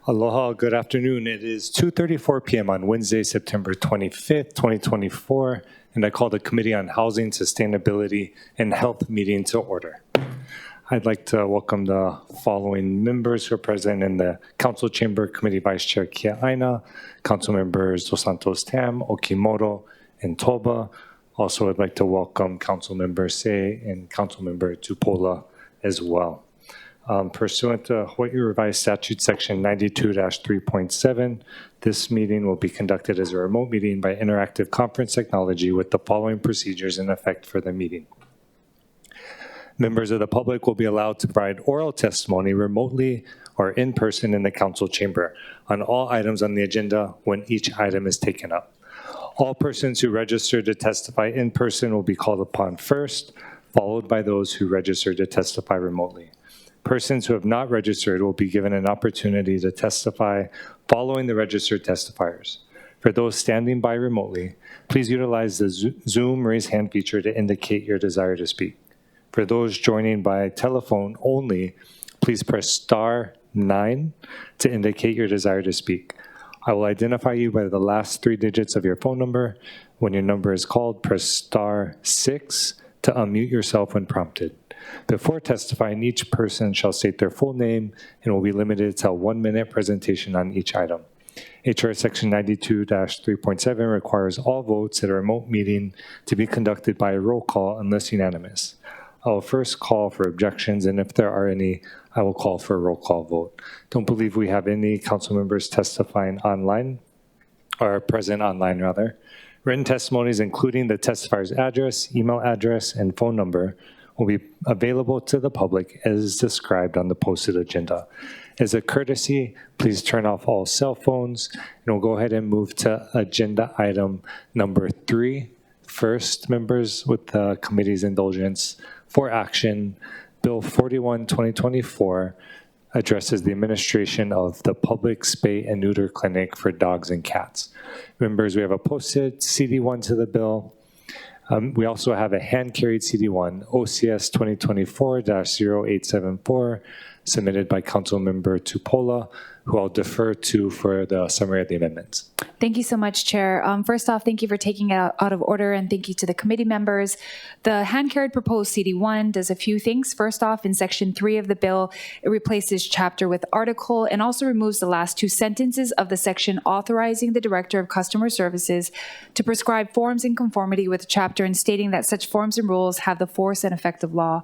Aloha, good afternoon. It is 2:34 p.m. on Wednesday, September 25th, 2024, and I call the Committee on Housing, Sustainability, and Health meeting to order. I'd like to welcome the following members who are present in the Council Chamber: Committee Vice Chair Kia'aina, Council Members Dos Santos Tam, Okimoto, and Toba. Also, I'd like to welcome Council Member Say and Council Member Tupola as well. Pursuant to Hawaii Revised Statute Section 92-3.7, this meeting will be conducted as a remote meeting by interactive conference technology with the following procedures in effect for the meeting. Members of the public will be allowed to provide oral testimony remotely or in person in the council chamber on all items on the agenda when each item is taken up. All persons who register to testify in person will be called upon first, followed by those who register to testify remotely. Persons who have not registered will be given an opportunity to testify following the registered testifiers. For those standing by remotely, please utilize the Zoom raise hand feature to indicate your desire to speak. For those joining by telephone only, please press *9 to indicate your desire to speak. I will identify you by the last 3 digits of your phone number. When your number is called, press *6 to unmute yourself when prompted. Before testifying, each person shall state their full name and will be limited to a 1-minute presentation on each item. HR Section 92-3.7 requires all votes at a remote meeting to be conducted by a roll call unless unanimous. I will first call for objections, and if there are any, I will call for a roll call vote. Don't believe we have any council members testifying online, or present online rather. Written testimonies, including the testifier's address, email address, and phone number, will be available to the public as described on the posted agenda. As a courtesy, please turn off all cell phones, and we'll go ahead and move to agenda item number 3. First, members, with the committee's indulgence, for action, Bill 41, 2024 addresses the administration of the public spay and neuter clinic for dogs and cats. Members, we have a posted CD1 to the bill. We also have a hand-carried CD1, OCS 2024-0874, submitted by Councilmember Tupola, who I'll defer to for the summary of the amendments. Thank you so much, Chair. First off, thank you for taking it out of order, and thank you to the committee members. The hand-carried proposed CD1 does a few things. First off, in Section 3 of the bill, it replaces chapter with article and also removes the last 2 sentences of the section authorizing the Director of Customer Services to prescribe forms in conformity with the chapter and stating that such forms and rules have the force and effect of law.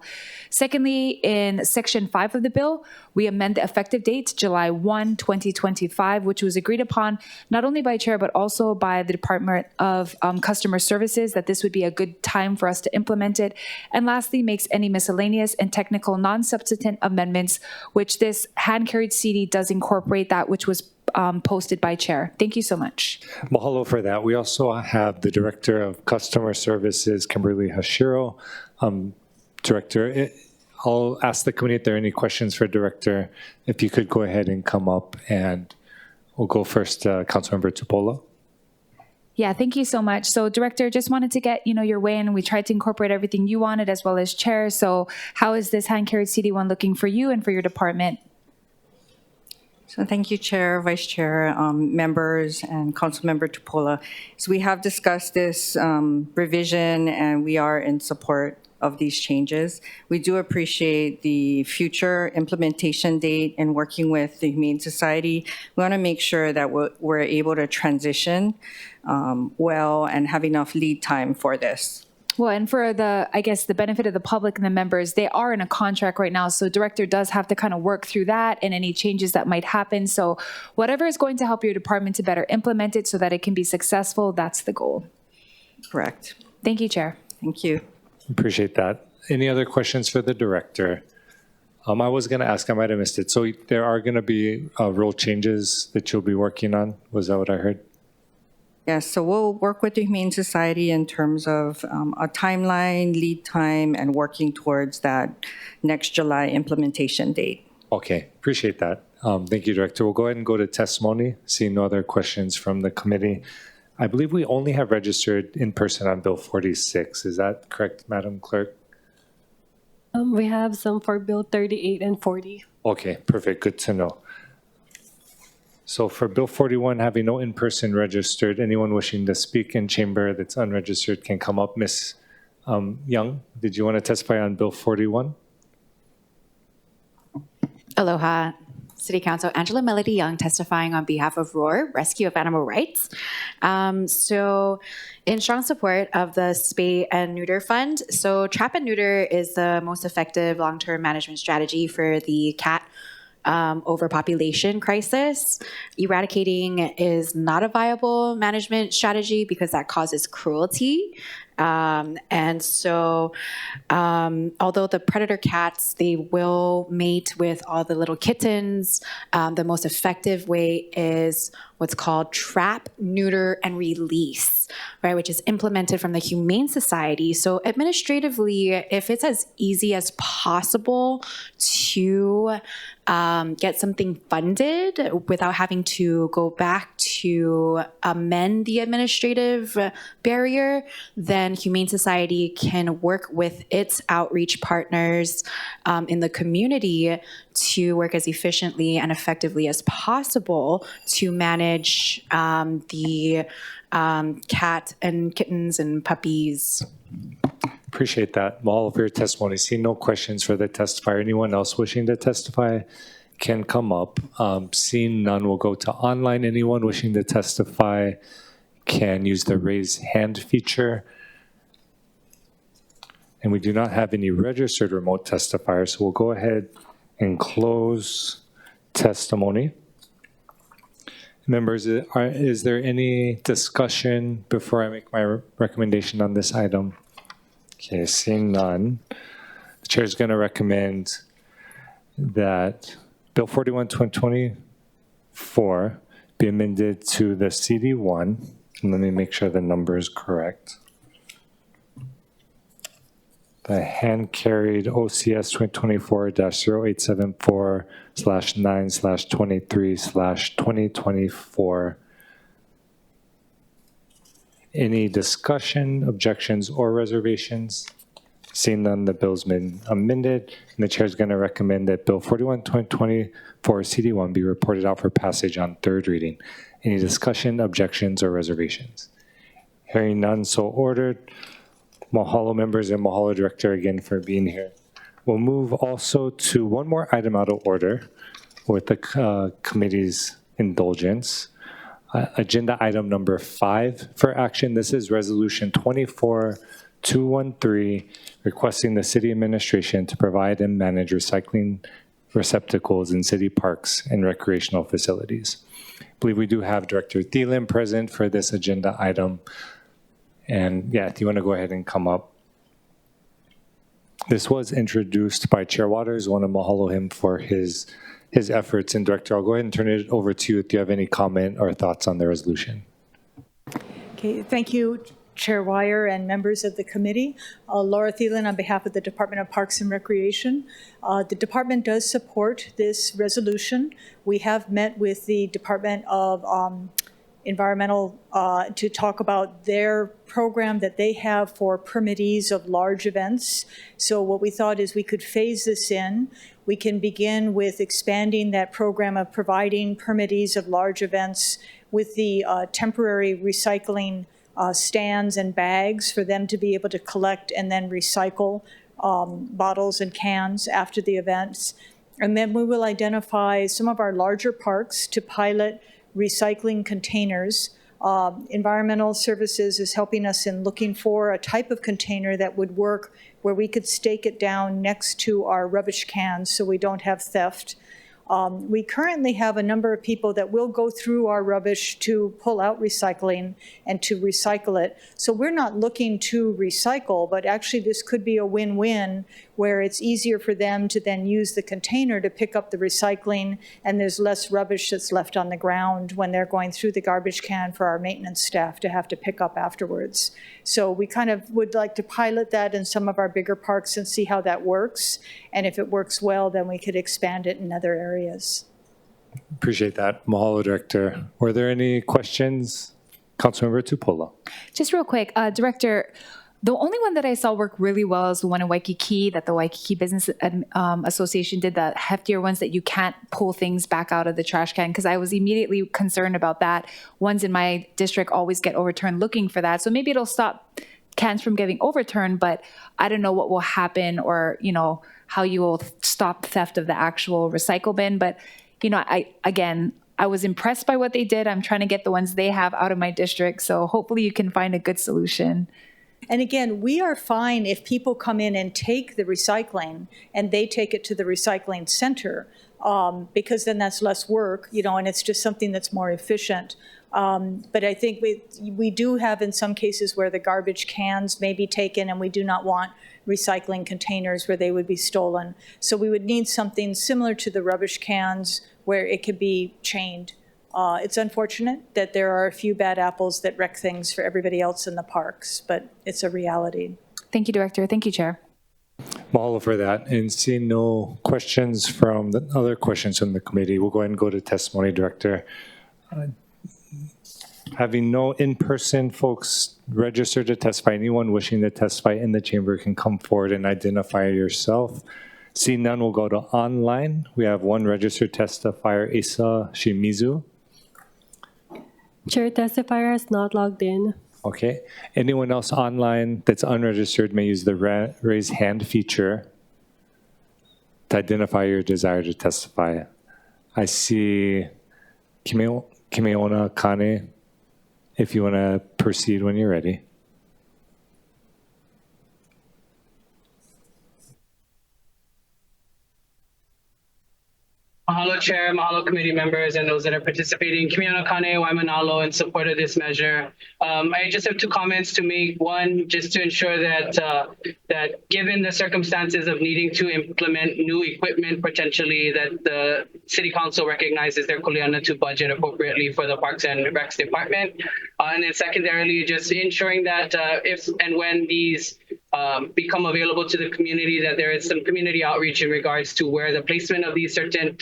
Secondly, in Section 5 of the bill, we amend the effective date to July 1, 2025, which was agreed upon not only by Chair but also by the Department of Customer Services, that this would be a good time for us to implement it. And lastly, makes any miscellaneous and technical non-substantive amendments, which this hand-carried CD does incorporate that which was posted by Chair. Thank you so much. Mahalo for that. We also have the Director of Customer Services, Kimberly Hashiro. Director, I'll ask the committee if there are any questions for Director. If you could go ahead and come up, and we'll go first to Councilmember Tupola. Yeah, thank you so much. So, Director, just wanted to get your way in. We tried to incorporate everything you wanted as well as Chair. So how is this hand-carried CD1 looking for you and for your department? So thank you, Chair, Vice Chair, members, and Councilmember Tupola. So we have discussed this revision, and we are in support of these changes. We do appreciate the future implementation date and working with the Humane Society. We want to make sure that we're able to transition well and have enough lead time for this. Well, and for the benefit of the public and the members, they are in a contract right now. So Director does have to kind of work through that and any changes that might happen. So whatever is going to help your department to better implement it so that it can be successful, that's the goal. Correct. Thank you, Chair. Thank you. Appreciate that. Any other questions for the Director? I was going to ask, I might have missed it. So there are going to be rule changes that you'll be working on? Was that what I heard? Yes, so we'll work with the Humane Society in terms of a timeline, lead time, and working towards that next July implementation date. Okay, appreciate that. Thank you, Director. We'll go ahead and go to testimony. Seeing no other questions from the committee. I believe we only have registered in person on Bill 46. Is that correct, Madam Clerk? We have some for Bill 38 and 40. Okay, perfect. Good to know. So for Bill 41, having no in-person registered, anyone wishing to speak in chamber that's unregistered can come up. Ms. Young, did you want to testify on Bill 41? Aloha, City Council. Angela Melody Young testifying on behalf of ROAR, Rescue of Animal Rights. So in strong support of the Spay and Neuter Fund, so trap and neuter is the most effective long-term management strategy for the cat overpopulation crisis. Eradicating is not a viable management strategy because that causes cruelty. And so although the predator cats, they will mate with all the little kittens, the most effective way is what's called trap, neuter, and release, right, which is implemented from the Humane Society. So administratively, if it's as easy as possible to get something funded without having to go back to amend the administrative barrier, then Humane Society can work with its outreach partners in the community to work as efficiently and effectively as possible to manage the cat and kittens and puppies. Appreciate that. All for your testimony. See no questions for the testifier. Anyone else wishing to testify can come up. Seeing none, we'll go to online. Anyone wishing to testify can use the raise hand feature. And we do not have any registered remote testifiers, so we'll go ahead and close testimony. Members, is there any discussion before I make my recommendation on this item? Okay, seeing none, the chair is going to recommend that Bill 41, 2024 be amended to the CD1. And let me make sure the number is correct. The hand-carried OCS 2024-0874/9/23/2024. Any discussion, objections, or reservations? Seeing none, the bill's been amended, and the chair is going to recommend that Bill 41, 2024 CD1 be reported out for passage on third reading. Any discussion, objections, or reservations? Hearing none, so ordered. Mahalo members and mahalo director again for being here. We'll move also to one more item out of order with the committee's indulgence. Agenda item number 5 for action. This is resolution 24-213, requesting the city administration to provide and manage recycling receptacles in city parks and recreational facilities. I believe we do have Director Thielen present for this agenda item. And yeah, if you want to go ahead and come up. This was introduced by Chair Waters. I want to mahalo him for his efforts. And Director, I'll go ahead and turn it over to you if you have any comment or thoughts on the resolution. Okay, thank you, Chair Weyer and members of the committee. Laura Thielen on behalf of the Department of Parks and Recreation. The department does support this resolution. We have met with the Department of Environmental to talk about their program that they have for permittees of large events. So what we thought is we could phase this in. We can begin with expanding that program of providing permittees of large events with the temporary recycling stands and bags for them to be able to collect and then recycle bottles and cans after the events. And then we will identify some of our larger parks to pilot recycling containers. Environmental Services is helping us in looking for a type of container that would work where we could stake it down next to our rubbish cans so we don't have theft. We currently have a number of people that will go through our rubbish to pull out recycling and to recycle it. So we're not looking to recycle, but actually this could be a win-win where it's easier for them to then use the container to pick up the recycling, and there's less rubbish that's left on the ground when they're going through the garbage can for our maintenance staff to have to pick up afterwards. So we kind of would like to pilot that in some of our bigger parks and see how that works. And if it works well, then we could expand it in other areas. Appreciate that. Mahalo, Director. Were there any questions? Councilmember Tupola. Just real quick, Director, The only one that I saw work really well is the one in Waikiki that the Waikiki Business Association did, the heftier ones that you can't pull things back out of the trash can, because I was immediately concerned about that. Ones in my district always get overturned looking for that. So maybe it'll stop cans from getting overturned, but I don't know what will happen, or, you know, how you will stop theft of the actual recycle bin. But, you know, I was impressed by what they did. I'm trying to get the ones they have out of my district. So hopefully you can find a good solution. And again, we are fine if people come in and take the recycling and they take it to the recycling center, because then that's less work, you know, and it's just something that's more efficient. But I think we do have in some cases where the garbage cans may be taken, and we do not want recycling containers where they would be stolen. So we would need something similar to the rubbish cans where it could be chained. It's unfortunate that there are a few bad apples that wreck things for everybody else in the parks, but it's a reality. Thank you, Director. Thank you, Chair. Mahalo for that. And seeing no questions from the other questions from the committee, we'll go ahead and go to testimony, Director. Having no in-person folks registered to testify, anyone wishing to testify in the chamber can come forward and identify yourself. Seeing none, we'll go to online. We have one registered testifier, Asa Shimizu. Chair, testifier is not logged in. Okay. Anyone else online that's unregistered may use the raise hand feature to identify your desire to testify. I see Kimeona Kane, if you want to proceed when you're ready. Mahalo, Chair, mahalo, committee members, and those that are participating. Kimeona Kane, Waimanalo, in support of this measure. I just have two comments to make. One, just to ensure that that given the circumstances of needing to implement new equipment, potentially, that the City Council recognizes their kuleana to budget appropriately for the Parks and Recs Department. And then secondarily, just ensuring that if and when these become available to the community, that there is some community outreach in regards to where the placement of these certain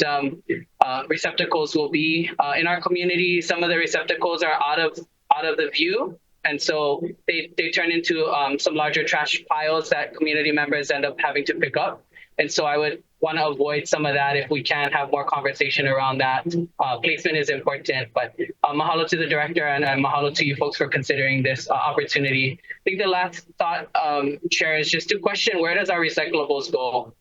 receptacles will be. In our community, some of the receptacles are out of the view, and so they turn into some larger trash piles that community members end up having to pick up. And so I would want to avoid some of that if we can have more conversation around that. Placement is important, but mahalo to the director and mahalo to you folks for considering this opportunity. I think the last thought, Chair, is just to question, where does our recyclables go?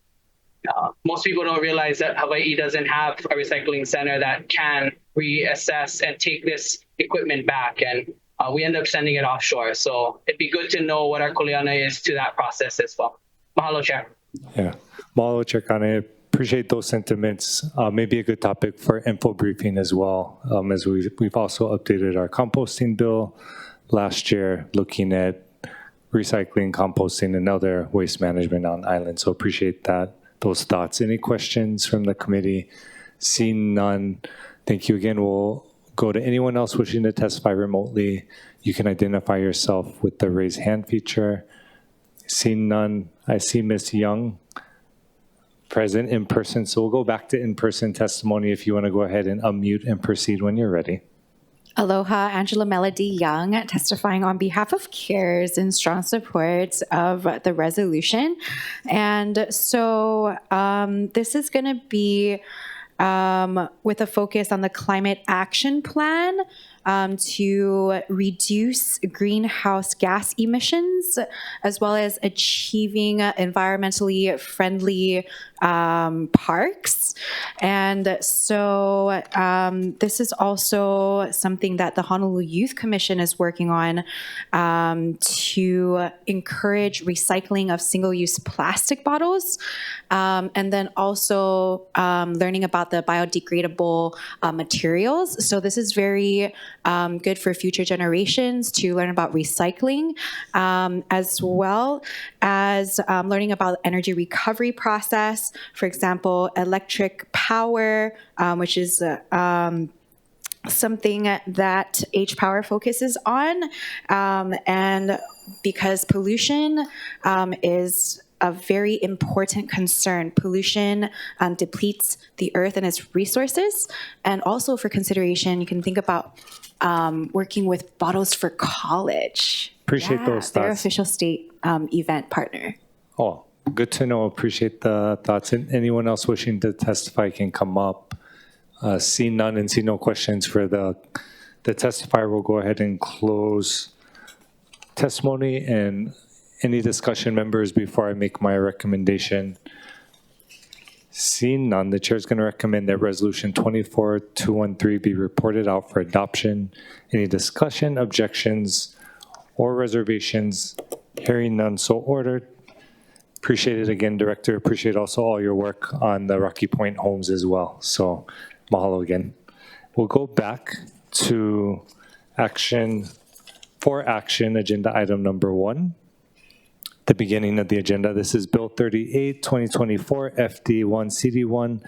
Most people don't realize that Hawaii doesn't have a recycling center that can reassess and take this equipment back, and we end up sending it offshore. So it'd be good to know what our kuleana is to that process as well. Mahalo, Chair. Yeah, mahalo, Chair Kane. Appreciate those sentiments. Maybe a good topic for info briefing as well, as we've also updated our composting bill last year, looking at recycling, composting, and other waste management on island. So appreciate those thoughts. Any questions from the committee? Seeing none, thank you again. We'll go to anyone else wishing to testify remotely. You can identify yourself with the raise hand feature. Seeing none, I see Ms. Young present in person. So we'll go back to in-person testimony if you want to go ahead and unmute and proceed when you're ready. Aloha, Angela Melody Young, testifying on behalf of CARES in strong support of the resolution. And so this is going to be with a focus on the climate action plan to reduce greenhouse gas emissions, as well as achieving environmentally friendly parks. And so this is also something that the Honolulu Youth Commission is working on to encourage recycling of single-use plastic bottles, and then also learning about the biodegradable materials. So this is very good for future generations to learn about recycling, as well as learning about the energy recovery process. For example, electric power, which is something that H-Power focuses on, and because pollution is a very important concern. Pollution depletes the earth and its resources. And also for consideration, you can think about working with Bottles for College. Appreciate those Their thoughts. official state event partner. Oh, good to know. Appreciate the thoughts. And anyone else wishing to testify can come up. See none and see no questions for the testifier. We'll go ahead and close testimony and any discussion, members, before I make my recommendation. Seeing none, the chair is going to recommend that Resolution 24-213 be reported out for adoption. Any discussion, objections, or reservations? Hearing none, so ordered. Appreciate it again, Director. Appreciate also all your work on the Rocky Point homes as well. So mahalo again. We'll go back to action, agenda item number 1. The beginning of the agenda. This is Bill 38, 2024, FD1, CD1,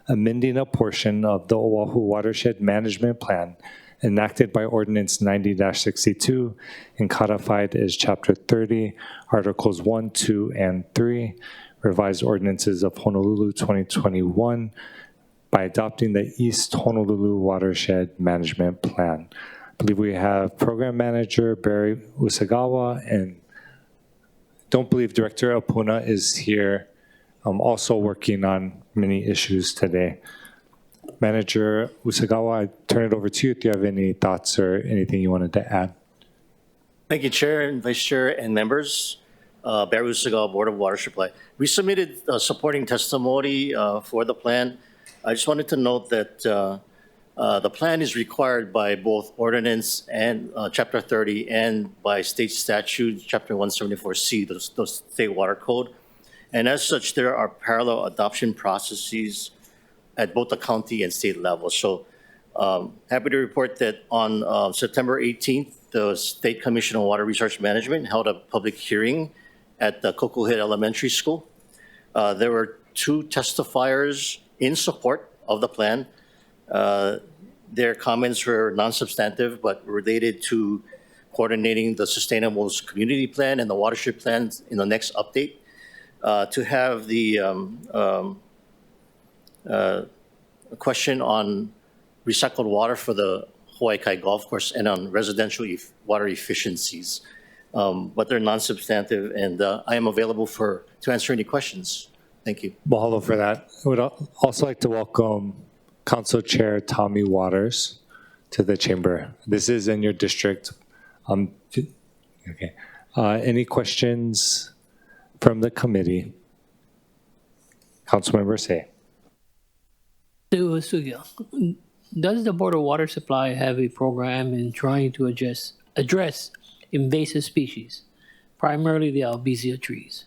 amending a portion of the Oahu Watershed Management Plan enacted by Ordinance 90-62 and codified as Chapter 30, Articles 1, 2, and 3, revised ordinances of Honolulu 2021 by adopting the East Honolulu Watershed Management Plan. I believe we have Program Manager Barry Usagawa, and don't believe Director Apuna is here, also working on many issues today. Manager Usagawa, I turn it over to you if you have any thoughts or anything you wanted to add. Thank you, Chair and Vice Chair and members. Barry Usagawa, Board of Water Supply. We submitted supporting testimony for the plan. I just wanted to note that the plan is required by both ordinance and Chapter 30 and by state statute, Chapter 174C, the State Water Code. And as such, there are parallel adoption processes at both the county and state level. So happy to report that on September 18th, the State Commission on Water Resource Management held a public hearing at the Kokohit Elementary School. There were 2 testifiers in support of the plan. Their comments were non-substantive, but related to coordinating the Sustainable Community Plan and the watershed plans in the next update. To have the question on recycled water for the Hawaii Kai Golf Course and on residential water efficiencies. But they're non-substantive, and I am available to answer any questions. Thank you. Mahalo for that. I would also like to welcome Council Chair Tommy Waters to the chamber. This is in your district. Okay. Any questions from the committee? Councilmember Say. Does the Board of Water Supply have a program in trying to address invasive species, primarily the albizia trees?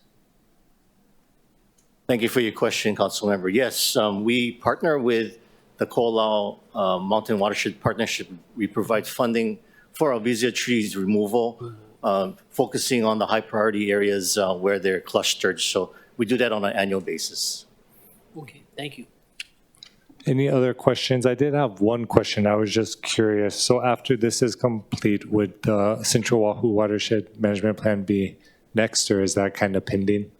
Thank you for your question, Councilmember. Yes, we partner with the Ko'olau Mountain Watershed Partnership. We provide funding for albizia trees removal, focusing on the high priority areas where they're clustered. So we do that on an annual basis. Okay, thank you. Any other questions? I did have one question. I was just curious. So after this is complete, would the Central Oahu Watershed Management Plan be next, or is that kind of pending?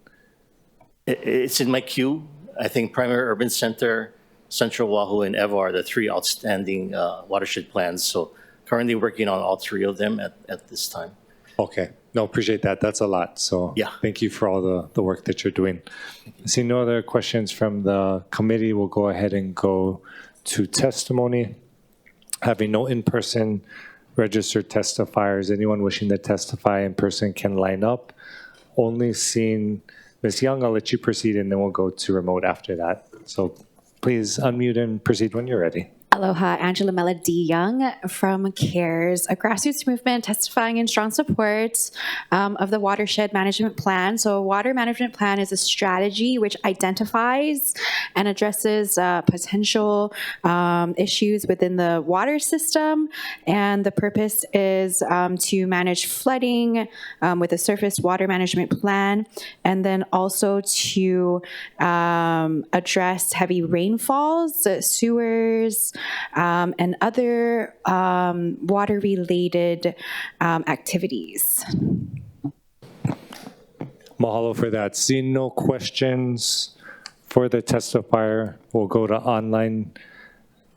It's in my queue. I think Primary Urban Center, Central Oahu, and EVA are the 3 outstanding watershed plans. So currently working on all 3 of them at this time. Okay. No, appreciate that. That's a lot. So yeah, thank you for all the work that you're doing. I see no other questions from the committee. We'll go ahead and go to testimony. Having no in-person registered testifiers, anyone wishing to testify in person can line up. Only seeing Ms. Young, I'll let you proceed, and then we'll go to remote after that. So please unmute and proceed when you're ready. Aloha, Angela Melody Young from CARES, a grassroots movement testifying in strong support of the Watershed Management Plan. So a water management plan is a strategy which identifies and addresses potential issues within the water system. And the purpose is to manage flooding with a surface water management plan, and then also to address heavy rainfalls, sewers, and other water-related activities. Mahalo for that. Seeing no questions for the testifier, we'll go to online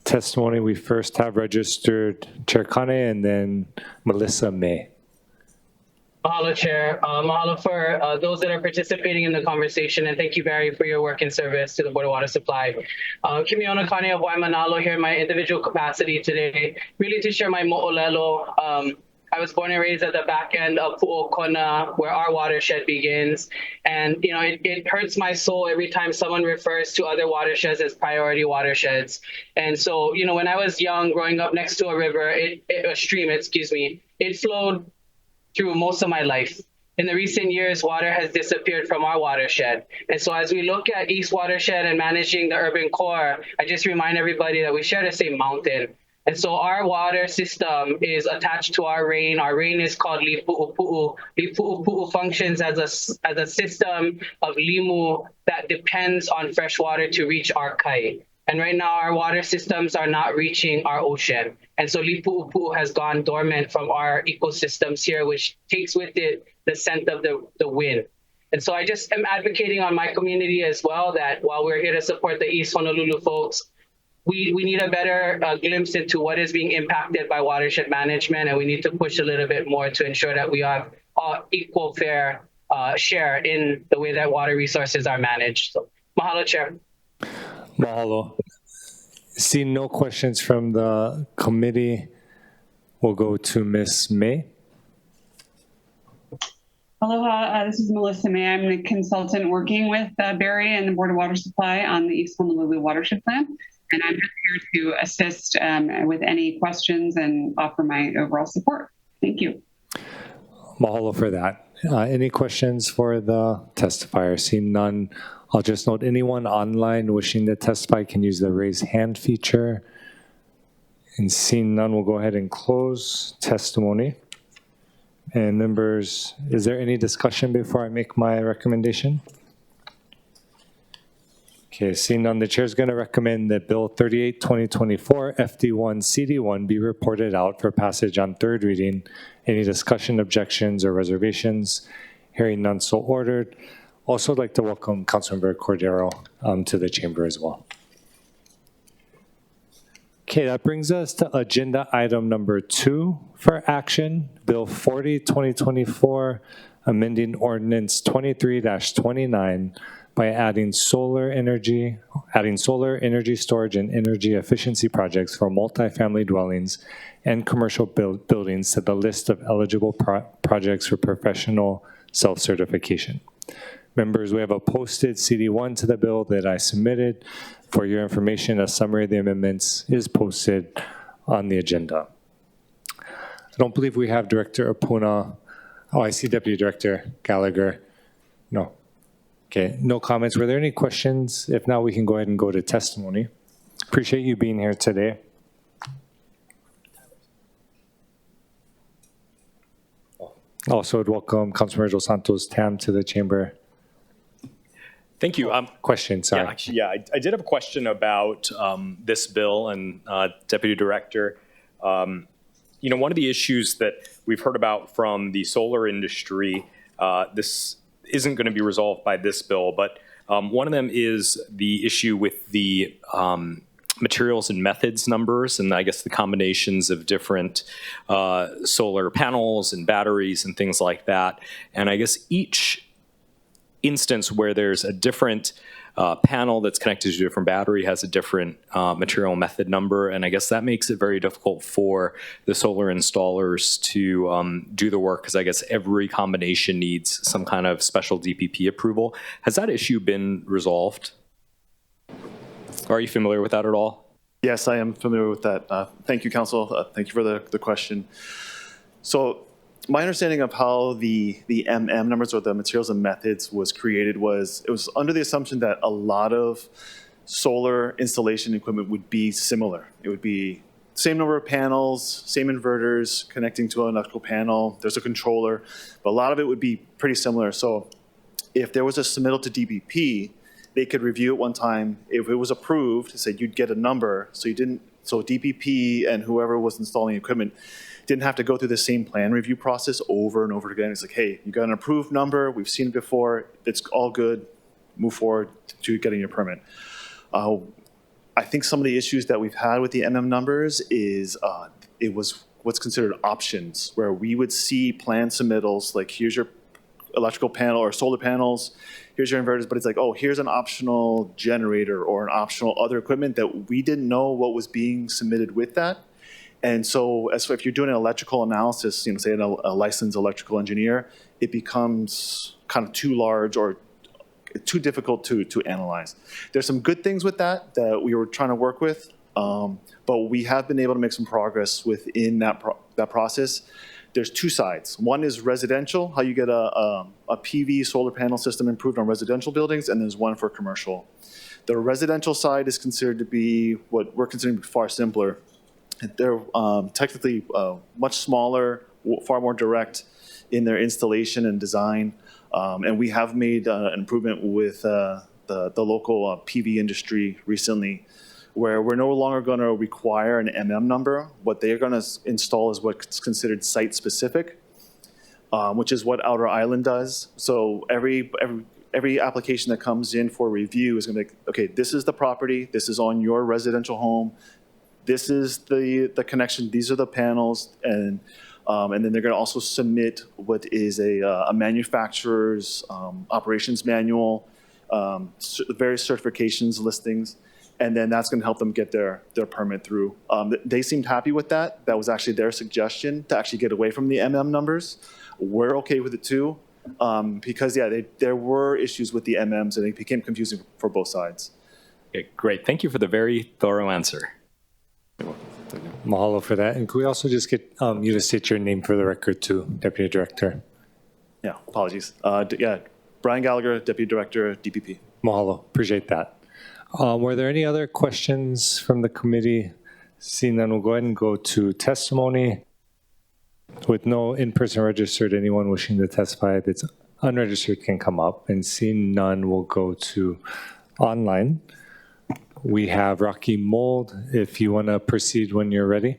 testimony. We first have registered Chair Kane and then Melissa May. Mahalo, Chair. Mahalo for those that are participating in the conversation, and thank you, Barry, for your work and service to the Board of Water Supply. Kimiona Kane of Waimanalo here in my individual capacity today, really to share my mo'olelo. I was born and raised at the back end of Pu'okona, where our watershed begins. And, you know, it hurts my soul every time someone refers to other watersheds as priority watersheds. And so, you know, when I was young, growing up next to a river, a stream, it flowed through most of my life. In the recent years, water has disappeared from our watershed. And so as we look at East Watershed and managing the urban core, I just remind everybody that we share the same mountain. And so our water system is attached to our rain. Our rain is called Lipu'upu'u. Lipu'upu'u functions as a system of limu that depends on fresh water to reach our kai. And right now, our water systems are not reaching our ocean. And so Lipu'upu'u has gone dormant from our ecosystems here, which takes with it the scent of the wind. And so I just am advocating on my community as well that while we're here to support the East Honolulu folks, we need a better glimpse into what is being impacted by watershed management, and we need to push a little bit more to ensure that we have equal fair share in the way that water resources are managed. So, mahalo, Chair. Mahalo. Seeing no questions from the committee, we'll go to Ms. May. Aloha, this is Melissa May. I'm the consultant working with Barry and the Board of Water Supply on the East Honolulu Watershed Plan. And I'm just here to assist with any questions and offer my overall support. Thank you. Mahalo for that. Any questions for the testifier? Seeing none, I'll just note anyone online wishing to testify can use the raise hand feature. And seeing none, we'll go ahead and close testimony. And members, is there any discussion before I make my recommendation? Okay, seeing none, the chair is going to recommend that Bill 38, 2024, FD1, CD1 be reported out for passage on third reading. Any discussion, objections, or reservations? Hearing none, so ordered. Also, I'd like to welcome Councilmember Cordero to the chamber as well. Okay, that brings us to agenda item number 2 for action, Bill 40, 2024, amending Ordinance 23-29 by adding solar energy storage and energy efficiency projects for multifamily dwellings and commercial buildings to the list of eligible projects for professional self-certification. Members, we have a posted CD1 to the bill that I submitted. For your information, a summary of the amendments is posted on the agenda. I don't believe we have Director Apuna. Oh, I see Deputy Director Gallagher. No. Okay, no comments. Were there any questions? If not, we can go ahead and go to testimony. Appreciate you being here today. Also, would welcome Councilmember Dos Santos Tam to the chamber. Thank you. Question, sorry. Yeah, actually, I did have a question about this bill and Deputy Director. You know, one of the issues that we've heard about from the solar industry, this isn't going to be resolved by this bill, but one of them is the issue with the materials and methods numbers, and I guess the combinations of different solar panels and batteries and things like that. And I guess each instance where there's a different panel that's connected to a different battery has a different material method number, and I guess that makes it very difficult for the solar installers to do the work, because I guess every combination needs some kind of special DPP approval. Has that issue been resolved? Are you familiar with that at all? Yes, I am familiar with that. Thank you, Council. Thank you for the question. So my understanding of how the MM numbers, or the materials and methods, was created was it was under the assumption that a lot of solar installation equipment would be similar. It would be same number of panels, same inverters connecting to an electrical panel. There's a controller, but a lot of it would be pretty similar. So if there was a submittal to DPP, they could review it one time. If it was approved, say you'd get a number. So DPP and whoever was installing equipment didn't have to go through the same plan review process over and over again. It's like, hey, you got an approved number, we've seen it before, it's all good, move forward to getting your permit. I think some of the issues that we've had with the numbers is it was what's considered options, where we would see plan submittals, like here's your electrical panel or solar panels, here's your inverters, but it's like, oh, here's an optional generator or an optional other equipment that we didn't know what was being submitted with that. And so if you're doing an electrical analysis, you know, say a licensed electrical engineer, it becomes kind of too large or too difficult to analyze. There's some good things with that we were trying to work with, but we have been able to make some progress within that process. There's two sides. One is residential, how you get a PV solar panel system improved on residential buildings, and there's one for commercial. The residential side is considered to be what we're considering far simpler. They're technically much smaller, far more direct in their installation and design. And we have made an improvement with the local PV industry recently, where we're no longer going to require an number. What they're going to install is what's considered site-specific, which is what Outer Island does. So every application that comes in for review is going to be, okay, this is the property, this is on your residential home, this is the connection, these are the panels, and then they're going to also submit what is a manufacturer's operations manual, various certifications, listings, and then that's going to help them get their permit through. They seemed happy with that. That was actually their suggestion to actually get away from the numbers. We're okay with it too, because yeah, there were issues with the MMs and it became confusing for both sides. Okay, great. Thank you for the very thorough answer. Mahalo for that. And could we also just get you to state your name for the record too, Deputy Director? Yeah, apologies. Yeah, Brian Gallagher, Deputy Director, DPP. Mahalo, appreciate that. Were there any other questions from the committee? Seeing none, we'll go ahead and go to testimony. With no in-person registered, anyone wishing to testify that's unregistered can come up. And seeing none, we'll go to online. We have Rocky Mold, if you want to proceed when you're ready.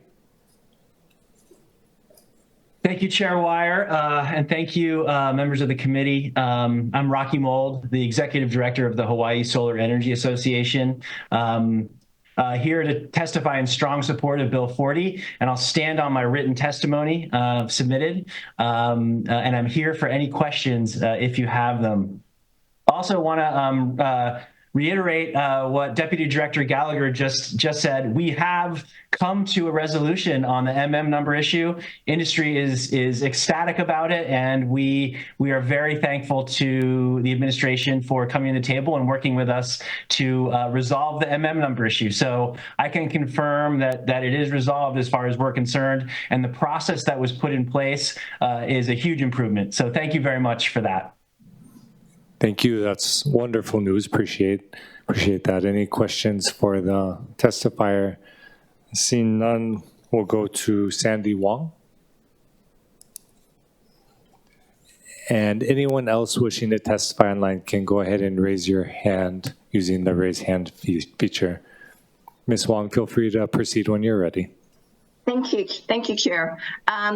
Thank you, Chair Weyer, and thank you, members of the committee. I'm Rocky Mold, the Executive Director of the Hawaii Solar Energy Association, here to testify in strong support of Bill 40, and I'll stand on my written testimony submitted, and I'm here for any questions if you have them. Also want to reiterate what Deputy Director Gallagher just said. We have come to a resolution on the number issue. Industry is ecstatic about it, and we are very thankful to the administration for coming to the table and working with us to resolve the number issue. So I can confirm that it is resolved as far as we're concerned, and the process that was put in place is a huge improvement. So thank you very much for that. Thank you. That's wonderful news. Appreciate that. Any questions for the testifier? Seeing none, we'll go to Sandy Wong. And anyone else wishing to testify online can go ahead and raise your hand using the raise hand feature. Ms. Wong, feel free to proceed when you're ready. Thank you, Chair.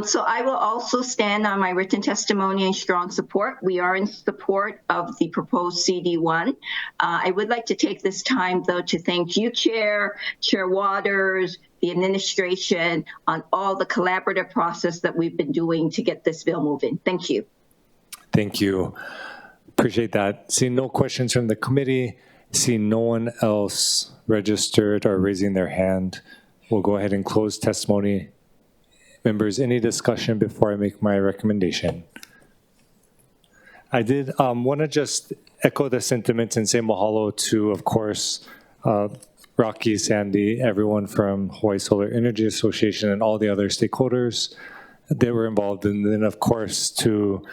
So I will also stand on my written testimony in strong support. We are in support of the proposed CD1. I would like to take this time, though, to thank you, Chair Waters, the administration, on all the collaborative process that we've been doing to get this bill moving. Thank you. Thank you. Appreciate that. Seeing no questions from the committee, seeing no one else registered or raising their hand, we'll go ahead and close testimony. Members, any discussion before I make my recommendation? I did want to just echo the sentiments and say mahalo to, of course, Rocky, Sandy, everyone from Hawaii Solar Energy Association and all the other stakeholders that were involved. And then, of course, to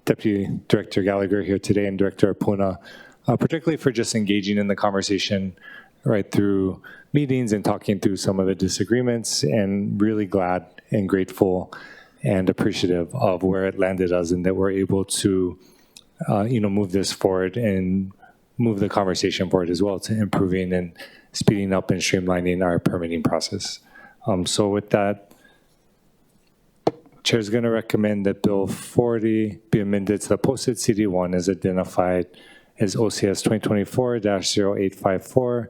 Deputy Director Gallagher here today and Director Apuna, particularly for just engaging in the conversation right through meetings and talking through some of the disagreements, and really glad and grateful and appreciative of where it landed us and that we're able to move this forward and move the conversation forward as well to improving and speeding up and streamlining our permitting process. So with that, Chair is going to recommend that Bill 40 be amended to the posted CD1 as identified as OCS 2024-0854.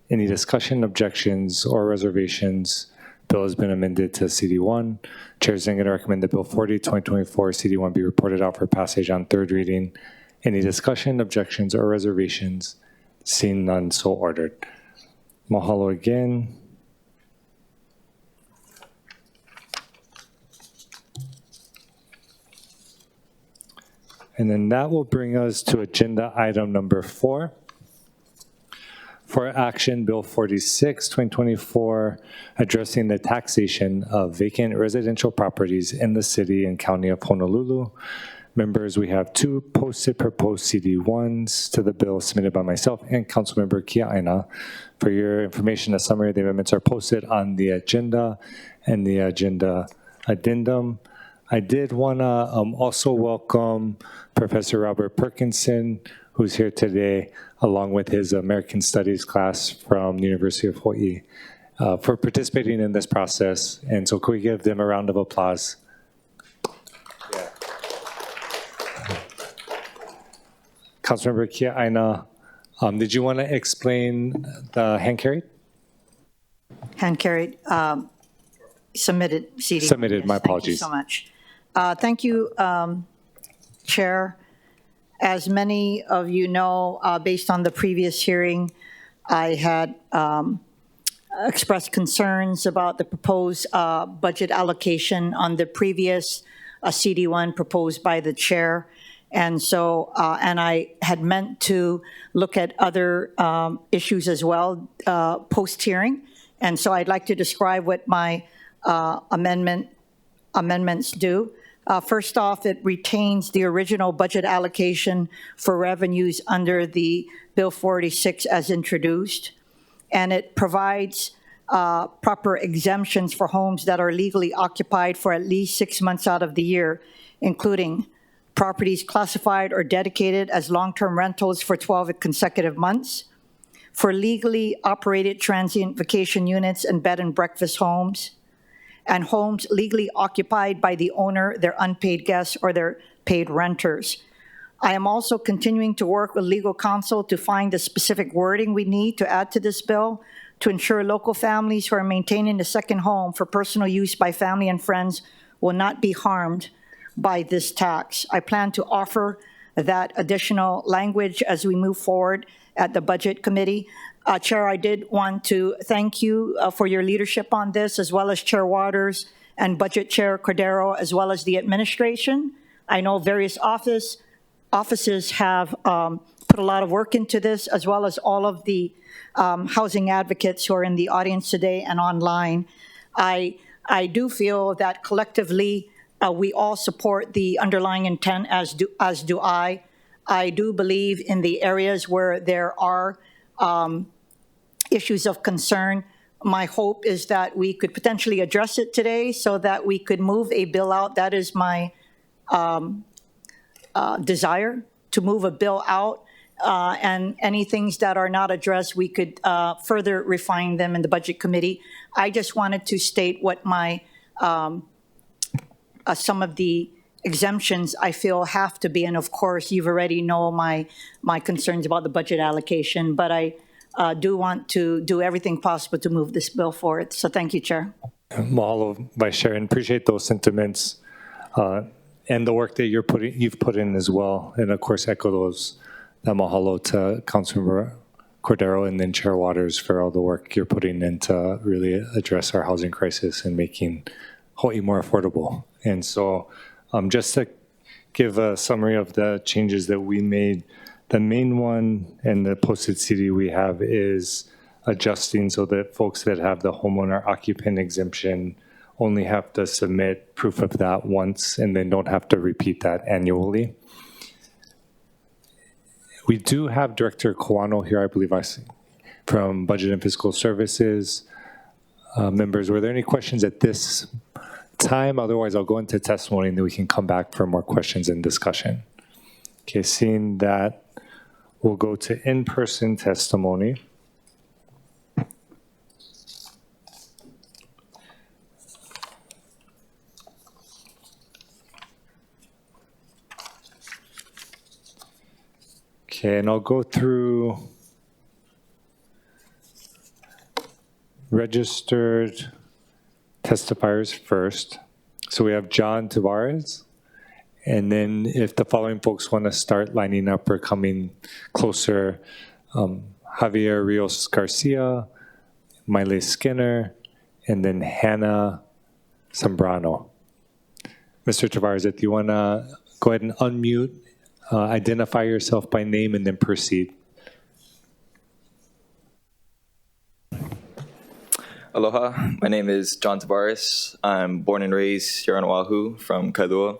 Any discussion, objections, or reservations? Bill has been amended to CD1. Chair is then going to recommend that Bill 40, 2024 CD1 be reported out for passage on third reading. Any discussion, objections, or reservations? Seeing none, so ordered. Mahalo again. And then that will bring us to agenda item number 4. For action, Bill 46, 2024, addressing the taxation of vacant residential properties in the city and county of Honolulu. Members, we have 2 posted proposed CD1s to the bill submitted by myself and Councilmember Kiaina. For your information, a summary of the amendments are posted on the agenda and the agenda addendum. I did want to also welcome Professor Robert Perkinson, who's here today, along with his American Studies class from the University of Hawaii, for participating in this process. And so could we give them a round of applause? Yeah. Councilmember Kiaina, did you want to explain the hand carried? Hand carried, submitted CD. Submitted, yes, my apologies. Thank you so much. Thank you, Chair. As many of you know, based on the previous hearing, I had expressed concerns about the proposed budget allocation on the previous CD1 proposed by the chair. And so, and I had meant to look at other issues as well post-hearing. And so I'd like to describe what my amendments do. First off, it retains the original budget allocation for revenues under the Bill 46 as introduced, and it provides proper exemptions for homes that are legally occupied for at least 6 months out of the year, including properties classified or dedicated as long-term rentals for 12 consecutive months, for legally operated transient vacation units and bed and breakfast homes, and homes legally occupied by the owner, their unpaid guests, or their paid renters. I am also continuing to work with legal counsel to find the specific wording we need to add to this bill to ensure local families who are maintaining a second home for personal use by family and friends will not be harmed by this tax. I plan to offer that additional language as we move forward at the Budget Committee. Chair, I did want to thank you for your leadership on this, as well as Chair Waters and Budget Chair Cordero, as well as the administration. I know various offices have put a lot of work into this, as well as all of the housing advocates who are in the audience today and online. I do feel that collectively we all support the underlying intent, as do I. I do believe in the areas where there are issues of concern. My hope is that we could potentially address it today so that we could move a bill out. That is my desire, to move a bill out, and any things that are not addressed, we could further refine them in the Budget Committee. I just wanted to state what my some of the exemptions I feel have to be, and of course, you've already know my concerns about the budget allocation, but I do want to do everything possible to move this bill forward. So thank you, Chair. Mahalo, Vice Chair, and appreciate those sentiments and the work that you've put in as well. And of course, echo those. Mahalo to Councilmember Cordero and then Chair Waters for all the work you're putting in to really address our housing crisis and making Hawaii more affordable. And so just to give a summary of the changes that we made, the main one and the posted CD we have is adjusting so that folks that have the homeowner occupant exemption only have to submit proof of that once and then don't have to repeat that annually. We do have Director Kawano here, I believe, from Budget and Fiscal Services. Members, were there any questions at this time? Otherwise, I'll go into testimony and then we can come back for more questions and discussion. Okay, seeing that, we'll go to in-person testimony. Okay, and I'll go through registered testifiers first. So we have John Tavares. And then if the following folks want to start lining up or coming closer, Javier Rios Garcia, Miley Skinner, and then Hannah Zambrano. Mr. Tavares, if you want to go ahead and unmute, identify yourself by name, and then proceed. Aloha, my name is John Tavares. I'm born and raised here on Oahu from Kailua.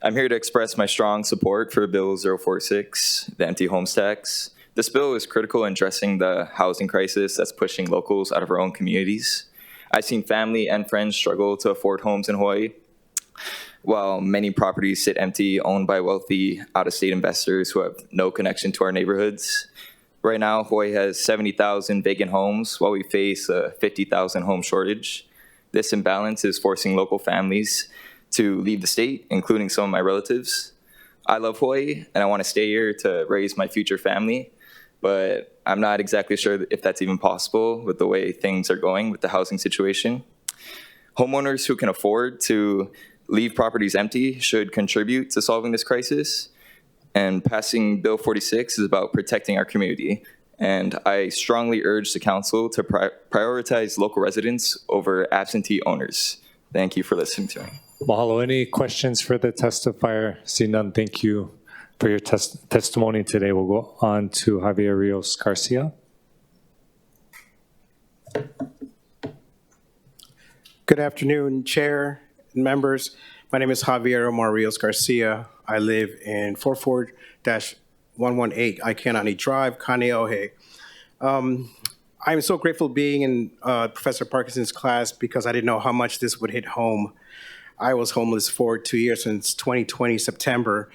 I'm here to express my strong support for Bill 046, the empty homes tax. This bill is critical in addressing the housing crisis that's pushing locals out of our own communities. I've seen family and friends struggle to afford homes in Hawaii, while many properties sit empty, owned by wealthy out-of-state investors who have no connection to our neighborhoods. Right now, Hawaii has 70,000 vacant homes, while we face a 50,000 home shortage. This imbalance is forcing local families to leave the state, including some of my relatives. I love Hawaii, and I want to stay here to raise my future family, but I'm not exactly sure if that's even possible with the way things are going with the housing situation. Homeowners who can afford to leave properties empty should contribute to solving this crisis. And passing Bill 46 is about protecting our community. And I strongly urge the council to prioritize local residents over absentee owners. Thank you for listening to me. Mahalo. Any questions for the testifier? See none. Thank you for your testimony today. We'll go on to Javier Rios Garcia. Good afternoon, Chair and members. My name is Javier Omar Rios Garcia. I live in 44-118 ʻIKENΑKEA Drive, Kaneohe. I'm so grateful being in Professor Parkinson's class because I didn't know how much this would hit home. I was homeless for 2 years since 2020 September.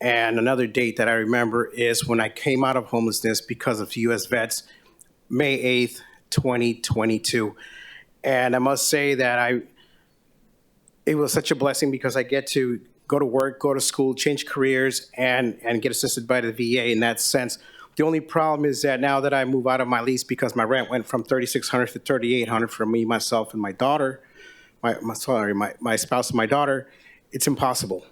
And another date that I remember is when I came out of homelessness because of U.S. vets, May 8th, 2022. And I must say that it was such a blessing because I get to go to work, go to school, change careers, and get assisted by the VA in that sense. The only problem is that now that I move out of my lease because my rent went from $3,600 to $3,800 for me, myself, and my daughter, my spouse and my daughter, it's impossible.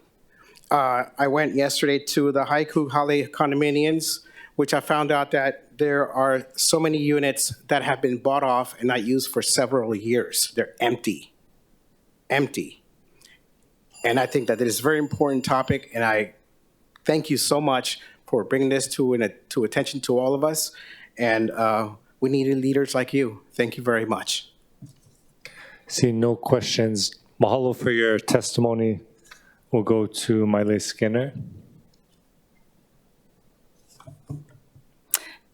I went yesterday to the Haiku Hale condominiums, which I found out that there are so many units that have been bought off and not used for several years. They're empty. And I think that it is a very important topic, and I thank you so much for bringing this to attention to all of us. And we need leaders like you. Thank you very much. Seeing no questions, mahalo for your testimony. We'll go to Miley Skinner.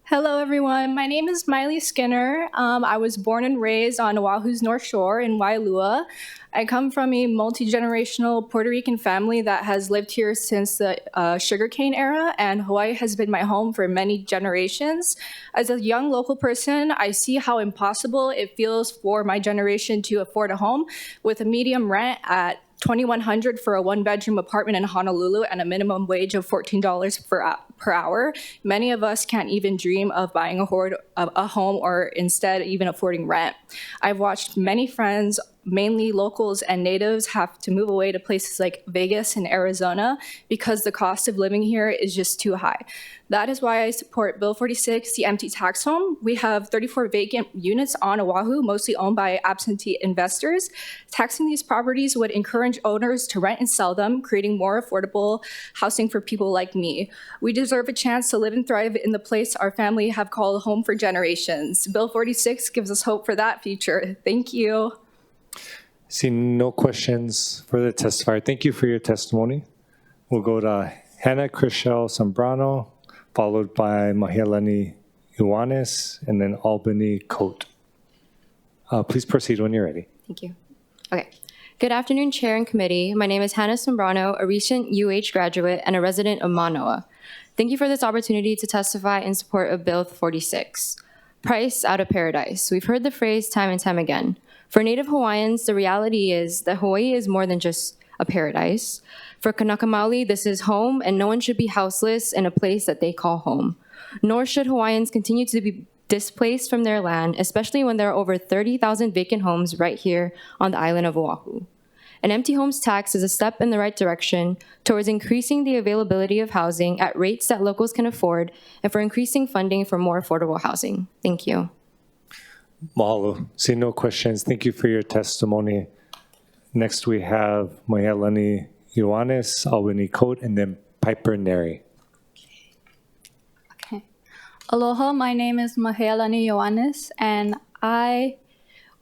Hello, everyone. My name is Miley Skinner. I was born and raised on Oahu's North Shore in Waialua. I come from a multi-generational Puerto Rican family that has lived here since the sugarcane era, and Hawaii has been my home for many generations. As a young local person, I see how impossible it feels for my generation to afford a home with a medium rent at $2,100 for a one-bedroom apartment in Honolulu and a minimum wage of $14 per hour. Many of us can't even dream of buying a home or instead even affording rent. I've watched many friends, mainly locals and natives, have to move away to places like Vegas and Arizona because the cost of living here is just too high. That is why I support Bill 46, the empty tax home. We have 34 vacant units on Oahu, mostly owned by absentee investors. Taxing these properties would encourage owners to rent and sell them, creating more affordable housing for people like me. We deserve a chance to live and thrive in the place our family have called home for generations. Bill 46 gives us hope for that future. Thank you. Seeing no questions for the testifier, thank you for your testimony. We'll go to Hannah Chriselle Zambrano, followed by Mahialani Ioannis, and then Albany Coate. Please proceed when you're ready. Thank you. Okay. Good afternoon, Chair and Committee. My name is Hannah Zambrano, a recent UH graduate and a resident of Manoa. Thank you for this opportunity to testify in support of Bill 46. Price out of paradise. We've heard the phrase time and time again. For Native Hawaiians, the reality is that Hawaii is more than just a paradise. For Kanaka Maoli, this is home, and no one should be houseless in a place that they call home. Nor should Hawaiians continue to be displaced from their land, especially when there are over 30,000 vacant homes right here on the island of Oahu. An empty homes tax is a step in the right direction towards increasing the availability of housing at rates that locals can afford and for increasing funding for more affordable housing. Thank you. Mahalo. See no questions. Thank you for your testimony. Next, we have Moihelani Ioannis, Albany Coate, and then Piper Neri. Okay. Aloha, my name is Moihelani Ioannis, and I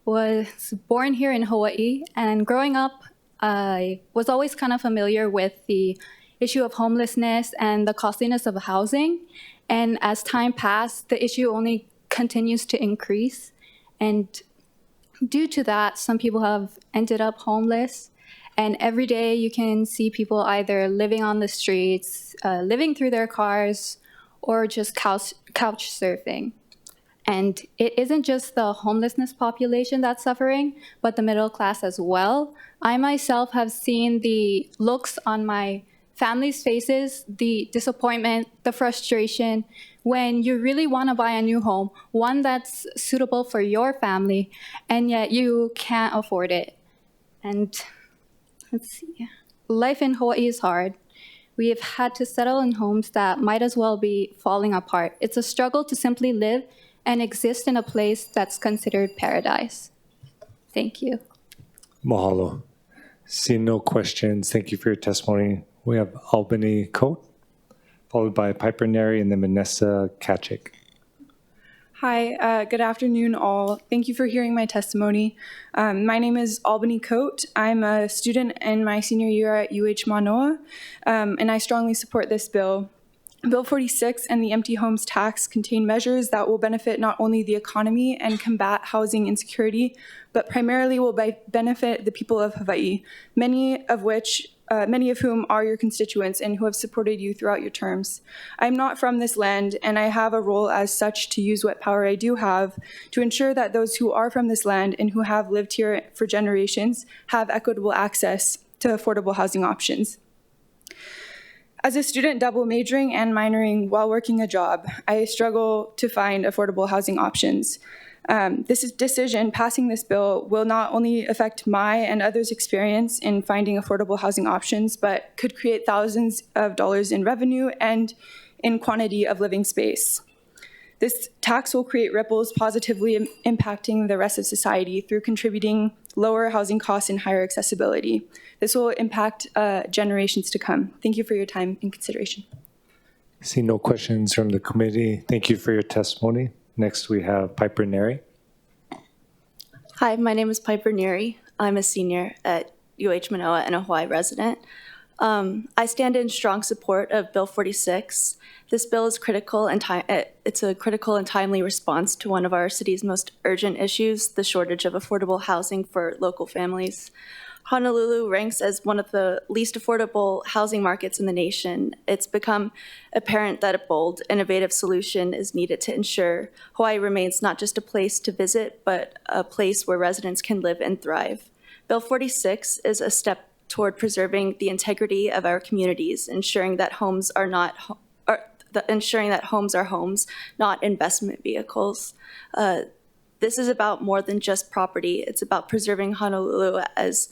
was born here in Hawaii. And growing up, I was always kind of familiar with the issue of homelessness and the costliness of housing. And as time passed, the issue only continues to increase. And due to that, some people have ended up homeless. And every day you can see people either living on the streets, living through their cars, or just couch surfing. And it isn't just the homelessness population that's suffering, but the middle class as well. I myself have seen the looks on my family's faces, the disappointment, the frustration, when you really want to buy a new home, one that's suitable for your family, and yet you can't afford it. And let's see, life in Hawaii is hard. We have had to settle in homes that might as well be falling apart. It's a struggle to simply live and exist in a place that's considered paradise. Thank you. Mahalo. See no questions. Thank you for your testimony. We have Albany Coate, followed by Piper Neri, and then Vanessa Kachik. Hi, good afternoon all. Thank you for hearing my testimony. My name is Albany Coate. I'm a student in my senior year at UH Manoa, and I strongly support this bill. Bill 46 and the empty homes tax contain measures that will benefit not only the economy and combat housing insecurity, but primarily will benefit the people of Hawaii, many of whom are your constituents and who have supported you throughout your terms. I'm not from this land, and I have a role as such to use what power I do have to ensure that those who are from this land and who have lived here for generations have equitable access to affordable housing options. As a student double majoring and minoring while working a job, I struggle to find affordable housing options. This decision, passing this bill, will not only affect my and others' experience in finding affordable housing options, but could create thousands of dollars in revenue and in quantity of living space. This tax will create ripples positively impacting the rest of society through contributing lower housing costs and higher accessibility. This will impact generations to come. Thank you for your time and consideration. See no questions from the committee. Thank you for your testimony. Next, we have Piper Neri. Hi, my name is Piper Neri. I'm a senior at UH Manoa and a Hawaii resident. I stand in strong support of Bill 46. This bill is critical and it's a critical and timely response to one of our city's most urgent issues, the shortage of affordable housing for local families. Honolulu ranks as one of the least affordable housing markets in the nation. It's become apparent that a bold, innovative solution is needed to ensure Hawaii remains not just a place to visit, but a place where residents can live and thrive. Bill 46 is a step toward preserving the integrity of our communities, ensuring that homes are homes, not investment vehicles. This is about more than just property. It's about preserving Honolulu as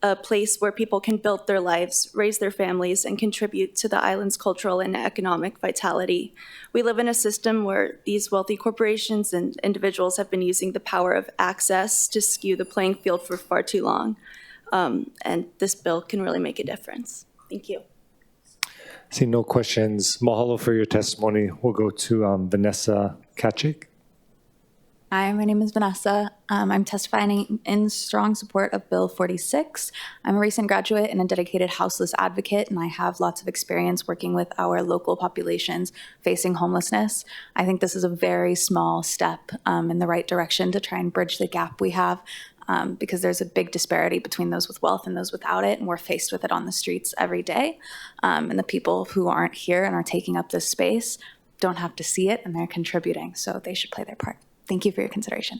a place where people can build their lives, raise their families, and contribute to the island's cultural and economic vitality. We live in a system where these wealthy corporations and individuals have been using the power of access to skew the playing field for far too long. And this bill can really make a difference. Thank you. See no questions. Mahalo for your testimony. We'll go to Vanessa Kachik. Hi, my name is Vanessa. I'm testifying in strong support of Bill 46. I'm a recent graduate and a dedicated houseless advocate, and I have lots of experience working with our local populations facing homelessness. I think this is a very small step in the right direction to try and bridge the gap we have because there's a big disparity between those with wealth and those without it, and we're faced with it on the streets every day. And the people who aren't here and are taking up this space don't have to see it, and they're contributing, so they should play their part. Thank you for your consideration.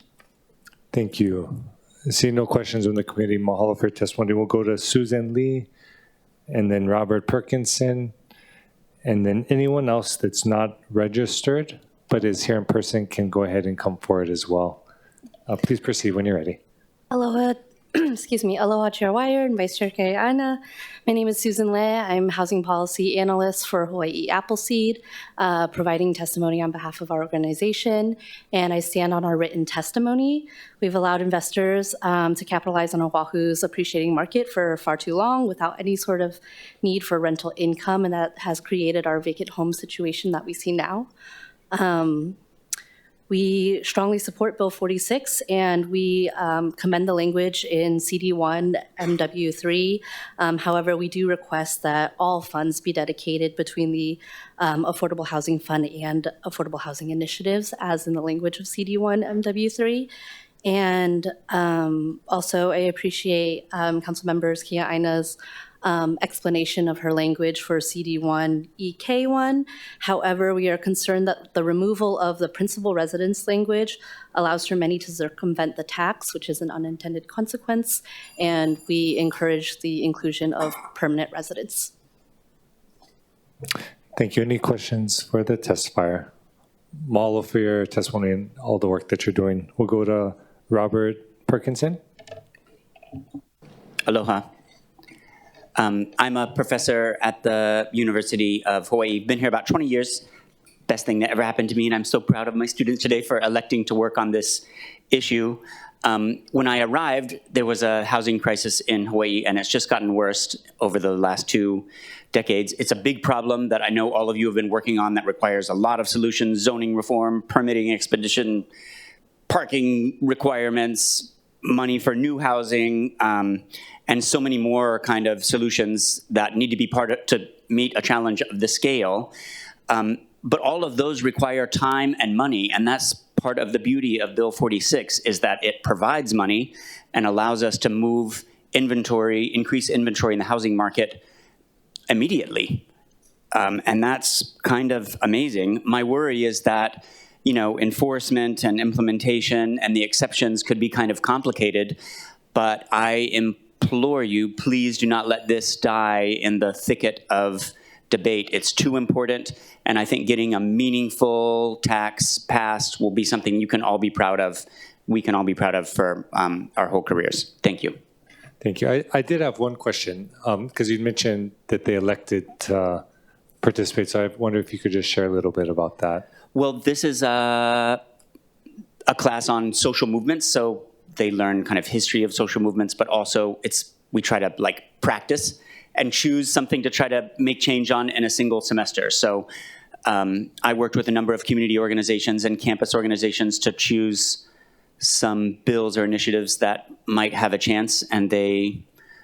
Thank you. Seeing no questions from the committee, mahalo for your testimony. We'll go to Susan Lee, and then Robert Perkinson, and then anyone else that's not registered but is here in person can go ahead and come forward as well. Please proceed when you're ready. Aloha, excuse me, aloha Chair Weyer and Vice Chair Kea'aina. My name is Susan Leh. I'm Housing Policy Analyst for Hawaii Appleseed, providing testimony on behalf of our organization, and I stand on our written testimony. We've allowed investors to capitalize on Oahu's appreciating market for far too long without any sort of need for rental income, and that has created our vacant home situation that we see now. We strongly support Bill 46, and we commend the language in CD1, MW3. However, we do request that all funds be dedicated between the Affordable Housing Fund and Affordable Housing Initiatives, as in the language of CD1, MW3. And also, I appreciate Councilmember Kea'aina's explanation of her language for CD1, EK1. However, we are concerned that the removal of the principal residence language allows for many to circumvent the tax, which is an unintended consequence, and we encourage the inclusion of permanent residents. Thank you. Any questions for the testifier? Mahalo for your testimony and all the work that you're doing. We'll go to Robert Perkinson. Aloha. I'm a professor at the University of Hawaii. Been here about 20 years. Best thing that ever happened to me, and I'm so proud of my students today for electing to work on this issue. When I arrived, there was a housing crisis in Hawaii, and it's just gotten worse over the last 2 decades. It's a big problem that I know all of you have been working on that requires a lot of solutions: zoning reform, permitting expedition, parking requirements, money for new housing, and so many more kind of solutions that need to be part of to meet a challenge of this scale. But all of those require time and money, and that's part of the beauty of Bill 46, is that it provides money and allows us to move inventory, increase inventory in the housing market immediately. And that's kind of amazing. My worry is that, you know, enforcement and implementation and the exceptions could be kind of complicated, but I implore you, please do not let this die in the thicket of debate. It's too important, and I think getting a meaningful tax passed will be something you can all be proud of, we can all be proud of for our whole careers. Thank you. Thank you. I did have one question, because you mentioned that they elected to participate, so I wonder if you could just share a little bit about that. Well, this is a class on social movements, so they learn kind of history of social movements, but also we try to like practice and choose something to try to make change on in a single semester. So I worked with a number of community organizations and campus organizations to choose some bills or initiatives that might have a chance, and they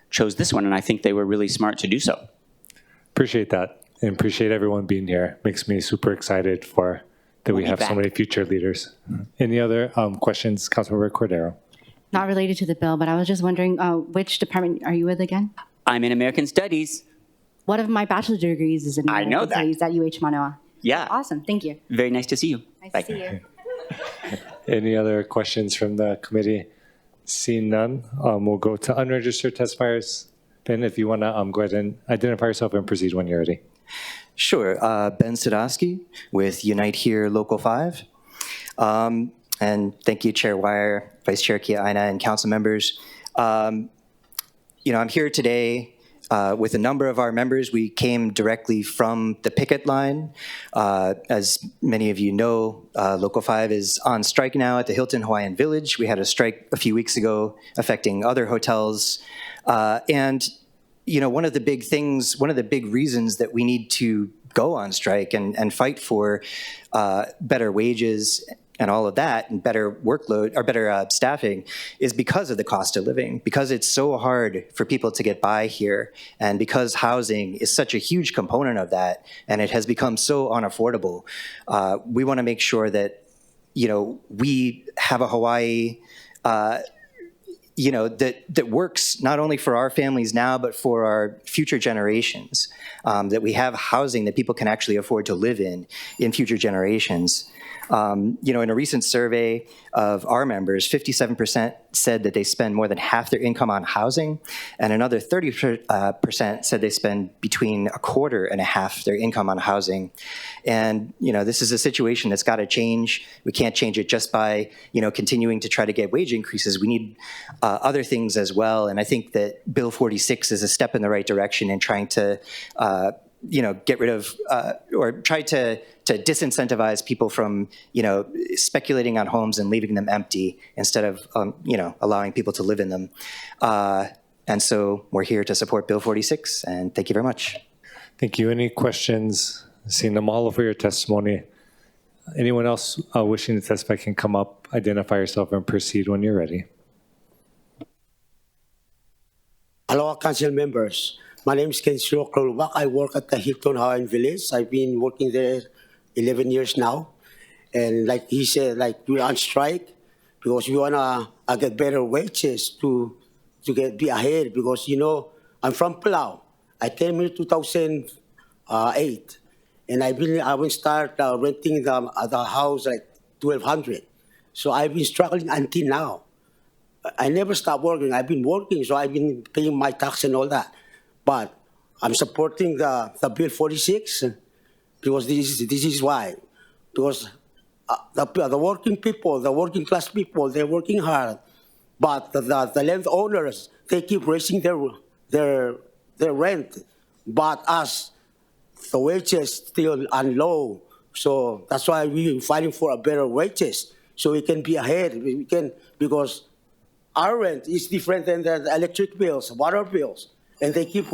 chose this one, and I think they were really smart to do so. Appreciate that, and appreciate everyone being here. Makes me super excited for that we have so many future leaders. Any other questions, Councilmember Cordero? Not related to the bill, but I was just wondering, which department are you with again? I'm in American Studies. One of my bachelor's degrees is in American Studies at UH Manoa. Yeah. Awesome, thank you. Very nice to see you. Nice Bye. to see you. Any other questions from the committee? Seeing none, we'll go to unregistered testifiers. Ben, if you want to go ahead and identify yourself and proceed when you're ready. Sure. Ben Sadowski with Unite Here Local 5. And thank you, Chair Weyer, Vice Chair Kea'aina, and council members. You know, I'm here today with a number of our members. We came directly from the picket line. As many of you know, Local 5 is on strike now at the Hilton Hawaiian Village. We had a strike a few weeks ago affecting other hotels. And, you know, one of the big reasons that we need to go on strike and fight for better wages and all of that, and better workload, or better staffing, is because of the cost of living, because it's so hard for people to get by here, and because housing is such a huge component of that, and it has become so unaffordable. We want to make sure that, you know, we have a Hawaii, you know, that works not only for our families now, but for our future generations, that we have housing that people can actually afford to live in future generations. You know, in a recent survey of our members, 57% said that they spend more than half their income on housing, and another 30% said they spend between a quarter and a half their income on housing. And this is a situation that's got to change. We can't change it just by continuing to try to get wage increases. We need other things as well. And I think that Bill 46 is a step in the right direction in trying to get rid of or try to disincentivize people from, speculating on homes and leaving them empty instead of, allowing people to live in them. And so we're here to support Bill 46, and thank you very much. Thank you. Any questions? Seeing Mahalo for your testimony. Anyone else wishing to testify can come up, identify yourself, and proceed when you're ready. Hello, council members. My name is Kenshiro Krolubak. I work at the Hilton Hawaiian Village. I've been working there 11 years now. And like he said, we're on strike because we want to get better wages to be ahead. Because, I'm from Palau. I came here in 2008. And I will start renting the house like 1,200. So I've been struggling until now. I never stopped working. I've been working, so I've been paying my tax and all that. But I'm supporting the Bill 46 because this is why. Because the working people, the working class people, they're working hard. But the landowners, they keep raising their rent. But us, the wages still are low. So that's why we're fighting for a better wages so we can be ahead. We can, because our rent is different than the electric bills, water bills, and they keep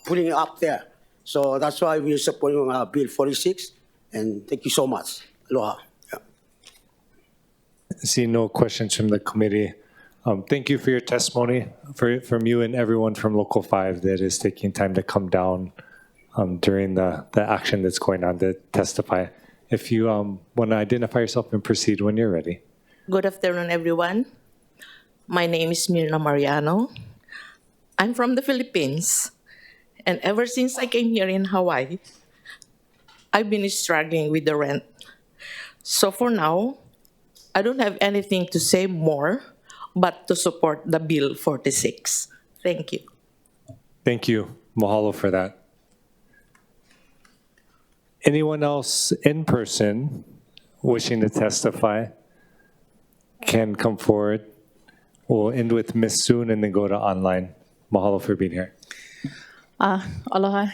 putting it up there. So that's why we're supporting Bill 46, and thank you so much. Aloha. Yeah. See no questions from the committee. Thank you for your testimony, from you and everyone from Local 5 that is taking time to come down during the action that's going on to testify. If you want to identify yourself and proceed when you're ready. Good afternoon, everyone. My name is Mirna Mariano. I'm from the Philippines. And ever since I came here in Hawaii, I've been struggling with the rent. So for now, I don't have anything to say more, but to support the Bill 46. Thank you. Thank you. Mahalo for that. Anyone else in person wishing to testify can come forward. We'll end with Ms. Soon and then go to online. Mahalo for being here. Aloha,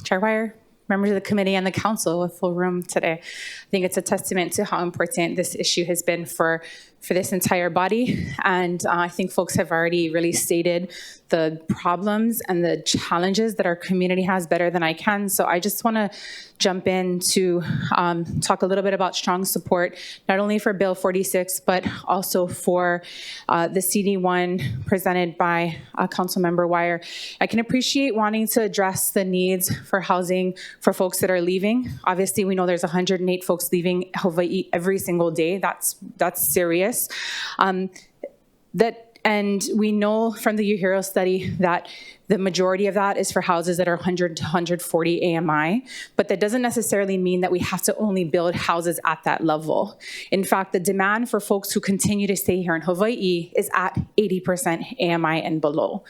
Chair Weyer, members of the committee and the council with full room today. I think it's a testament to how important this issue has been for this entire body. And I think folks have already really stated the problems and the challenges that our community has better than I can. So I just want to jump in to talk a little bit about strong support, not only for Bill 46, but also for the CD1 presented by Councilmember Weyer. I can appreciate wanting to address the needs for housing for folks that are leaving. Obviously, we know there's 108 folks leaving Hawaii every single day. That's serious. And we know from the UHERO study that the majority of that is for houses that are 100 to 140 AMI, but that doesn't necessarily mean that we have to only build houses at that level. In fact, the demand for folks who continue to stay here in Hawaii is at 80% AMI and below.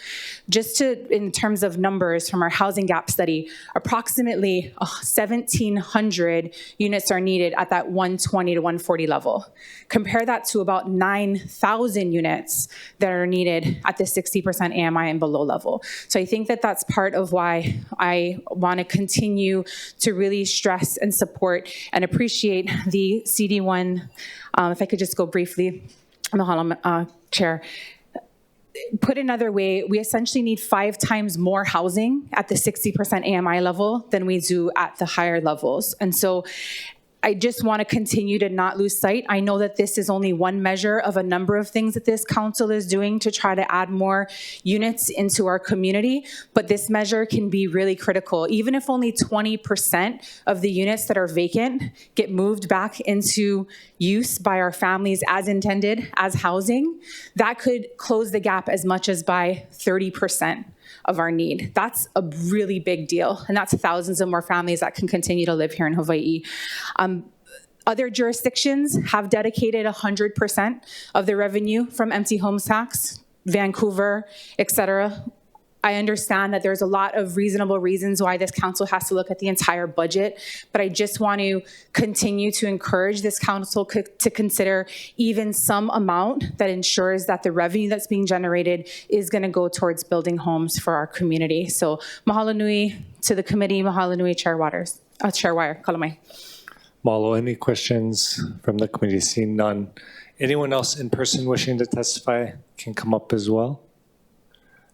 Just in terms of numbers from our housing gap study, approximately 1,700 units are needed at that 120 to 140 level. Compare that to about 9,000 units that are needed at the 60% AMI and below level. So I think that that's part of why I want to continue to really stress and support and appreciate the CD1. If I could just go briefly, Mahalo, Chair. Put another way, we essentially need 5 times more housing at the 60% AMI level than we do at the higher levels. And so I just want to continue to not lose sight. I know that this is only one measure of a number of things that this council is doing to try to add more units into our community, but this measure can be really critical. Even if only 20% of the units that are vacant get moved back into use by our families as intended as housing, that could close the gap as much as by 30% of our need. That's a really big deal. And that's thousands of more families that can continue to live here in Hawaii. Other jurisdictions have dedicated 100% of their revenue from empty homes tax, Vancouver, et cetera. I understand that there's a lot of reasonable reasons why this council has to look at the entire budget, but I just want to continue to encourage this council to consider even some amount that ensures that the revenue that's being generated is going to go towards building homes for our community. So mahalo nui to the committee, mahalo nui Chair Waters, Chair Weyer, kalamai. Mahalo. Any questions from the committee? Seeing none. Anyone else in person wishing to testify can come up as well.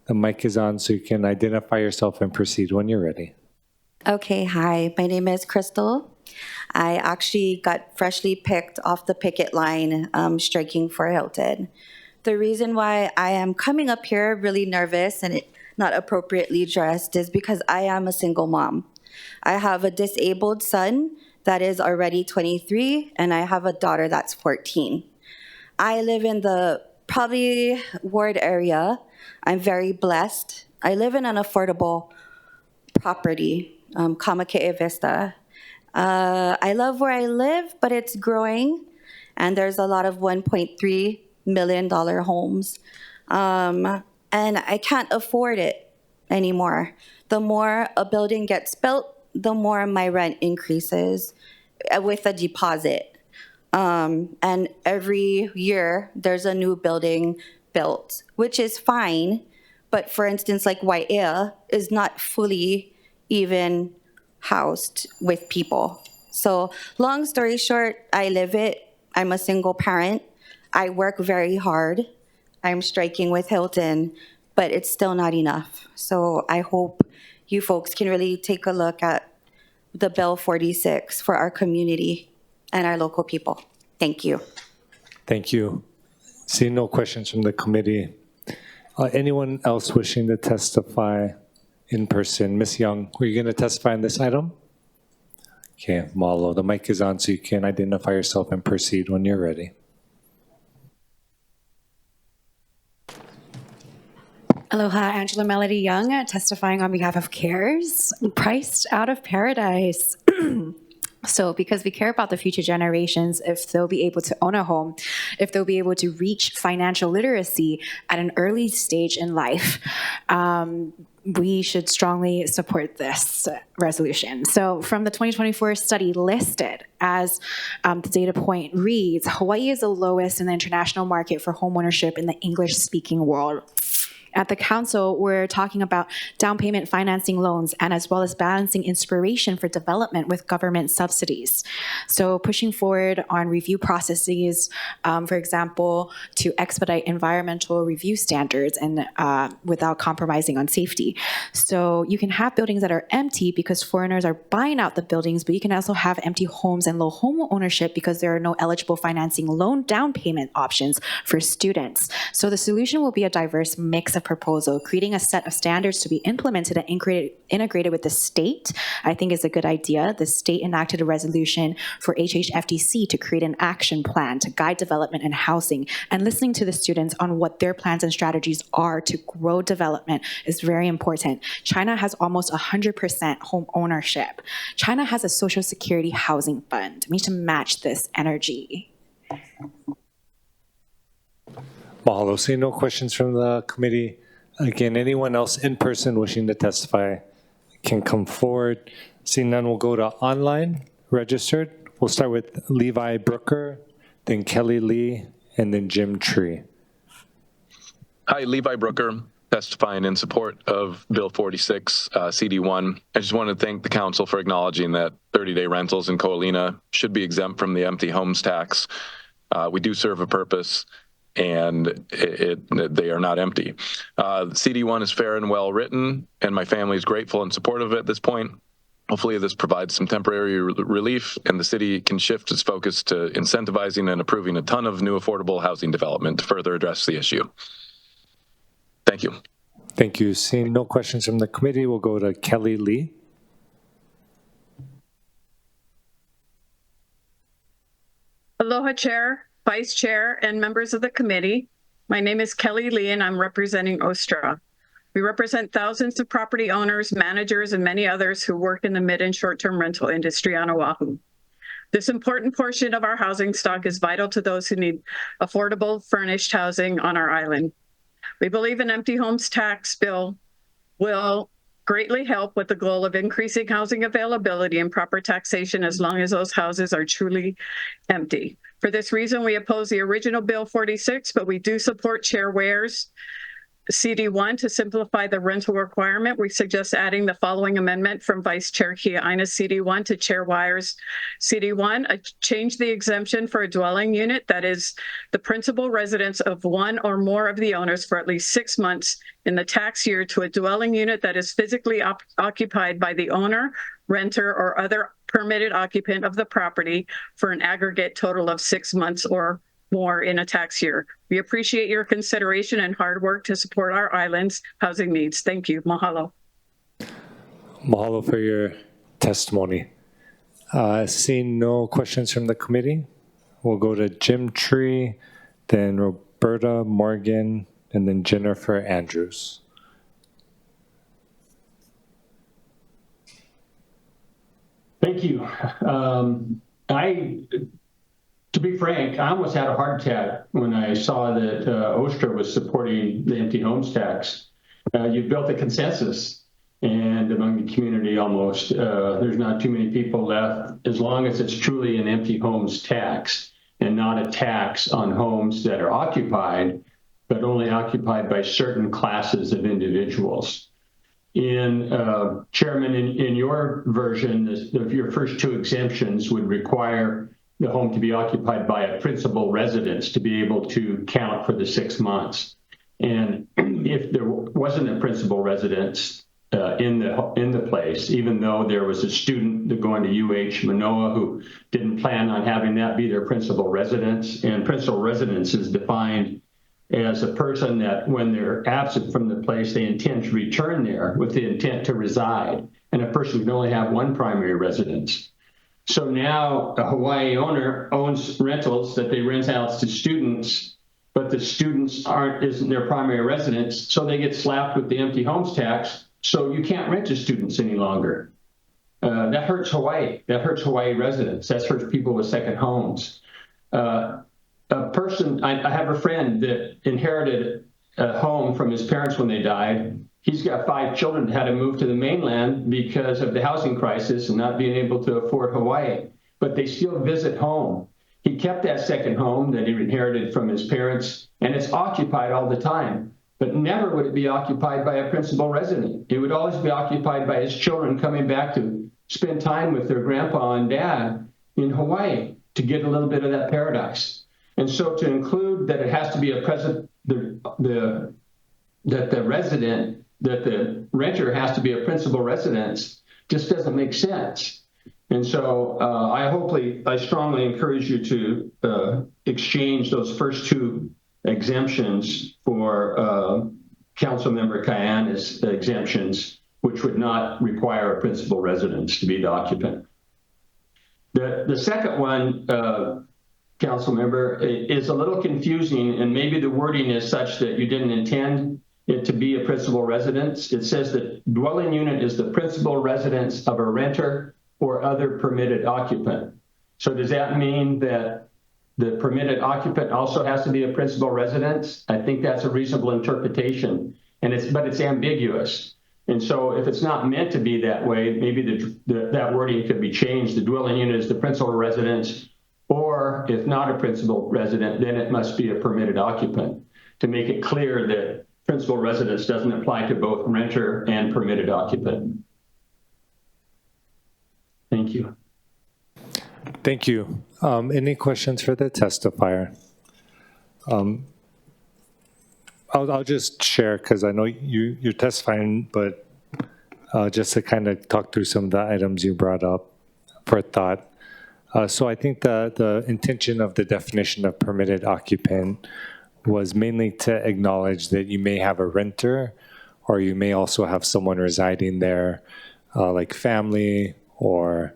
The mic is on, so you can identify yourself and proceed when you're ready. Okay, hi. My name is Crystal. I actually got freshly picked off the picket line striking for Hilton. The reason why I am coming up here really nervous and not appropriately dressed is because I am a single mom. I have a disabled son that is already 23, and I have a daughter that's 14. I live in the probably ward area. I'm very blessed. I live in an affordable property, Kamakee Vista. I love where I live, but it's growing, and there's a lot of $1.3 million homes. And I can't afford it anymore. The more a building gets built, the more my rent increases with a deposit. And every year, there's a new building built, which is fine. But for instance, like Weyer is not fully even housed with people. So long story short, I live it. I'm a single parent. I work very hard. I'm striking with Hilton, but it's still not enough. So I hope you folks can really take a look at the Bill 46 for our community and our local people. Thank you. Thank you. Seeing no questions from the committee. Anyone else wishing to testify in person? Ms. Young, were you going to testify on this item? Okay, Malo, the mic is on so you can identify yourself and proceed when you're ready. Aloha, Angela Melody Young, testifying on behalf of CARES, priced out of paradise. So because we care about the future generations, if they'll be able to own a home, if they'll be able to reach financial literacy at an early stage in life, we should strongly support this resolution. So from the 2024 study listed, as the data point reads, Hawaii is the lowest in the international market for homeownership in the English-speaking world. At the council, we're talking about down payment financing loans and as well as balancing inspiration for development with government subsidies. So pushing forward on review processes, for example, to expedite environmental review standards and without compromising on safety. So you can have buildings that are empty because foreigners are buying out the buildings, but you can also have empty homes and low home ownership because there are no eligible financing loan down payment options for students. So the solution will be a diverse mix of proposal, creating a set of standards to be implemented and integrated with the state, I think is a good idea. The state enacted a resolution for HHFDC to create an action plan to guide development and housing, and listening to the students on what their plans and strategies are to grow development is very important. China has almost 100% home ownership. China has a social security housing fund. We need to match this energy. Mahalo. Seeing no questions from the committee. Again, anyone else in person wishing to testify can come forward. Seeing none, we'll go to online registered. We'll start with Levi Brooker, then Kelly Lee, and then Jim Tree. Hi, Levi Brooker, testifying in support of Bill 46, CD1. I just want to thank the council for acknowledging that 30-day rentals in Ko Olina should be exempt from the empty homes tax. We do serve a purpose, and they are not empty. CD1 is fair and well written, and my family is grateful and supportive at this point. Hopefully this provides some temporary relief, and the city can shift its focus to incentivizing and approving a ton of new affordable housing development to further address the issue. Thank you. Thank you. Seeing no questions from the committee, we'll go to Kelly Lee. Aloha, Chair, Vice Chair, and members of the committee. My name is Kelly Lee, and I'm representing OSTRA. We represent thousands of property owners, managers, and many others who work in the mid and short-term rental industry on Oahu. This important portion of our housing stock is vital to those who need affordable furnished housing on our island. We believe an empty homes tax bill will greatly help with the goal of increasing housing availability and proper taxation as long as those houses are truly empty. For this reason, we oppose the original Bill 46, but we do support Chair Weyer's CD1 to simplify the rental requirement. We suggest adding the following amendment from Vice Chair Kia'aina's CD1 to Chair Weyer's CD1. Change the exemption for a dwelling unit that is the principal residence of one or more of the owners for at least 6 months in the tax year to a dwelling unit that is physically occupied by the owner, renter, or other permitted occupant of the property for an aggregate total of 6 months or more in a tax year. We appreciate your consideration and hard work to support our island's housing needs. Thank you. Mahalo. Mahalo for your testimony. Seeing no questions from the committee, we'll go to Jim Tree, then Roberta Morgan, and then Jennifer Andrews. Thank you. To be frank, I almost had a heart attack when I saw that OSTRA was supporting the empty homes tax. You've built a consensus, and among the community almost, there's not too many people left, as long as it's truly an empty homes tax and not a tax on homes that are occupied, but only occupied by certain classes of individuals. Chairman, in your version, your first two exemptions would require the home to be occupied by a principal residence to be able to count for the 6 months. And if there wasn't a principal residence in the place, even though there was a student going to UH Manoa who didn't plan on having that be their principal residence, and principal residence is defined as a person that when they're absent from the place, they intend to return there with the intent to reside. And a person can only have one primary residence. So now a Hawaii owner owns rentals that they rent out to students, but the students isn't their primary residence, so they get slapped with the empty homes tax, so you can't rent to students any longer. That hurts Hawaii. That hurts Hawaii residents. That hurts people with second homes. I have a friend that inherited a home from his parents when they died. He's got 5 children that had to move to the mainland because of the housing crisis and not being able to afford Hawaii, but they still visit home. He kept that second home that he inherited from his parents, and it's occupied all the time, but never would it be occupied by a principal resident. It would always be occupied by his children coming back to spend time with their grandpa and dad in Hawaii to get a little bit of that paradise. And so to include that it has to be that the renter has to be a principal residence just doesn't make sense. And so I strongly encourage you to exchange those first 2 exemptions for Councilmember Kia'aina's exemptions, which would not require a principal residence to be the occupant. The second one, Councilmember, is a little confusing, and maybe the wording is such that you didn't intend it to be a principal residence. It says that dwelling unit is the principal residence of a renter or other permitted occupant. So does that mean that the permitted occupant also has to be a principal residence? I think that's a reasonable interpretation, but it's ambiguous. And so if it's not meant to be that way, maybe that wording could be changed. The dwelling unit is the principal residence, or if not a principal resident, then it must be a permitted occupant, to make it clear that principal residence doesn't apply to both renter and permitted occupant. Thank you. Thank you. Any questions for the testifier? I'll just share, because I know you're testifying, but just to kind of talk through some of the items you brought up for thought. So I think the intention of the definition of permitted occupant was mainly to acknowledge that you may have a renter, or you may also have someone residing there, like family, or,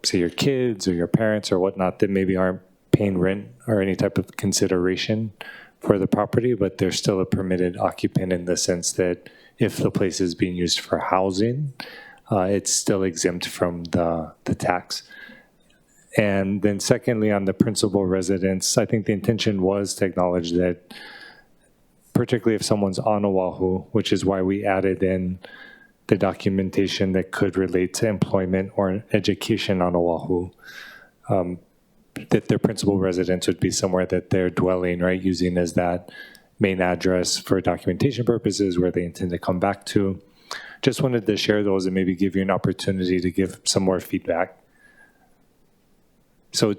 say your kids or your parents or whatnot, that maybe aren't paying rent or any type of consideration for the property, but they're still a permitted occupant in the sense that if the place is being used for housing, it's still exempt from the tax. And then secondly, on the principal residence, I think the intention was to acknowledge that, particularly if someone's on Oahu, which is why we added in the documentation that could relate to employment or education on Oahu, that their principal residence would be somewhere that they're dwelling, right, using as that main address for documentation purposes where they intend to come back to. Just wanted to share those and maybe give you an opportunity to give some more feedback. So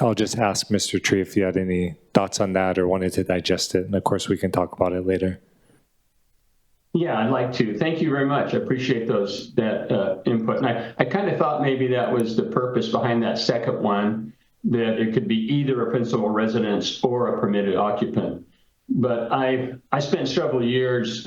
I'll just ask Mr. Tree if you had any thoughts on that or wanted to digest it. And of course, we can talk about it later. Yeah, I'd like to. Thank you very much. I appreciate that input. And I kind of thought maybe that was the purpose behind that second one, that it could be either a principal residence or a permitted occupant. But I spent several years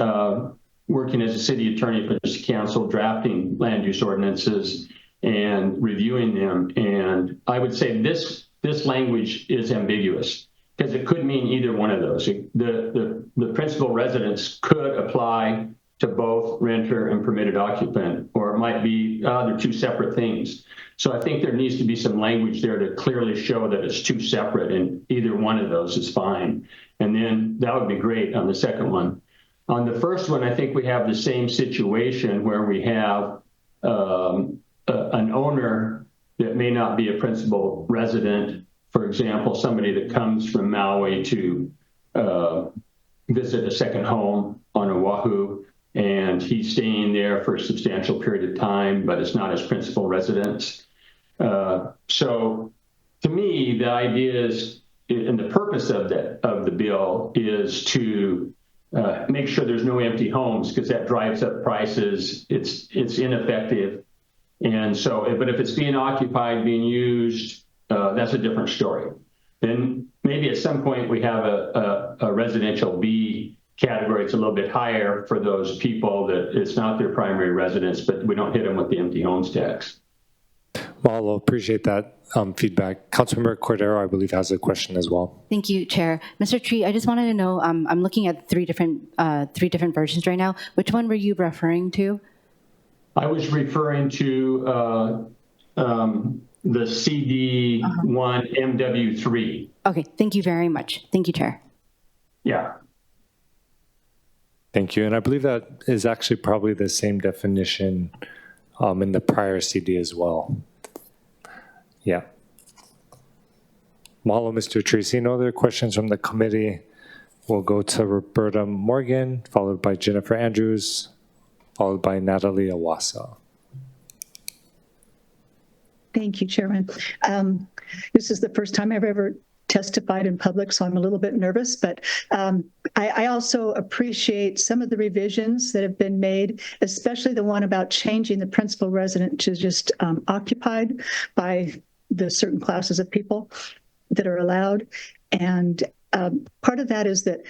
working as a city attorney for this council, drafting land use ordinances and reviewing them. And I would say this language is ambiguous because it could mean either one of those. The principal residence could apply to both renter and permitted occupant, or it might be they're two separate things. So I think there needs to be some language there to clearly show that it's two separate and either one of those is fine. And then that would be great on the second one. On the first one, I think we have the same situation where we have an owner that may not be a principal resident. For example, somebody that comes from Maui to visit a second home on Oahu, and he's staying there for a substantial period of time, but it's not his principal residence. So to me, the idea is, and the purpose of the bill is to make sure there's no empty homes, because that drives up prices. It's ineffective. And so, but if it's being occupied, being used, that's a different story. Then maybe at some point we have a residential B category. It's a little bit higher for those people that it's not their primary residence, but we don't hit them with the empty homes tax. Well, I'll appreciate that feedback. Councilmember Cordero, I believe, has a question as well. Thank you, Chair. Mr. Tree, I just wanted to know, I'm looking at three different versions right now. Which one were you referring to? I was referring to the CD1 MW3. Okay, thank you very much. Thank you, Chair. Yeah. Thank you. And I believe that is actually probably the same definition in the prior CD as well. Yeah. Mahalo, Mr. Tracy. No other questions from the committee. We'll go to Roberta Morgan, followed by Jennifer Andrews, followed by Natalie Awasa. Thank you, Chairman. This is the first time I've ever testified in public, so I'm a little bit nervous, but I also appreciate some of the revisions that have been made, especially the one about changing the principal resident to just occupied by the certain classes of people that are allowed. And part of that is that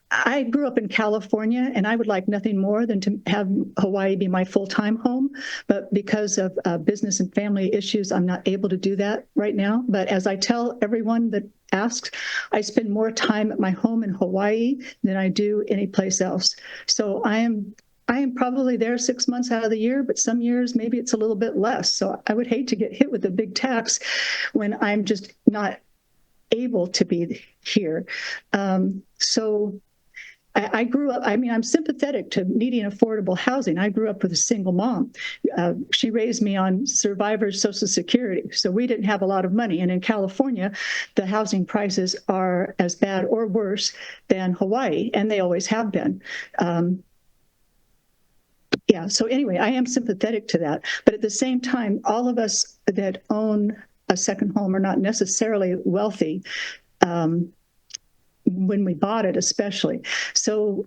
I grew up in California, and I would like nothing more than to have Hawaii be my full-time home. But because of business and family issues, I'm not able to do that right now. But as I tell everyone that asks, I spend more time at my home in Hawaii than I do any place else. So I am probably there 6 months out of the year, but some years maybe it's a little bit less. So I would hate to get hit with a big tax when I'm just not able to be here. So I grew up, I'm sympathetic to needing affordable housing. I grew up with a single mom. She raised me on survivor's Social Security, so we didn't have a lot of money. And in California, the housing prices are as bad or worse than Hawaii, and they always have been. Yeah, so anyway, I am sympathetic to that. But at the same time, all of us that own a second home are not necessarily wealthy when we bought it, especially. So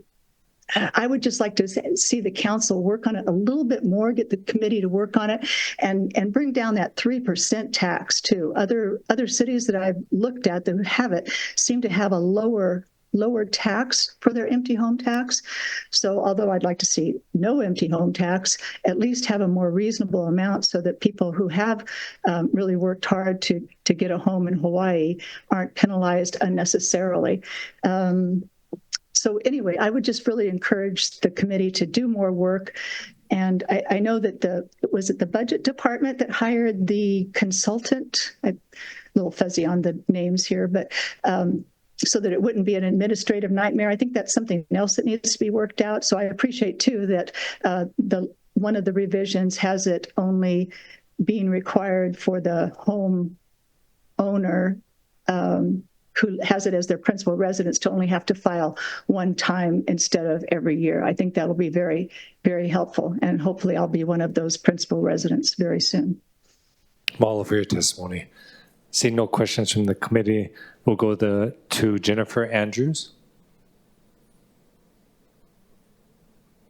I would just like to see the council work on it a little bit more, get the committee to work on it, and bring down that 3% tax too. Other cities that I've looked at that have it seem to have a lower tax for their empty home tax. So although I'd like to see no empty home tax, at least have a more reasonable amount so that people who have really worked hard to get a home in Hawaii aren't penalized unnecessarily. So anyway, I would just really encourage the committee to do more work And I know that was it the budget department that hired the consultant? A little fuzzy on the names here, but so that it wouldn't be an administrative nightmare. I think that's something else that needs to be worked out. So I appreciate too that one of the revisions has it only being required for the home owner who has it as their principal residence to only have to file one time instead of every year. I think that'll be very, very helpful. And hopefully I'll be one of those principal residents very soon. Mahalo for your testimony. Seeing no questions from the committee, we'll go to Jennifer Andrews.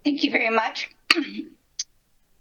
Thank you very much.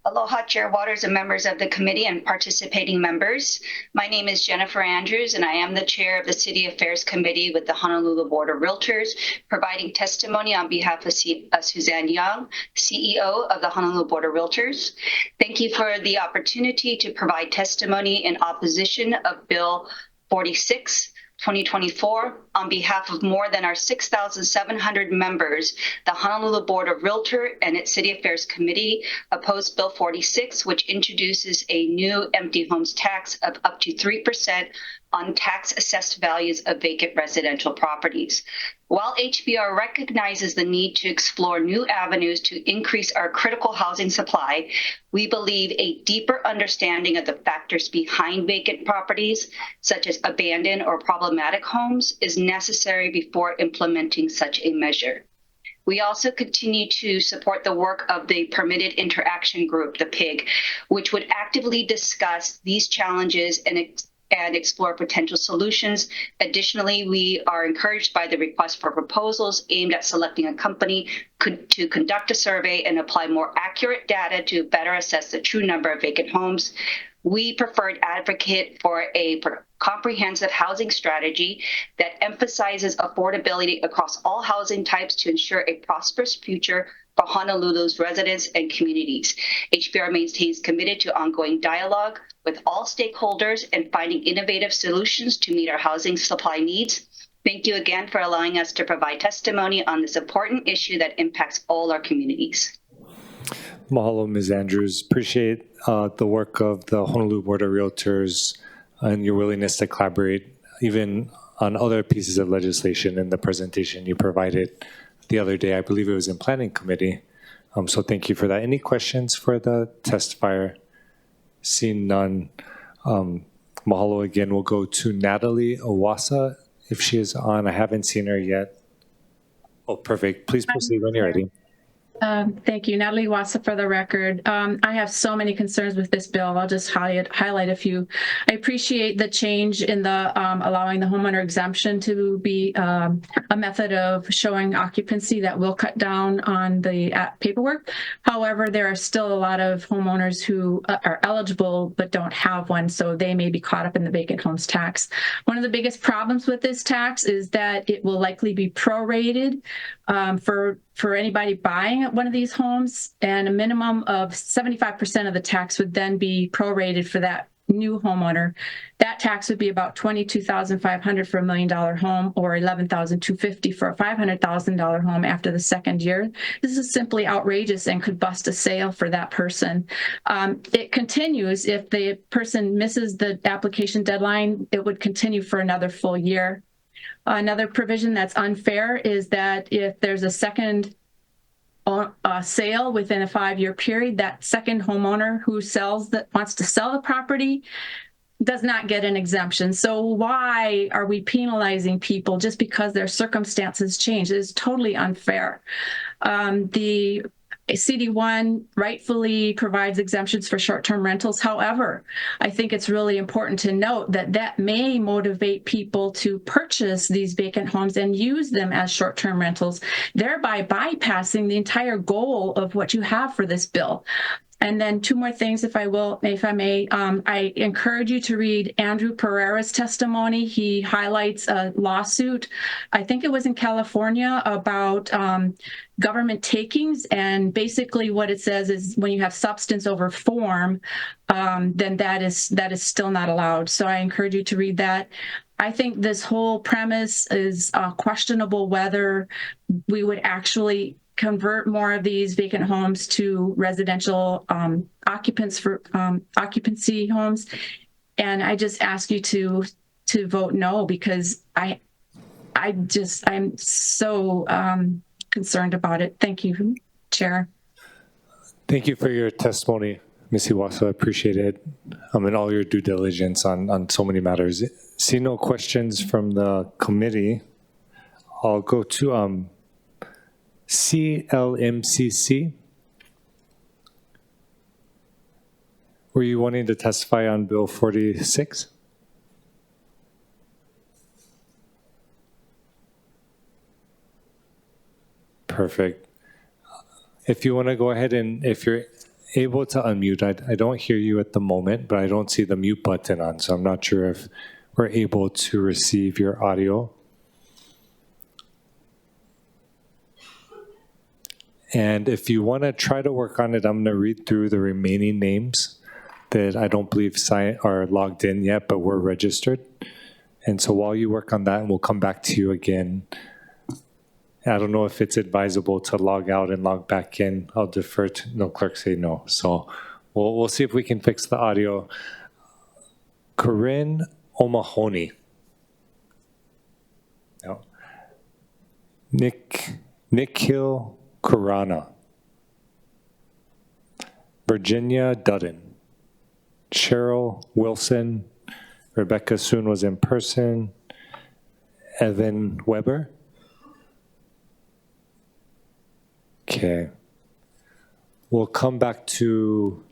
Aloha, Chair Waters and members of the committee and participating members. My name is Jennifer Andrews, and I am the chair of the City Affairs Committee with the Honolulu Board of Realtors, providing testimony on behalf of Suzanne Young, CEO of the Honolulu Board of Realtors. Thank you for the opportunity to provide testimony in opposition of Bill 46, 2024, on behalf of more than our 6,700 members. The Honolulu Board of Realtor and its City Affairs Committee opposed Bill 46, which introduces a new empty homes tax of up to 3% on tax assessed values of vacant residential properties. While HBR recognizes the need to explore new avenues to increase our critical housing supply, we believe a deeper understanding of the factors behind vacant properties, such as abandoned or problematic homes, is necessary before implementing such a measure. We also continue to support the work of the Permitted Interaction Group, the PIG, which would actively discuss these challenges and explore potential solutions. Additionally, we are encouraged by the request for proposals aimed at selecting a company to conduct a survey and apply more accurate data to better assess the true number of vacant homes. We preferred advocate for a comprehensive housing strategy that emphasizes affordability across all housing types to ensure a prosperous future for Honolulu's residents and communities. HBR maintains committed to ongoing dialogue with all stakeholders and finding innovative solutions to meet our housing supply needs. Thank you again for allowing us to provide testimony on this important issue that impacts all our communities. Mahalo, Ms. Andrews. Appreciate the work of the Honolulu Board of Realtors and your willingness to collaborate even on other pieces of legislation in the presentation you provided the other day. I believe it was in Planning Committee. So thank you for that. Any questions for the testifier? Seeing none. Mahalo again. We'll go to Natalie Owasa if she is on. I haven't seen her yet. Oh, perfect. Please proceed when you're ready. Thank you. Natalie Wassa for the record. I have so many concerns with this bill. I'll just highlight a few. I appreciate the change in the allowing the homeowner exemption to be a method of showing occupancy that will cut down on the paperwork. However, there are still a lot of homeowners who are eligible but don't have one, so they may be caught up in the vacant homes tax. One of the biggest problems with this tax is that it will likely be prorated for anybody buying one of these homes, and a minimum of 75% of the tax would then be prorated for that new homeowner. That tax would be about $22,500 for $1 million home, or $11,250 for a $500,000 home after the second year. This is simply outrageous and could bust a sale for that person. It continues if the person misses the application deadline. It would continue for another full year. Another provision that's unfair is that if there's a second sale within a 5-year period, that second homeowner who wants to sell the property does not get an exemption. So why are we penalizing people just because their circumstances change? It is totally unfair. The CD1 rightfully provides exemptions for short-term rentals. However, I think it's really important to note that that may motivate people to purchase these vacant homes and use them as short-term rentals, thereby bypassing the entire goal of what you have for this bill. And then two more things, if I may. I encourage you to read Andrew Pereira's testimony. He highlights a lawsuit, I think it was in California, about government takings. And basically what it says is when you have substance over form, then that is still not allowed. So I encourage you to read that. I think this whole premise is questionable whether we would actually convert more of these vacant homes to residential occupancy homes. And I just ask you to vote no, because I'm so concerned about it. Thank you, Chair. Thank you for your testimony, Ms. Iwasa. I appreciate it. And all your due diligence on so many matters. See no questions from the committee. I'll go to CLMCC. Were you wanting to testify on Bill 46? Perfect. If you want to go ahead and if you're able to unmute, I don't hear you at the moment, but I don't see the mute button on, so I'm not sure if we're able to receive your audio. And if you want to try to work on it, I'm going to read through the remaining names that I don't believe are logged in yet, but were registered. And so while you work on that, we'll come back to you again. I don't know if it's advisable to log out and log back in. I'll defer to, no, clerk say no. So we'll see if we can fix the audio. Corinne O'Mahony. No. Nikhil Kurana. Virginia Dudden. Cheryl Wilson. Rebecca Soon was in person. Evan Weber. Okay. We'll come back to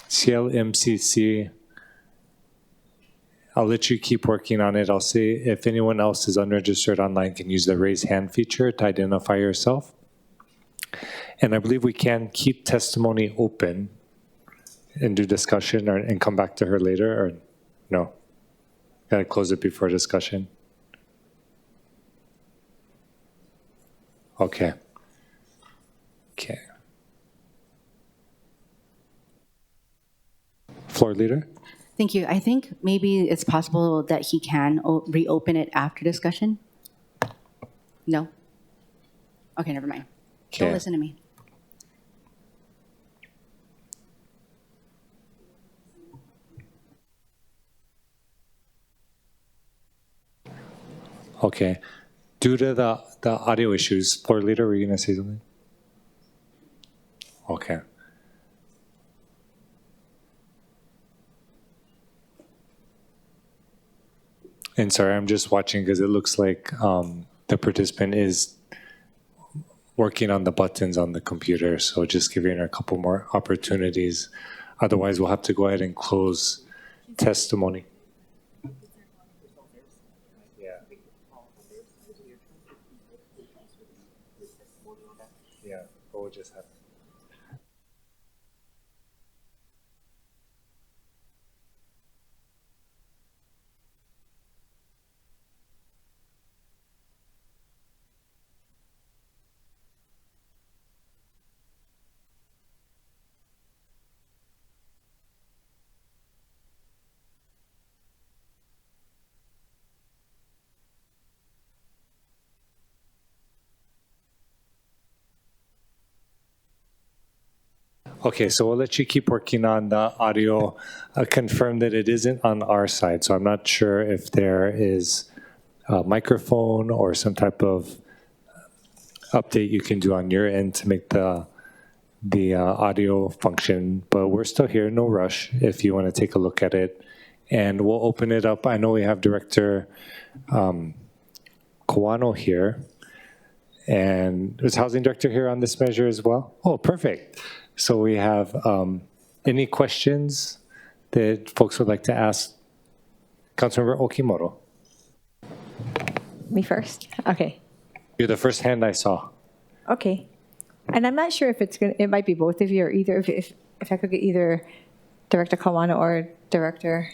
CLMCC. I'll let you keep working on it. I'll see if anyone else is unregistered online can use the raise hand feature to identify yourself. And I believe we can keep testimony open and do discussion and come back to her later, or no? Gotta close it before discussion. Okay. Okay. Floor leader? Thank you. I think maybe it's possible that he can reopen it after discussion. No? Okay, never mind. Okay. Don't listen to me. Okay. Due to the audio issues, floor leader, were you going to say something? Okay. And sorry, I'm just watching because it looks like the participant is working on the buttons on the computer. So just giving her a couple more opportunities. Otherwise, we'll have to go ahead and close testimony. Yeah, but we'll just have. Okay, so we'll let you keep working on the audio. Confirm that it isn't on our side. So I'm not sure if there is a microphone or some type of update you can do on your end to make the audio function. But we're still here, no rush, if you want to take a look at it. And we'll open it up. I know we have Director Kawano here. And is Housing Director here on this measure as well? Oh, perfect. So we have any questions that folks would like to ask Councilmember Okimoto? Me first? Okay. You're the first hand I saw. Okay. And I'm not sure if it's going to, it might be both of you, or either, if I could get either Director Kawano or Director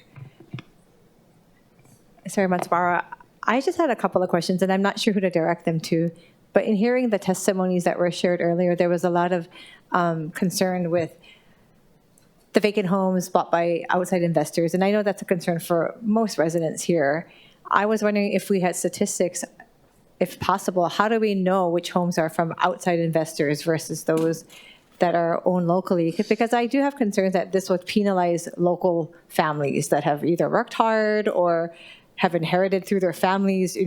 Matsubara. I just had a couple of questions, and I'm not sure who to direct them to. But in hearing the testimonies that were shared earlier, there was a lot of concern with the vacant homes bought by outside investors. And I know that's a concern for most residents here. I was wondering if we had statistics if possible, how do we know which homes are from outside investors versus those that are owned locally? Because I do have concerns that this would penalize local families that have either worked hard or have inherited through their families,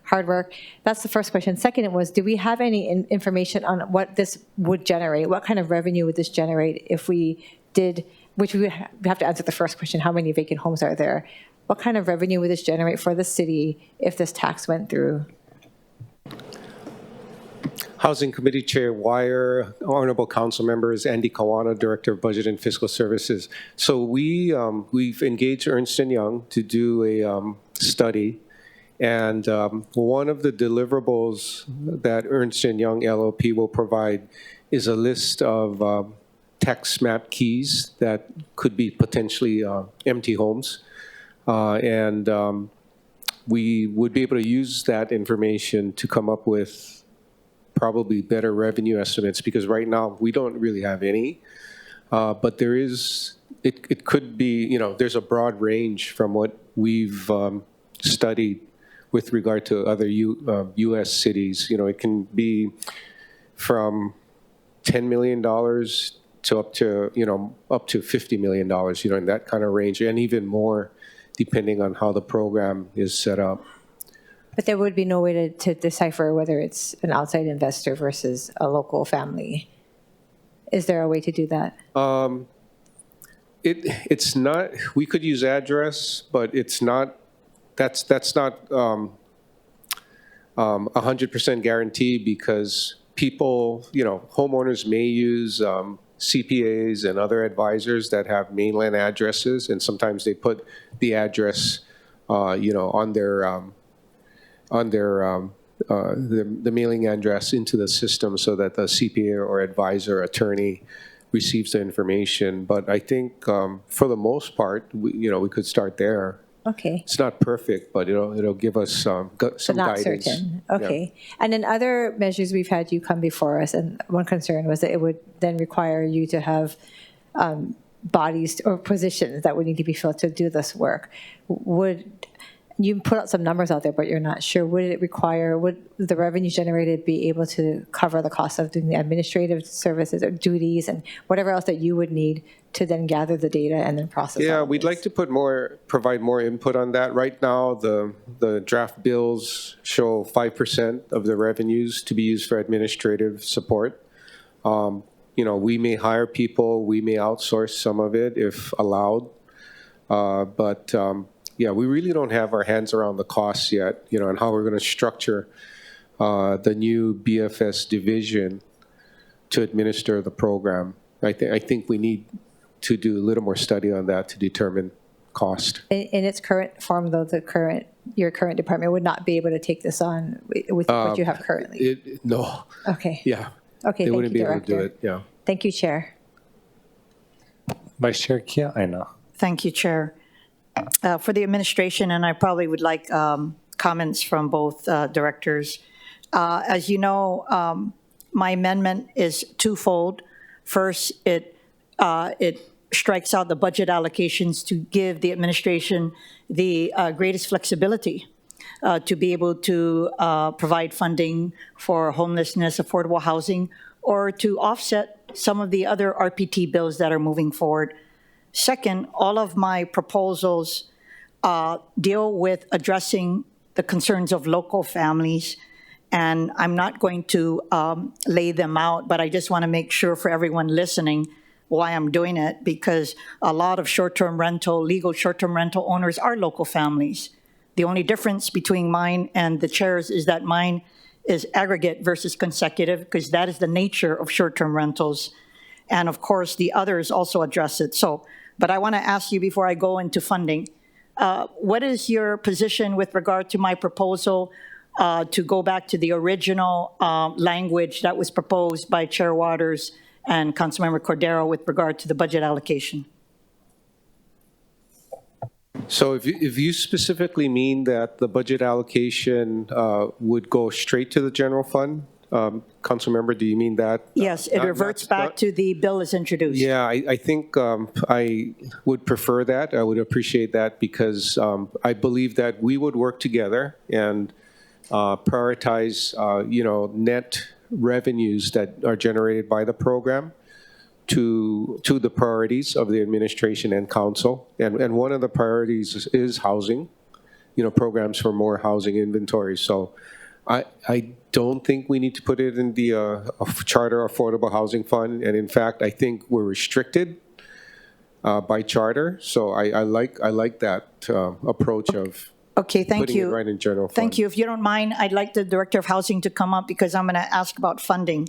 hard work. That's the first question. Second was, do we have any information on what this would generate? What kind of revenue would this generate if we did, which we have to answer the first question, how many vacant homes are there? What kind of revenue would this generate for the city if this tax went through? Housing Committee Chair Weyer, Honorable Council Members, Andy Kawana, Director of Budget and Fiscal Services. So we've engaged Ernst & Young to do a study, and one of the deliverables that Ernst & Young LLP will provide is a list of tax map keys that could be potentially empty homes, and we would be able to use that information to come up with probably better revenue estimates, because right now we don't really have any, but there is, it could be, there's a broad range from what we've studied with regard to other U.S. cities. It can be from $10 million to up to $50 million, in that kind of range, and even more depending on how the program is set up. But there would be no way to decipher whether it's an outside investor versus a local family. Is there a way to do that? It's not, we could use address, but it's not, that's not 100% guarantee, because people, homeowners may use CPAs and other advisors that have mainland addresses, and sometimes they put the address, on the mailing address into the system so that the CPA or advisor attorney receives the information. But I think for the most part, we could start there. Okay. It's not perfect, but it'll give us some But not guidance. certain. Okay. Yeah. And then other measures we've had you come before us, and one concern was that it would then require you to have bodies or positions that would need to be filled to do this work. You put out some numbers out there, but you're not sure. Would the revenue generated be able to cover the cost of doing the administrative services or duties and whatever else that you would need to then gather the data and then process? Yeah, we'd like to provide more input on that. Right now, the draft bills show 5% of the revenues to be used for administrative support. We may hire people, we may outsource some of it if allowed, but yeah, we really don't have our hands around the costs yet, and how we're going to structure the new BFS division to administer the program. I think we need to do a little more study on that to determine cost. In its current form, though, your current department would not be able to take this on with what you have currently? No. Okay. Yeah. Okay, they thank wouldn't you, be able to do Director. it, yeah. Thank you, Chair. Vice Chair Kia-Aina. Thank you, Chair. For the administration, and I probably would like comments from both directors. As you know, my amendment is twofold. First, it strikes out the budget allocations to give the administration the greatest flexibility to be able to provide funding for homelessness, affordable housing, or to offset some of the other RPT bills that are moving forward. Second, all of my proposals deal with addressing the concerns of local families, and I'm not going to lay them out, but I just want to make sure for everyone listening why I'm doing it, because a lot of legal short-term rental owners are local families. The only difference between mine and the chair's is that mine is aggregate versus consecutive, because that is the nature of short-term rentals. And of course, the others also address it. But I want to ask you before I go into funding, what is your position with regard to my proposal to go back to the original language that was proposed by Chair Waters and Councilmember Cordero with regard to the budget allocation? So if you specifically mean that the budget allocation would go straight to the general fund, Councilmember, do you mean that? Yes, it reverts back to the bill as introduced. Yeah, I think I would prefer that. I would appreciate that, because I believe that we would work together, and prioritize, net revenues that are generated by the program to the priorities of the administration and council. And one of the priorities is housing, programs for more housing inventory. So I don't think we need to put it in the Charter Affordable Housing Fund. And in fact, I think we're restricted by charter. So I like that approach of Okay, thank putting you. it right in general fund. Thank you. If you don't mind, I'd like the Director of Housing to come up because I'm going to ask about funding.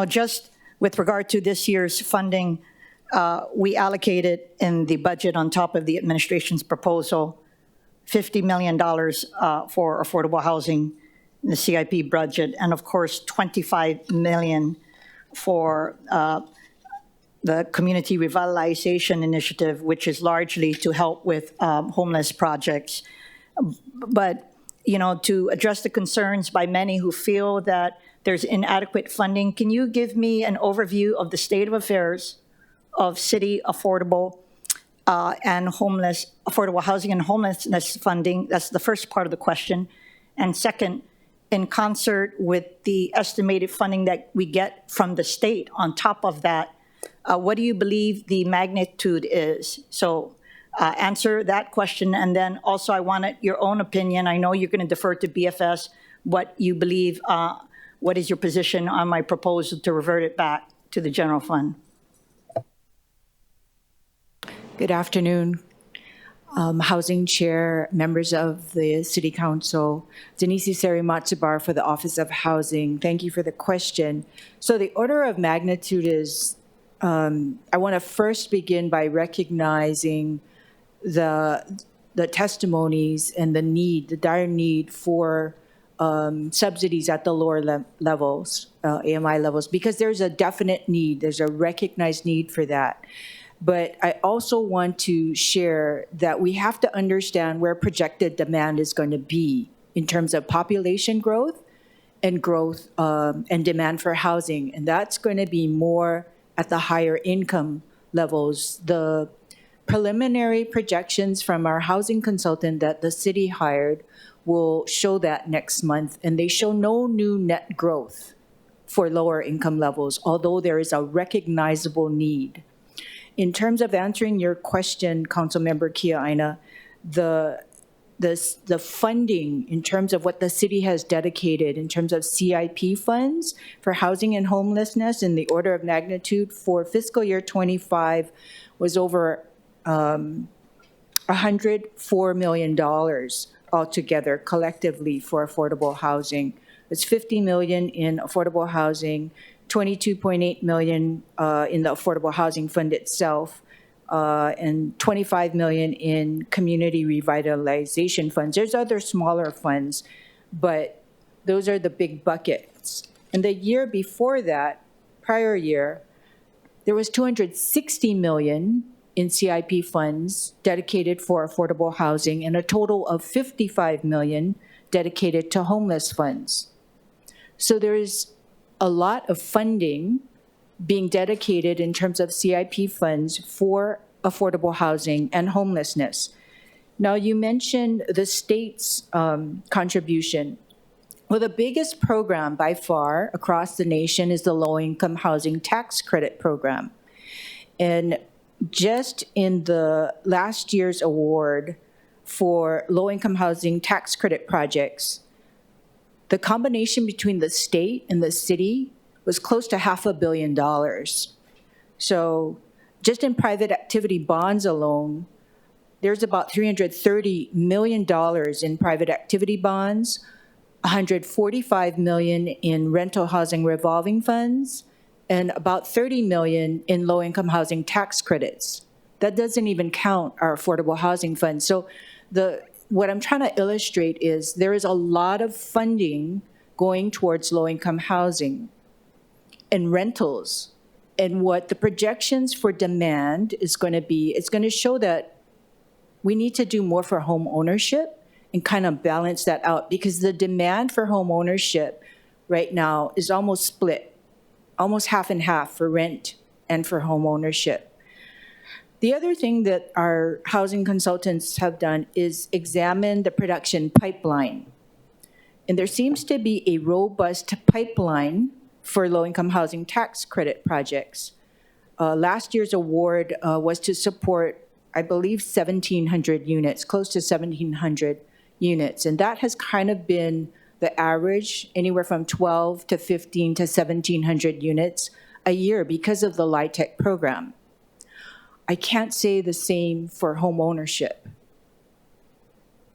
Just with regard to this year's funding, we allocated in the budget on top of the administration's proposal $50 million for affordable housing in the CIP budget, and of course $25 million for the Community Revitalization Initiative, which is largely to help with homeless projects. But, to address the concerns by many who feel that there's inadequate funding, can you give me an overview of the state of affairs of city affordable housing and homelessness funding? That's the first part of the question. And second, in concert with the estimated funding that we get from the state on top of that, what do you believe the magnitude is? So answer that question. And then also I wanted your own opinion. I know you're going to defer to BFS, what you believe, what is your position on my proposal to revert it back to the general fund? Good afternoon, Housing Chair, members of the City Council, Denise Seri Matsubar for the Office of Housing. Thank you for the question. So the order of magnitude is, I want to first begin by recognizing the testimonies and the dire need for subsidies at the lower levels, AMI levels, because there's a definite need, there's a recognized need for that. But I also want to share that we have to understand where projected demand is going to be in terms of population growth and demand for housing. And that's going to be more at the higher income levels. The preliminary projections from our housing consultant that the city hired will show that next month, and they show no new net growth for lower income levels, although there is a recognizable need. In terms of answering your question, Councilmember Kia-Aina, the funding in terms of what the city has dedicated in terms of CIP funds for housing and homelessness in the order of magnitude for fiscal year 25 was over $104 million altogether collectively for affordable housing. It's $50 million in affordable housing, $22.8 million in the Affordable Housing Fund itself, and $25 million in community revitalization funds. There's other smaller funds, but those are the big buckets. And the year before that, prior year, there was $260 million in CIP funds dedicated for affordable housing and a total of $55 million dedicated to homeless funds. So there is a lot of funding being dedicated in terms of CIP funds for affordable housing and homelessness. Now, you mentioned the state's contribution. Well, the biggest program by far across the nation is the Low-Income Housing Tax Credit Program. And just in the last year's award for low-income housing tax credit projects, the combination between the state and the city was close to $500 million. So just in private activity bonds alone, there's about $330 million in private activity bonds, $145 million in rental housing revolving funds, and about $30 million in low-income housing tax credits. That doesn't even count our affordable housing fund. So what I'm trying to illustrate is there is a lot of funding going towards low-income housing and rentals. And what the projections for demand is going to be, it's going to show that we need to do more for home ownership and kind of balance that out, because the demand for home ownership right now is almost split, almost half and half for rent and for home ownership. The other thing that our housing consultants have done is examine the production pipeline And there seems to be a robust pipeline for low-income housing tax credit projects. Last year's award was to support, I believe, 1,700 units, close to 1,700 units. And that has kind of been the average, anywhere from 12 to 15 to 1,700 units a year because of the LIHTC program. I can't say the same for home ownership.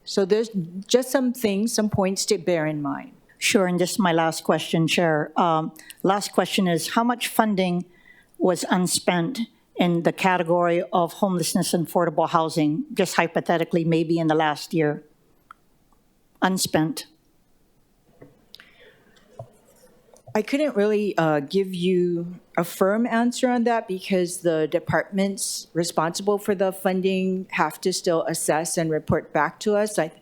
So there's just some things, some points to bear in mind. Sure, and this is my last question, Chair. Last question is, how much funding was unspent in the category of homelessness and affordable housing, just hypothetically, maybe in the last year? Unspent. I couldn't really give you a firm answer on that because the departments responsible for the funding have to still assess and report back to us. I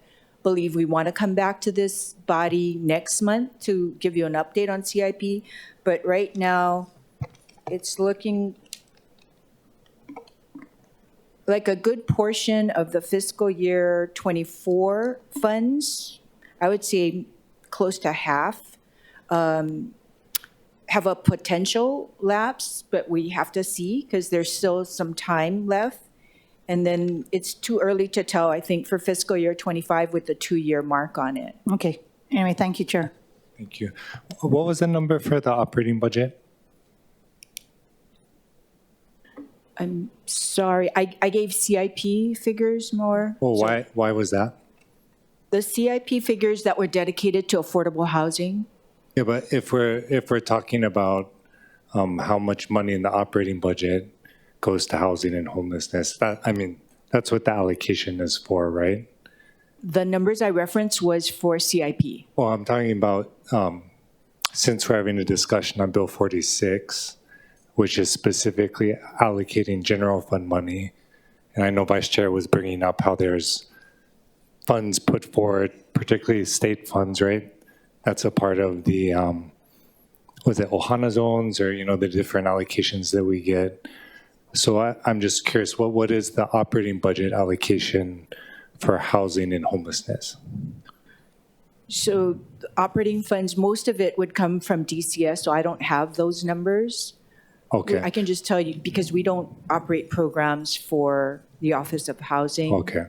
believe we want to come back to this body next month to give you an update on CIP. But right now, it's looking like a good portion of the fiscal year 24 funds, I would say close to half, have a potential lapse, but we have to see because there's still some time left. And then it's too early to tell, I think, for fiscal year 25 with the 2-year mark on it. Okay. Anyway, thank you, Chair. Thank you. What was the number for the operating budget? I'm sorry, I gave CIP figures more. Well, why was that? The CIP figures that were dedicated to affordable housing. Yeah, but if we're talking about how much money in the operating budget goes to housing and homelessness, that's what the allocation is for, right? The numbers I referenced was for CIP. Well, I'm talking about since we're having a discussion on Bill 46, which is specifically allocating general fund money, and I know Vice Chair was bringing up how there's funds put forward, particularly state funds, right? That's a part of the, was it Ohana zones or, the different allocations that we get. So I'm just curious, what is the operating budget allocation for housing and homelessness? So the operating funds, most of it would come from DCS, so I don't have those numbers. Okay. I can just tell you because we don't operate programs for the Office of Housing. Okay.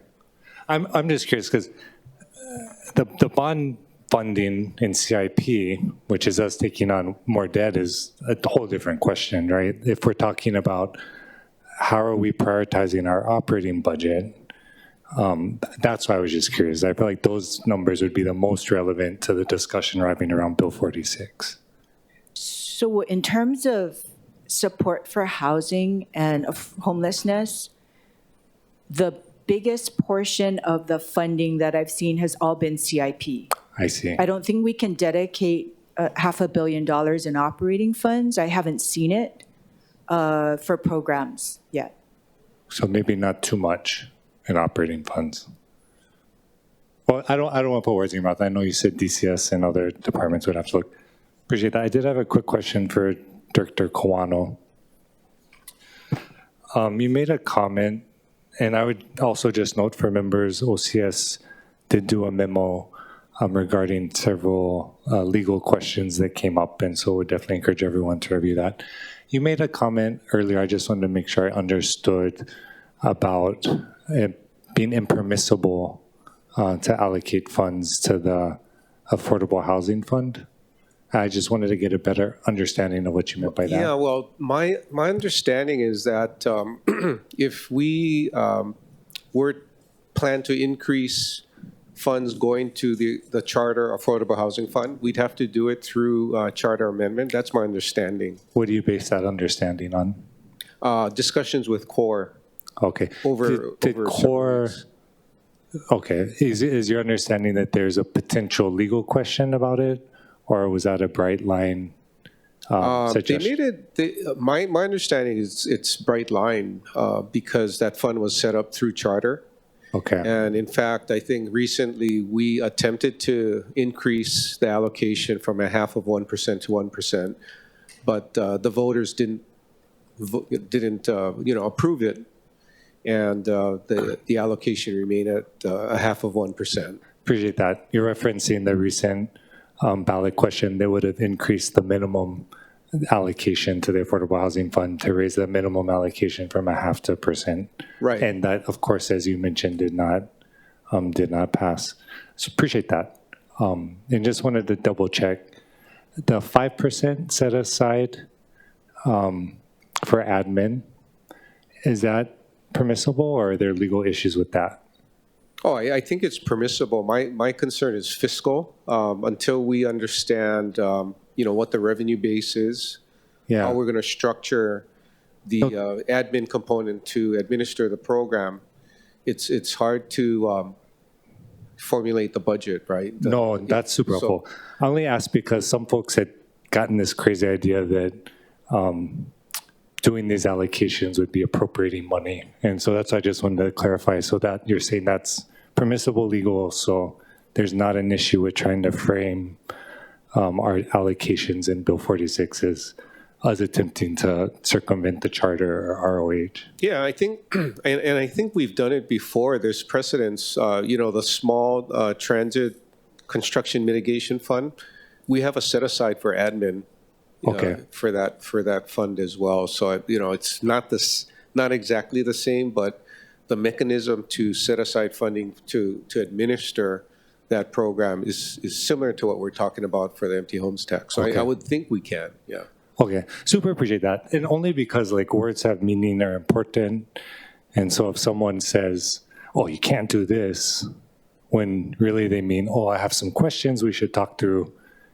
I'm just curious because the bond funding in CIP, which is us taking on more debt, is a whole different question, right? If we're talking about how are we prioritizing our operating budget, that's why I was just curious. I feel like those numbers would be the most relevant to the discussion we're having around Bill 46. So in terms of support for housing and homelessness, the biggest portion of the funding that I've seen has all been CIP. I see. I don't think we can dedicate $500 million in operating funds. I haven't seen it for programs yet. So maybe not too much in operating funds. Well, I don't want to put words in your mouth. I know you said DCS and other departments would have to look. Appreciate that. I did have a quick question for Director Kawano. You made a comment, and I would also just note for members, OCS did do a memo regarding several legal questions that came up, and so would definitely encourage everyone to review that. You made a comment earlier, I just wanted to make sure I understood about it being impermissible to allocate funds to the Affordable Housing Fund. I just wanted to get a better understanding of what you meant by that. Yeah, well, my understanding is that if we were plan to increase funds going to the Charter Affordable Housing Fund, we'd have to do it through charter amendment. That's my understanding. What do you base that understanding on? Discussions with CORE. Okay. Did CORE, okay, is your understanding that there's a potential legal question about it, or was that a bright line suggestion? They made it, my understanding is it's bright line because that fund was set up through charter. Okay. And in fact, I think recently we attempted to increase the allocation from 0.5% to 1%, but the voters didn't approve it, and the allocation remained at 0.5%. Appreciate that. You're referencing the recent ballot question that would have increased the minimum allocation to the Affordable Housing Fund to raise the minimum allocation from 0.5% to 1%. Right. And that, of course, as you mentioned, did not pass. So appreciate that. And just wanted to double check. The 5% set aside for admin, is that permissible or are there legal issues with that? Oh, I think it's permissible. My concern is fiscal. Until we understand, what the revenue base is, how we're going to structure the admin component to administer the program, it's hard to formulate the budget, right? No, that's super helpful. I only asked because some folks had gotten this crazy idea that doing these allocations would be appropriating money. And so that's why I just wanted to clarify, so that you're saying that's permissible legal, so there's not an issue with trying to frame our allocations in Bill 46 as us attempting to circumvent the charter or ROH. Yeah, I think, and I think we've done it before. There's precedents, the small transit construction mitigation fund. We have a set aside for admin for that fund as well. So, it's not exactly the same, but the mechanism to set aside funding to administer that program is similar to what we're talking about for the empty homes tax. So I would think we can, yeah. Okay, super appreciate that. And only because words have meaning, are important. And so if someone says, oh, you can't do this, when really they mean, oh, I have some questions we should talk through,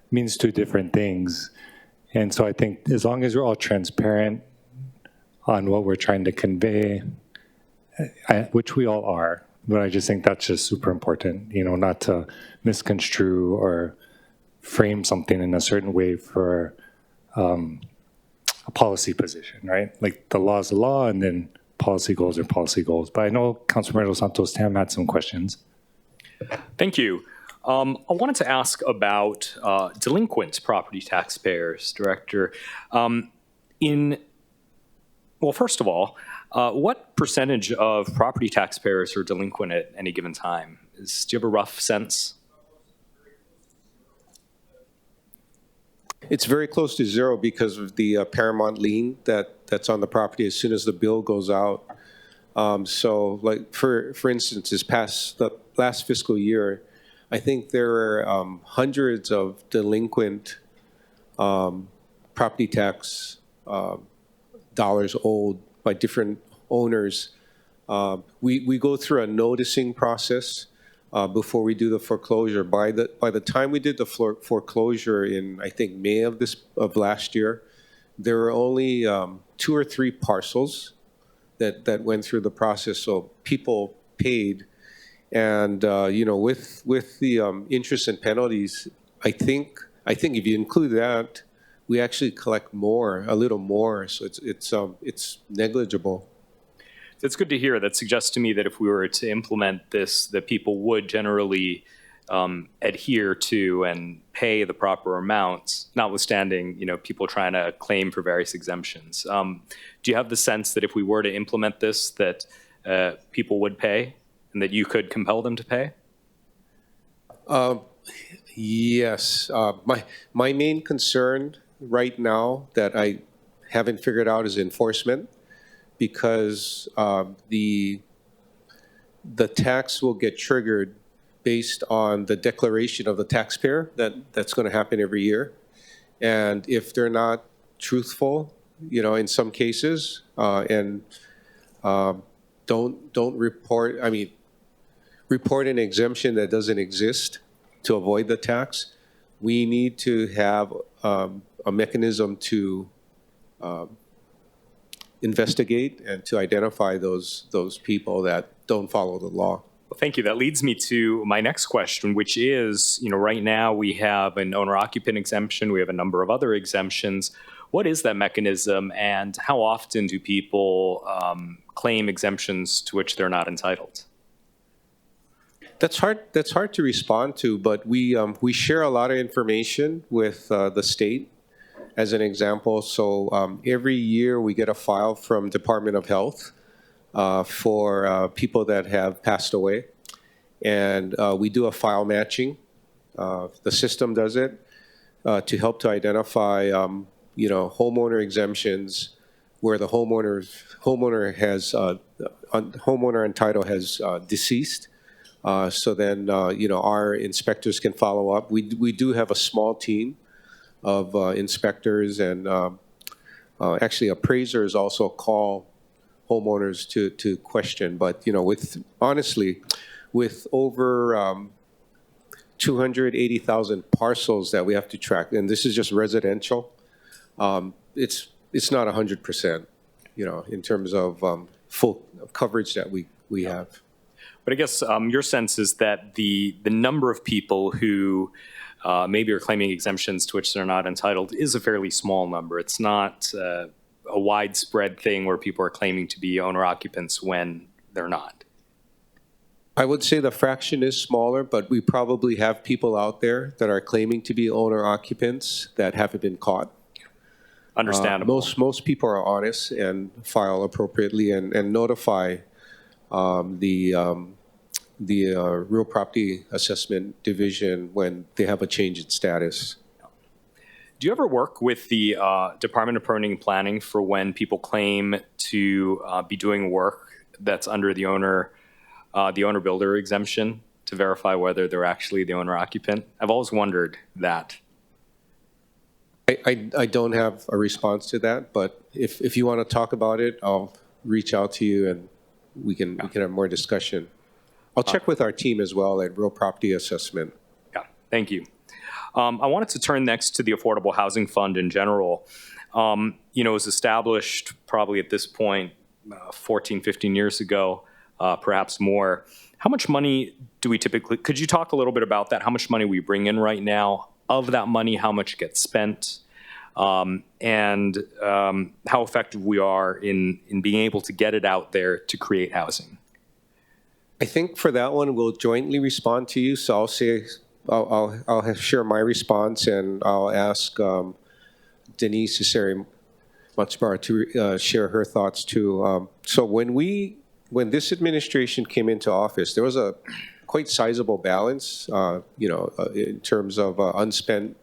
means two different things. And so I think as long as we're all transparent on what we're trying to convey, which we all are, but I just think that's just super important, not to misconstrue or frame something in a certain way for a policy position, right? Like the law is the law, and then policy goals are policy goals. But I know Councilmember Dos Santos Tam had some questions. Thank you. I wanted to ask about delinquent property taxpayers, Director. First of all, what percentage of property taxpayers are delinquent at any given time? Do you have a rough sense? It's very close to zero because of the paramount lien that's on the property as soon as the bill goes out. So, for instance, the last fiscal year, I think there were hundreds of delinquent property tax dollars owed by different owners. We go through a noticing process before we do the foreclosure. By the time we did the foreclosure in, I think, May of last year, there were only 2 or 3 parcels that went through the process. So people paid, and with the interest and penalties, I think if you include that, we actually collect a little more. So it's negligible. That's good to hear. That suggests to me that if we were to implement this, that people would generally adhere to and pay the proper amounts, notwithstanding people trying to claim for various exemptions. Do you have the sense that if we were to implement this, that people would pay and that you could compel them to pay? Yes. My main concern right now that I haven't figured out is enforcement, because the tax will get triggered based on the declaration of the taxpayer that's going to happen every year. And if they're not truthful, in some cases, and don't report, report an exemption that doesn't exist to avoid the tax, we need to have a mechanism to investigate and to identify those people that don't follow the law. Well, thank you. That leads me to my next question, which is, right now we have an owner-occupant exemption. We have a number of other exemptions. What is that mechanism, and how often do people claim exemptions to which they're not entitled? That's hard to respond to, but we share a lot of information with the state. As an example, so every year we get a file from Department of Health for people that have passed away. And we do a file matching. The system does it to help to identify, homeowner exemptions where the homeowner and title has deceased. So then, our inspectors can follow up. We do have a small team of inspectors, and actually appraisers also call homeowners to question. But, with over 280,000 parcels that we have to track, and this is just residential, it's not 100%, in terms of full coverage that we have. But I guess your sense is that the number of people who maybe are claiming exemptions to which they're not entitled is a fairly small number. It's not a widespread thing where people are claiming to be owner-occupants when they're not. I would say the fraction is smaller, but we probably have people out there that are claiming to be owner-occupants that haven't been caught. Understandable. Most people are honest and file appropriately and notify the Real Property Assessment Division when they have a change in status. Do you ever work with the Department of Permitting and Planning for when people claim to be doing work that's under the owner-builder exemption to verify whether they're actually the owner-occupant? I've always wondered that. I don't have a response to that, but if you want to talk about it, I'll reach out to you and we can have more discussion. I'll check with our team as well at Real Property Assessment. Yeah, thank you. I wanted to turn next to the Affordable Housing Fund in general. It was established probably at this point 14, 15 years ago, perhaps more. How much money do we typically, could you talk a little bit about that? How much money we bring in right now? Of that money, how much gets spent? And how effective we are in being able to get it out there to create housing? I think for that one, we'll jointly respond to you. So I'll share my response, and I'll ask Denise Cesare-Matsubara to share her thoughts too. So when this administration came into office, there was a quite sizable balance, in terms of unspent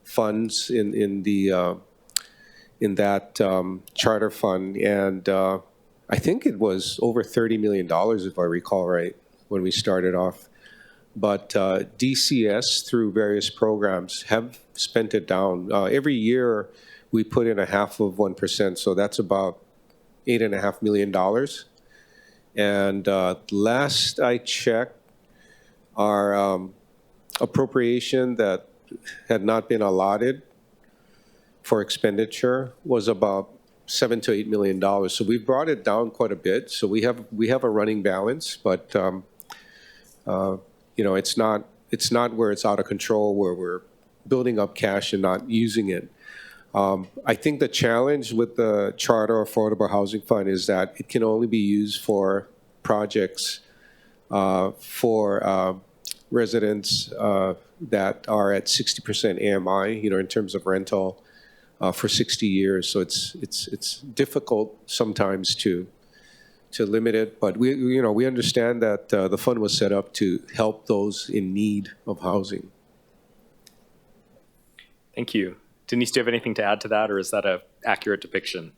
funds in that charter fund, and I think it was over $30 million, if I recall right, when we started off. But DCS, through various programs, have spent it down. Every year, we put in 0.5%, so that's about $8.5 million. And last I checked, our appropriation that had not been allotted for expenditure was about $7 to $8 million. So we've brought it down quite a bit. So we have a running balance, but it's not where it's out of control, where we're building up cash and not using it. I think the challenge with the Charter Affordable Housing Fund is that it can only be used for projects for residents that are at 60% AMI, in terms of rental for 60 years. So it's difficult sometimes to limit it, but we understand that the fund was set up to help those in need of housing. Thank you. Denise, do you have anything to add to that, or is that an accurate depiction?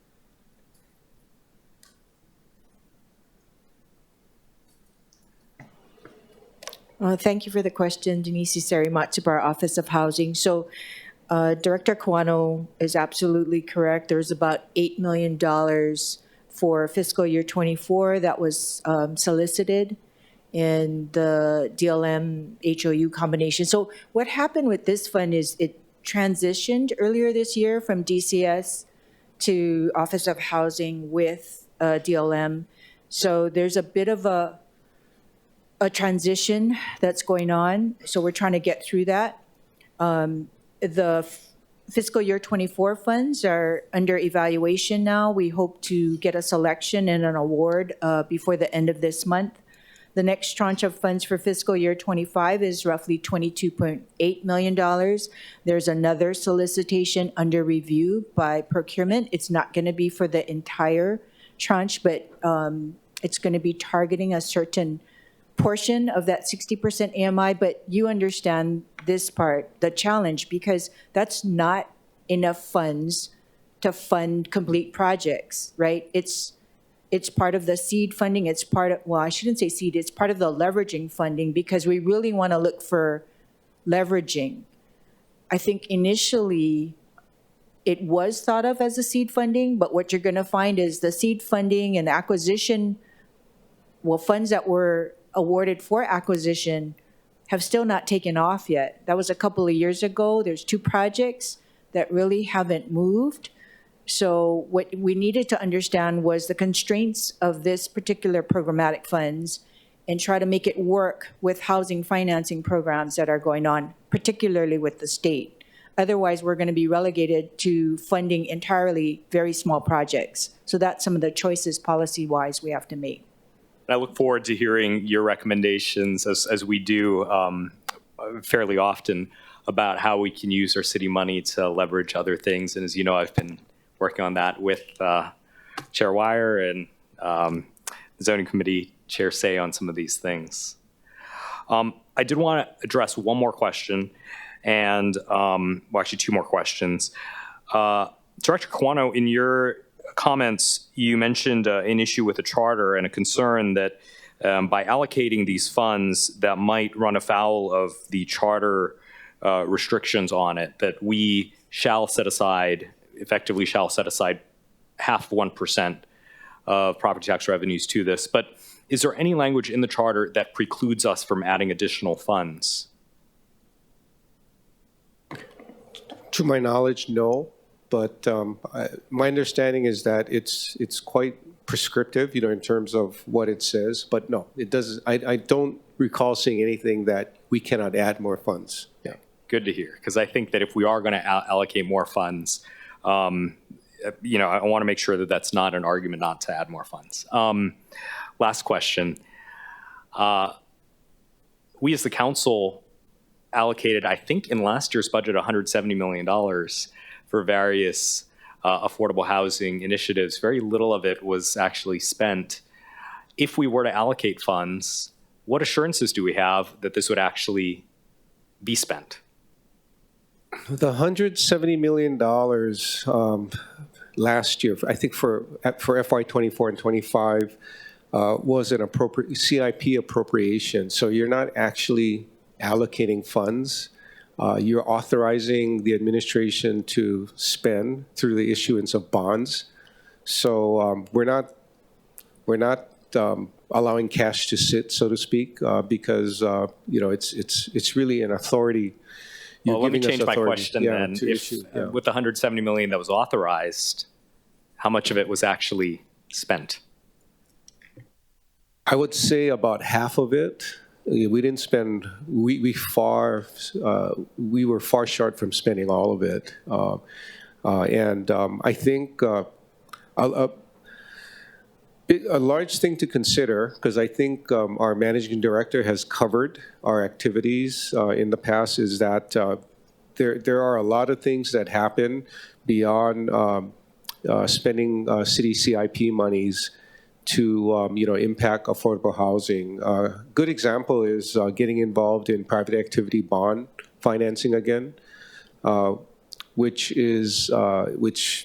Thank you for the question, Denise Cesare-Matsubara, Office of Housing. So Director Kawano is absolutely correct. There's about $8 million for fiscal year 24 that was solicited in the DLM HOU combination. So what happened with this fund is it transitioned earlier this year from DCS to Office of Housing with DLM. So there's a bit of a transition that's going on. So we're trying to get through that. The fiscal year 24 funds are under evaluation now. We hope to get a selection and an award before the end of this month. The next tranche of funds for fiscal year 25 is roughly $22.8 million. There's another solicitation under review by procurement. It's not going to be for the entire tranche, but it's going to be targeting a certain portion of that 60% AMI, but you understand this part, the challenge, because that's not enough funds to fund complete projects, right? It's part of the seed funding. It's part of, well, I shouldn't say seed, it's part of the leveraging funding, because we really want to look for leveraging. I think initially it was thought of as a seed funding, but what you're going to find is the seed funding and acquisition, well, funds that were awarded for acquisition have still not taken off yet. That was a couple of years ago. There's 2 projects that really haven't moved. So what we needed to understand was the constraints of this particular programmatic funds and try to make it work with housing financing programs that are going on, particularly with the state. Otherwise, we're going to be relegated to funding entirely very small projects. So that's some of the choices policy-wise we have to make. I look forward to hearing your recommendations, as we do fairly often, about how we can use our city money to leverage other things. And as you know, I've been working on that with Chair Weyer and the Zoning Committee Chair Say on some of these things. I did want to address one more question, and well, actually 2 more questions. Director Kawano, in your comments, you mentioned an issue with the charter and a concern that by allocating these funds that might run afoul of the charter restrictions on it, that we shall set aside, effectively shall set aside half 1% of property tax revenues to this. But is there any language in the charter that precludes us from adding additional funds? To my knowledge, no. But my understanding is that it's quite prescriptive, in terms of what it says. But no, it doesn't. I don't recall seeing anything that we cannot add more funds. Yeah. Good to hear, because I think that if we are going to allocate more funds, I want to make sure that that's not an argument not to add more funds. Last question. We as the council allocated, I think in last year's budget, $170 million for various affordable housing initiatives. Very little of it was actually spent. If we were to allocate funds, what assurances do we have that this would actually be spent? The $170 million last year, I think for FY24 and 25, was an appropriate CIP appropriation. So you're not actually allocating funds. You're authorizing the administration to spend through the issuance of bonds. So we're not allowing cash to sit, so to speak, because it's really an authority. Well, let me change my question then. If with the $170 million that was authorized, how much of it was actually spent? I would say about half of it. We didn't spend. We were far short from spending all of it, and I think a large thing to consider, because I think our managing director has covered our activities in the past, is that there are a lot of things that happen beyond spending city CIP monies to impact affordable housing. Good example is getting involved in private activity bond financing again, which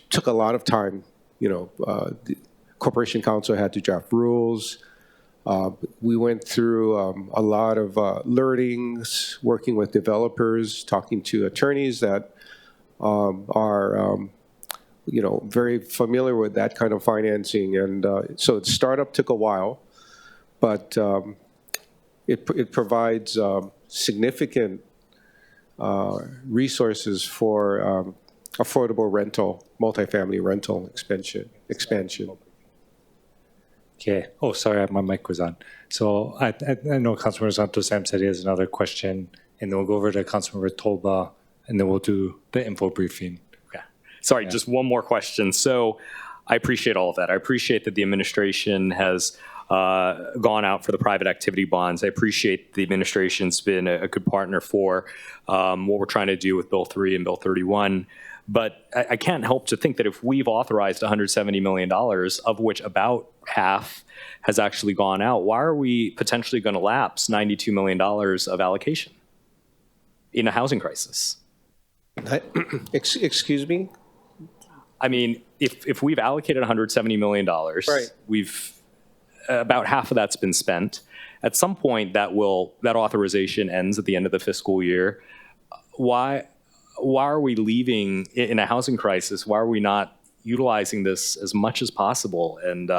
took a lot of time. The Corporation Council had to draft rules. We went through a lot of learnings, working with developers, talking to attorneys that are very familiar with that kind of financing. And so the startup took a while, but it provides significant resources for affordable rental, multifamily rental expansion. Okay. Oh, sorry, my mic was on. So I know Councilmember Santos Sam said he has another question, and then we'll go over to Councilmember Tolba, and then we'll do the info briefing. Sorry, just one more question. So I appreciate all of that. I appreciate that the administration has gone out for the private activity bonds. I appreciate the administration's been a good partner for what we're trying to do with Bill 3 and Bill 31. But I can't help to think that if we've authorized $170 million, of which about half has actually gone out, why are we potentially going to lapse $92 million of allocation in a housing crisis? Excuse me? I mean, if we've allocated $170 million, right, we've about half of that's been spent. At some point, that authorization ends at the end of the fiscal year. Why are we leaving in a housing crisis? Why are we not utilizing this as much as possible and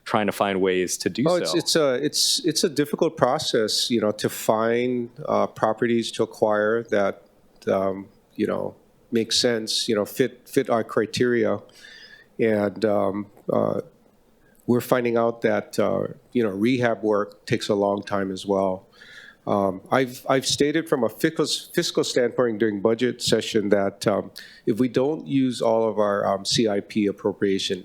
trying to find ways to do so? It's a difficult process, to find properties to acquire that make sense, fit our criteria, and we're finding out that rehab work takes a long time as well. I've stated from a fiscal standpoint during budget session that if we don't use all of our CIP appropriation,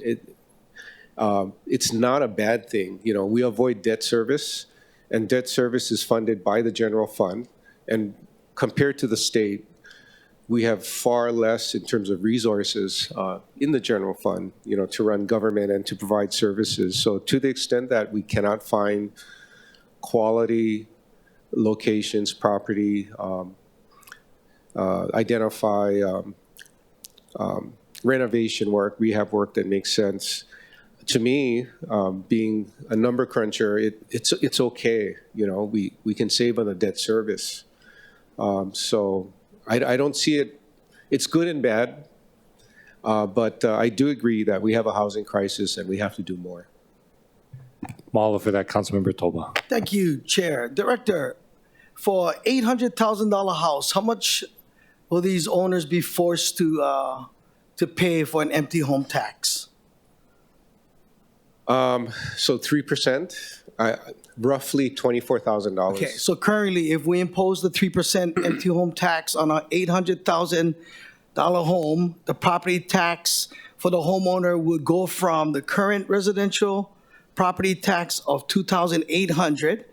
it's not a bad thing. We avoid debt service, and debt service is funded by the general fund. And compared to the state, we have far less in terms of resources in the general fund, to run government and to provide services. So to the extent that we cannot find quality locations, property, identify renovation work, rehab work that makes sense. To me, being a number cruncher, it's okay. We can save on the debt service. So I don't see it. It's good and bad, but I do agree that we have a housing crisis and we have to do more. Mahalo for that, Councilmember Toba. Thank you, Chair. Director, for $800,000 house, how much will these owners be forced to pay for an empty home tax? So 3%, roughly $24,000. Okay, so currently, if we impose the 3% empty home tax on an $800,000 home, the property tax for the homeowner would go from the current residential property tax of $2,800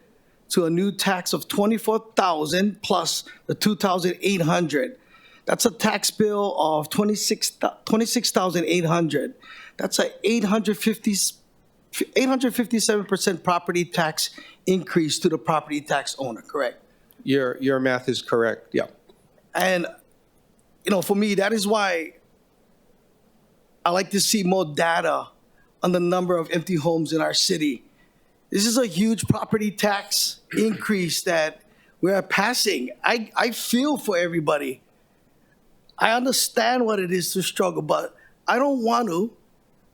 to a new tax of $24,000 plus the $2,800. That's a tax bill of $26,800. That's a 857% property tax increase to the property tax owner, correct? Your math is correct, yeah. And, for me, that is why I like to see more data on the number of empty homes in our city. This is a huge property tax increase that we are passing. I feel for everybody. I understand what it is to struggle, but I don't want to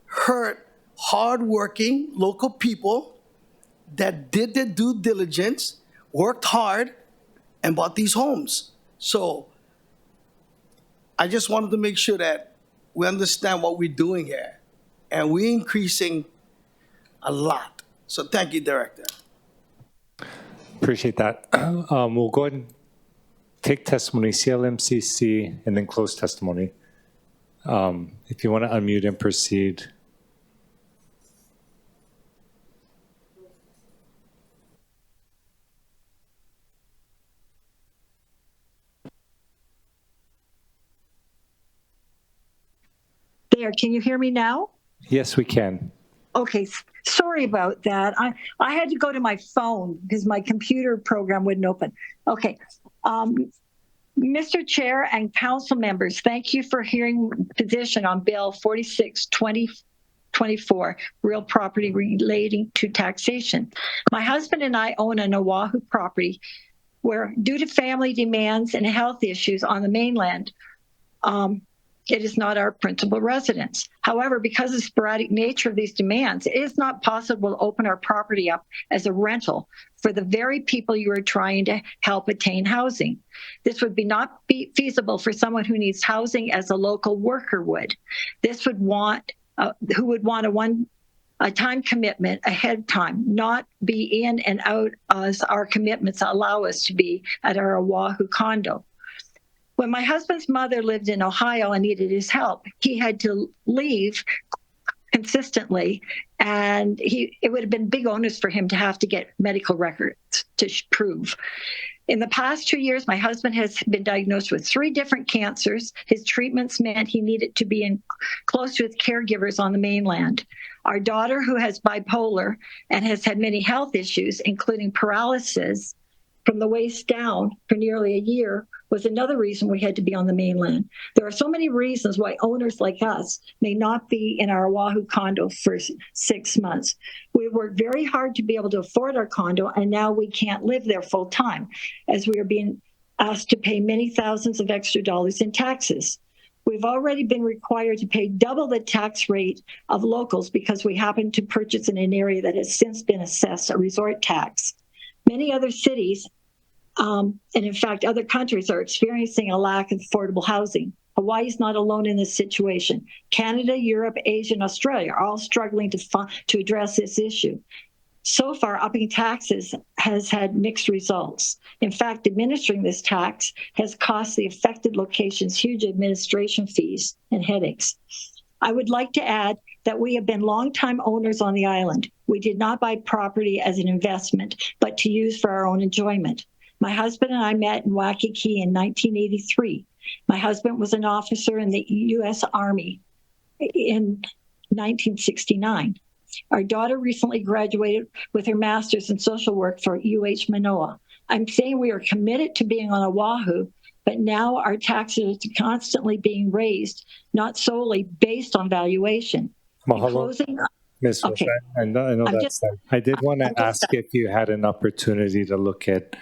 hurt hardworking local people that did their due diligence, worked hard, and bought these homes. So I just wanted to make sure that we understand what we're doing here. And we're increasing a lot. So thank you, Director. Appreciate that. We'll go ahead and take testimony, CLMCC, and then close testimony. If you want to unmute and proceed. There, can you hear me now? Yes, we can. Okay, sorry about that. I had to go to my phone because my computer program wouldn't open. Okay. Mr. Chair and council members, thank you for hearing position on Bill 46/2024, real property relating to taxation. My husband and I own an Oahu property where, due to family demands and health issues on the mainland, it is not our principal residence. However, because of the sporadic nature of these demands, it is not possible to open our property up as a rental for the very people you are trying to help attain housing. This would not be feasible for someone who needs housing as a local worker would. This would want, who would want a time commitment ahead of time, not be in and out as our commitments allow us to be at our Oahu condo. When my husband's mother lived in Ohio and needed his help, he had to leave consistently, and it would have been big onus for him to have to get medical records to prove. In the past 2 years, my husband has been diagnosed with 3 different cancers. His treatments meant he needed to be close with caregivers on the mainland. Our daughter, who has bipolar and has had many health issues, including paralysis from the waist down for nearly a year, was another reason we had to be on the mainland. There are so many reasons why owners like us may not be in our Oahu condo for 6 months. We worked very hard to be able to afford our condo, and now we can't live there full time, as we are being asked to pay many thousands of extra dollars in taxes. We've already been required to pay double the tax rate of locals because we happen to purchase in an area that has since been assessed a resort tax. Many other cities and in fact, other countries are experiencing a lack of affordable housing. Hawaii is not alone in this situation. Canada, Europe, Asia, and Australia are all struggling to address this issue. So far, upping taxes has had mixed results. In fact, administering this tax has cost the affected locations huge administration fees and headaches. I would like to add that we have been longtime owners on the island. We did not buy property as an investment, but to use for our own enjoyment. My husband and I met in Waikiki in 1983. My husband was an officer in the U.S. Army in 1969. Our daughter recently graduated with her master's in social work for UH Manoa. I'm saying we are committed to being on Oahu, but now our taxes are constantly being raised, not solely based on valuation. In closing, Ms. okay. I know that's done. I did want to ask if you had an opportunity to look at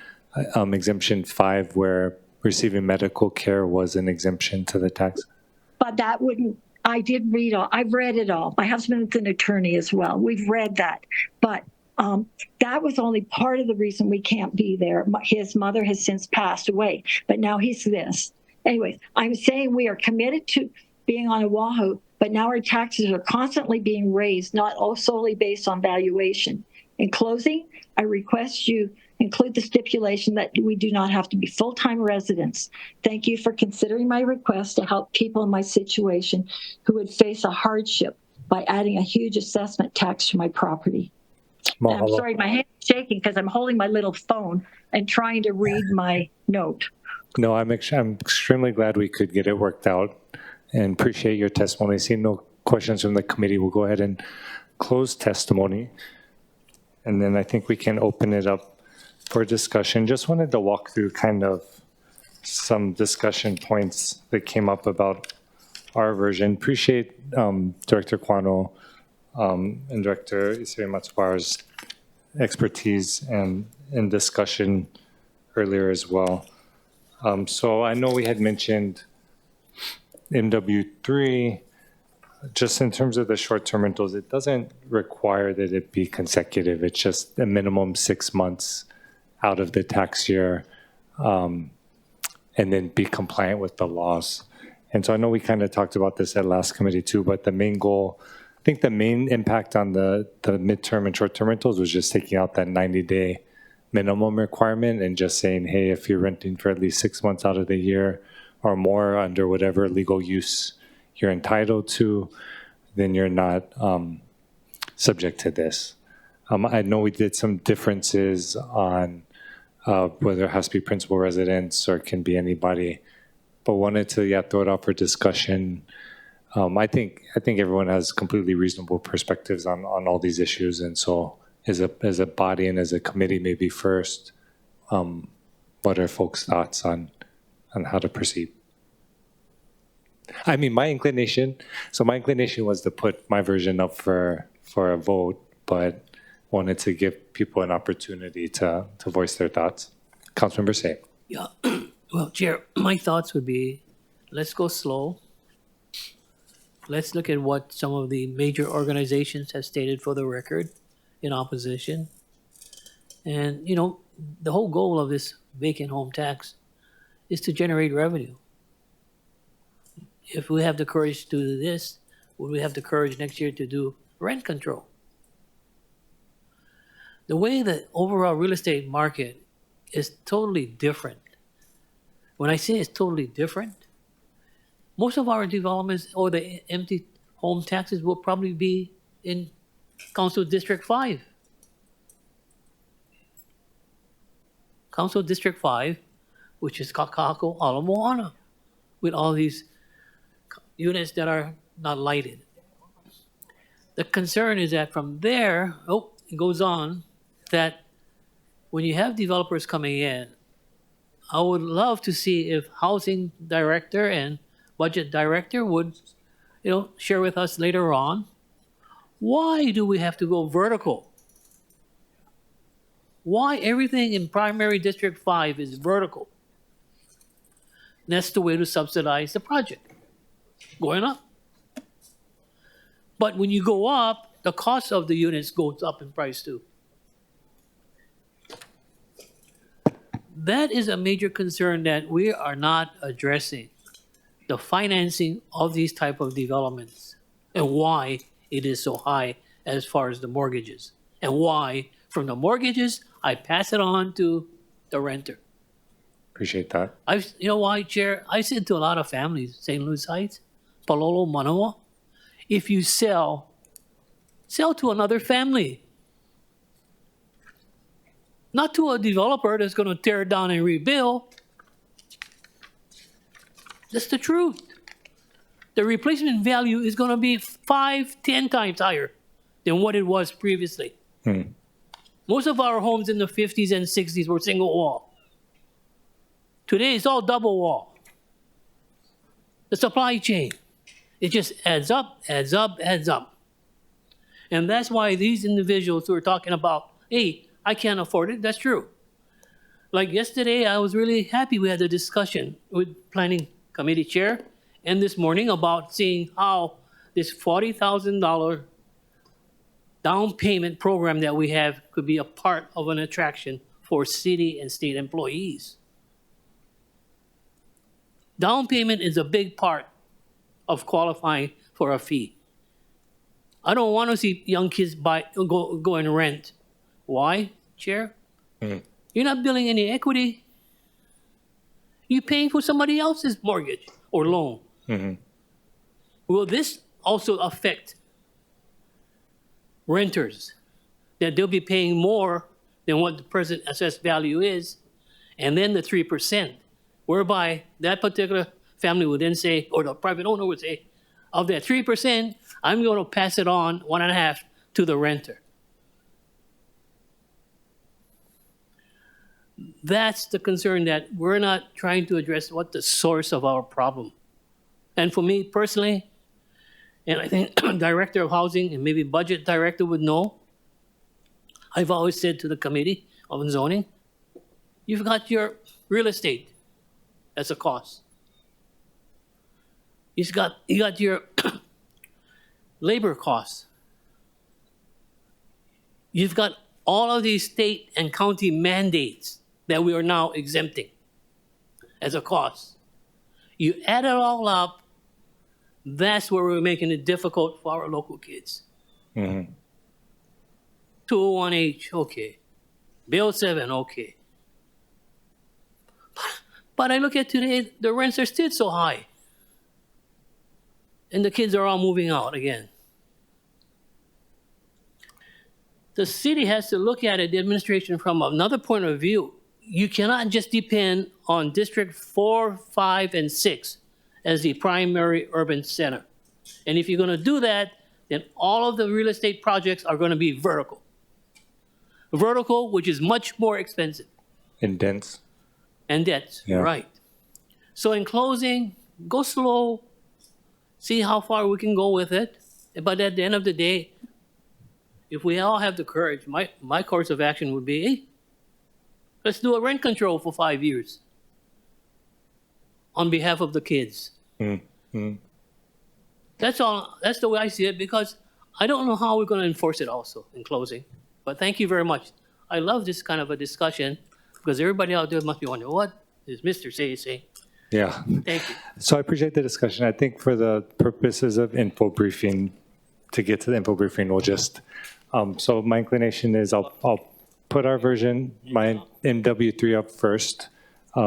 exemption 5, where receiving medical care was an exemption to the tax. But that wouldn't, I did read all, I've read it all. My husband's an attorney as well. We've read that. But that was only part of the reason we can't be there. His mother has since passed away, but now he's this. Anyways, I'm saying we are committed to being on Oahu, but now our taxes are constantly being raised, not all solely based on valuation. In closing, I request you include the stipulation that we do not have to be full-time residents. Thank you for considering my request to help people in my situation who would face a hardship by adding a huge assessment tax to my property. And I'm sorry, my hand's shaking because I'm holding my little phone and trying to read my note. No, I'm extremely glad we could get it worked out and appreciate your testimony. Seeing no questions from the committee, we'll go ahead and close testimony. And then I think we can open it up for discussion. Just wanted to walk through kind of some discussion points that came up about our version. Appreciate Director Kwano and Director Isiri Matsuwara's expertise and discussion earlier as well. So I know we had mentioned MW3, just in terms of the short-term rentals, it doesn't require that it be consecutive. It's just a minimum 6 months out of the tax year, and then be compliant with the laws. And so I know we kind of talked about this at last committee too, but the main goal, I think the main impact on the midterm and short-term rentals was just taking out that 90-day minimum requirement and just saying, hey, if you're renting for at least 6 months out of the year or more under whatever legal use you're entitled to, then you're not subject to this. I know we did some differences on whether it has to be principal residence or it can be anybody, but wanted to throw it out for discussion. I think everyone has completely reasonable perspectives on all these issues, and so as a body and as a committee, maybe first, what are folks' thoughts on how to proceed? I mean, my inclination was to put my version up for a vote, but wanted to give people an opportunity to voice their thoughts. Councilmember Say. Yeah, well, Chair, my thoughts would be, let's go slow. Let's look at what some of the major organizations have stated for the record in opposition. And, the whole goal of this vacant home tax is to generate revenue. If we have the courage to do this, will we have the courage next year to do rent control? The way the overall real estate market is totally different. When I say it's totally different, most of our developments or the empty home taxes will probably be in Council District 5. Council District 5, which is Kakako, Ala Moana, with all these units that are not lighted. The concern is that from there, it goes on, that when you have developers coming in, I would love to see if housing director and budget director would, share with us later on, why do we have to go vertical? Why everything in primary District 5 is vertical? That's the way to subsidize the project, going up. But when you go up, the cost of the units goes up in price too. That is a major concern that we are not addressing, the financing of these type of developments and why it is so high as far as the mortgages, and why from the mortgages, I pass it on to the renter. Appreciate that. You know why, Chair? I said to a lot of families, St. Louis Heights, Palolo, Manoa, if you sell to another family. Not to a developer that's going to tear it down and rebuild. That's the truth. The replacement value is going to be 5, 10 times higher than what it was previously. Most of our homes in the 50s and 60s were single wall. Today, it's all double wall. The supply chain, it just adds up, adds up, adds up. And that's why these individuals who are talking about, hey, I can't afford it, that's true. Like yesterday, I was really happy we had a discussion with Planning Committee Chair and this morning about seeing how this $40,000 down payment program that we have could be a part of an attraction for city and state employees. Down payment is a big part of qualifying for a fee. I don't want to see young kids go and rent. Why, Chair? You're not building any equity. You're paying for somebody else's mortgage or loan. Will this also affect renters, that they'll be paying more than what the present assessed value is, and then the 3%, whereby that particular family would then say, or the private owner would say, of that 3%, I'm going to pass it on 1.5 to the renter. That's the concern, that we're not trying to address what the source of our problem. And for me personally, and I think Director of Housing and maybe Budget Director would know, I've always said to the Committee on Zoning, you've got your real estate as a cost. You got your labor costs. You've got all of these state and county mandates that we are now exempting as a cost. You add it all up, that's where we're making it difficult for our local kids. 201H, okay. Bill 7, okay. But I look at today, the rents are still so high. And the kids are all moving out again. The city has to look at it, the administration, from another point of view. You cannot just depend on District 4, 5, and 6 as the primary urban center. And if you're going to do that, then all of the real estate projects are going to be vertical. Vertical, which is much more expensive. And dense. And dense, right. So in closing, go slow, see how far we can go with it. But at the end of the day, if we all have the courage, my course of action would be, hey, let's do a rent control for 5 years on behalf of the kids. That's all. That's the way I see it, because I don't know how we're going to enforce it also in closing. But thank you very much. I love this kind of a discussion, because everybody out there must be wondering, what is Mr. saying? Yeah. Thank you. So I appreciate the discussion. I think for the purposes of info briefing, to get to the info briefing, we'll just, so my inclination is I'll put our version, my MW3 up first,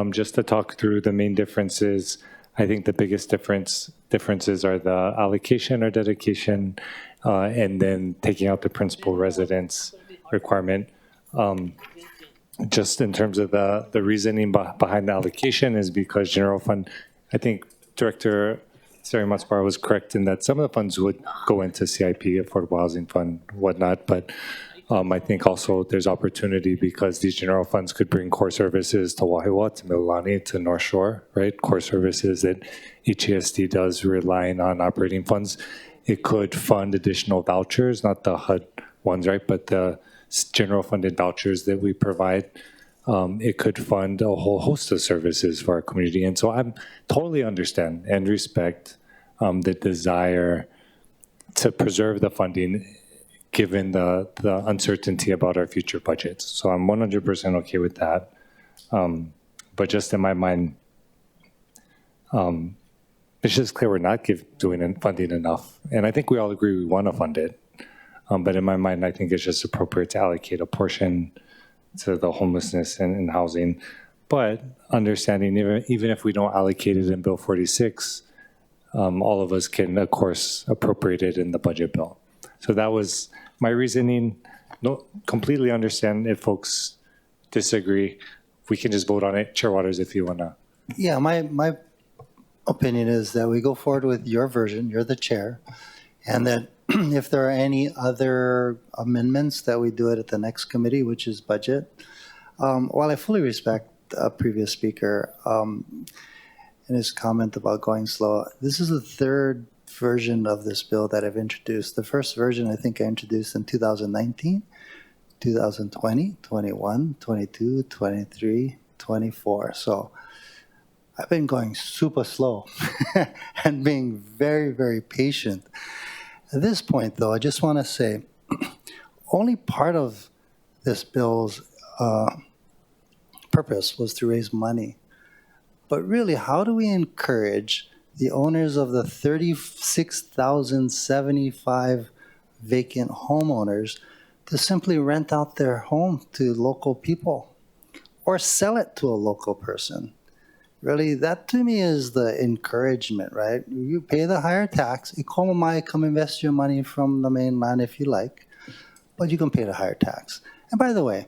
just to talk through the main differences. I think the biggest differences are the allocation or dedication, and then taking out the principal residence requirement. just in terms of the reasoning behind the allocation is because general fund, I think Director Sarimatsubara was correct in that some of the funds would go into CIP, Affordable Housing Fund, whatnot, but I think also there's opportunity because these general funds could bring core services to Wahiawa, to Mililani, to North Shore, right? Core services that HESD does relying on operating funds. It could fund additional vouchers, not the HUD ones, right? But the general funded vouchers that we provide. It could fund a whole host of services for our community. And so I totally understand and respect the desire to preserve the funding given the uncertainty about our future budgets. So I'm 100% okay with that. But just in my mind, it's just clear we're not doing funding enough. And I think we all agree we want to fund it. But in my mind, I think it's just appropriate to allocate a portion to the homelessness and housing. But understanding, even if we don't allocate it in Bill 46, all of us can, of course, appropriate it in the budget bill. So that was my reasoning. No, completely understand if folks disagree. We can just vote on it. Chair Waters, if you want to. Yeah, my opinion is that we go forward with your version. You're the chair. And that if there are any other amendments, that we do it at the next committee, which is budget. While I fully respect a previous speaker and his comment about going slow, this is the third version of this bill that I've introduced. The first version I think I introduced in 2019, 2020, 21, 22, 23, 24. So I've been going super slow and being very, very patient. At this point, though, I just want to say, only part of this bill's purpose was to raise money. But really, how do we encourage the owners of the 36,075 vacant homeowners to simply rent out their home to local people or sell it to a local person? Really, that to me is the encouragement, right? You pay the higher tax. ʻIKENāKEA, come invest your money from the mainland if you like, but you can pay the higher tax. And by the way,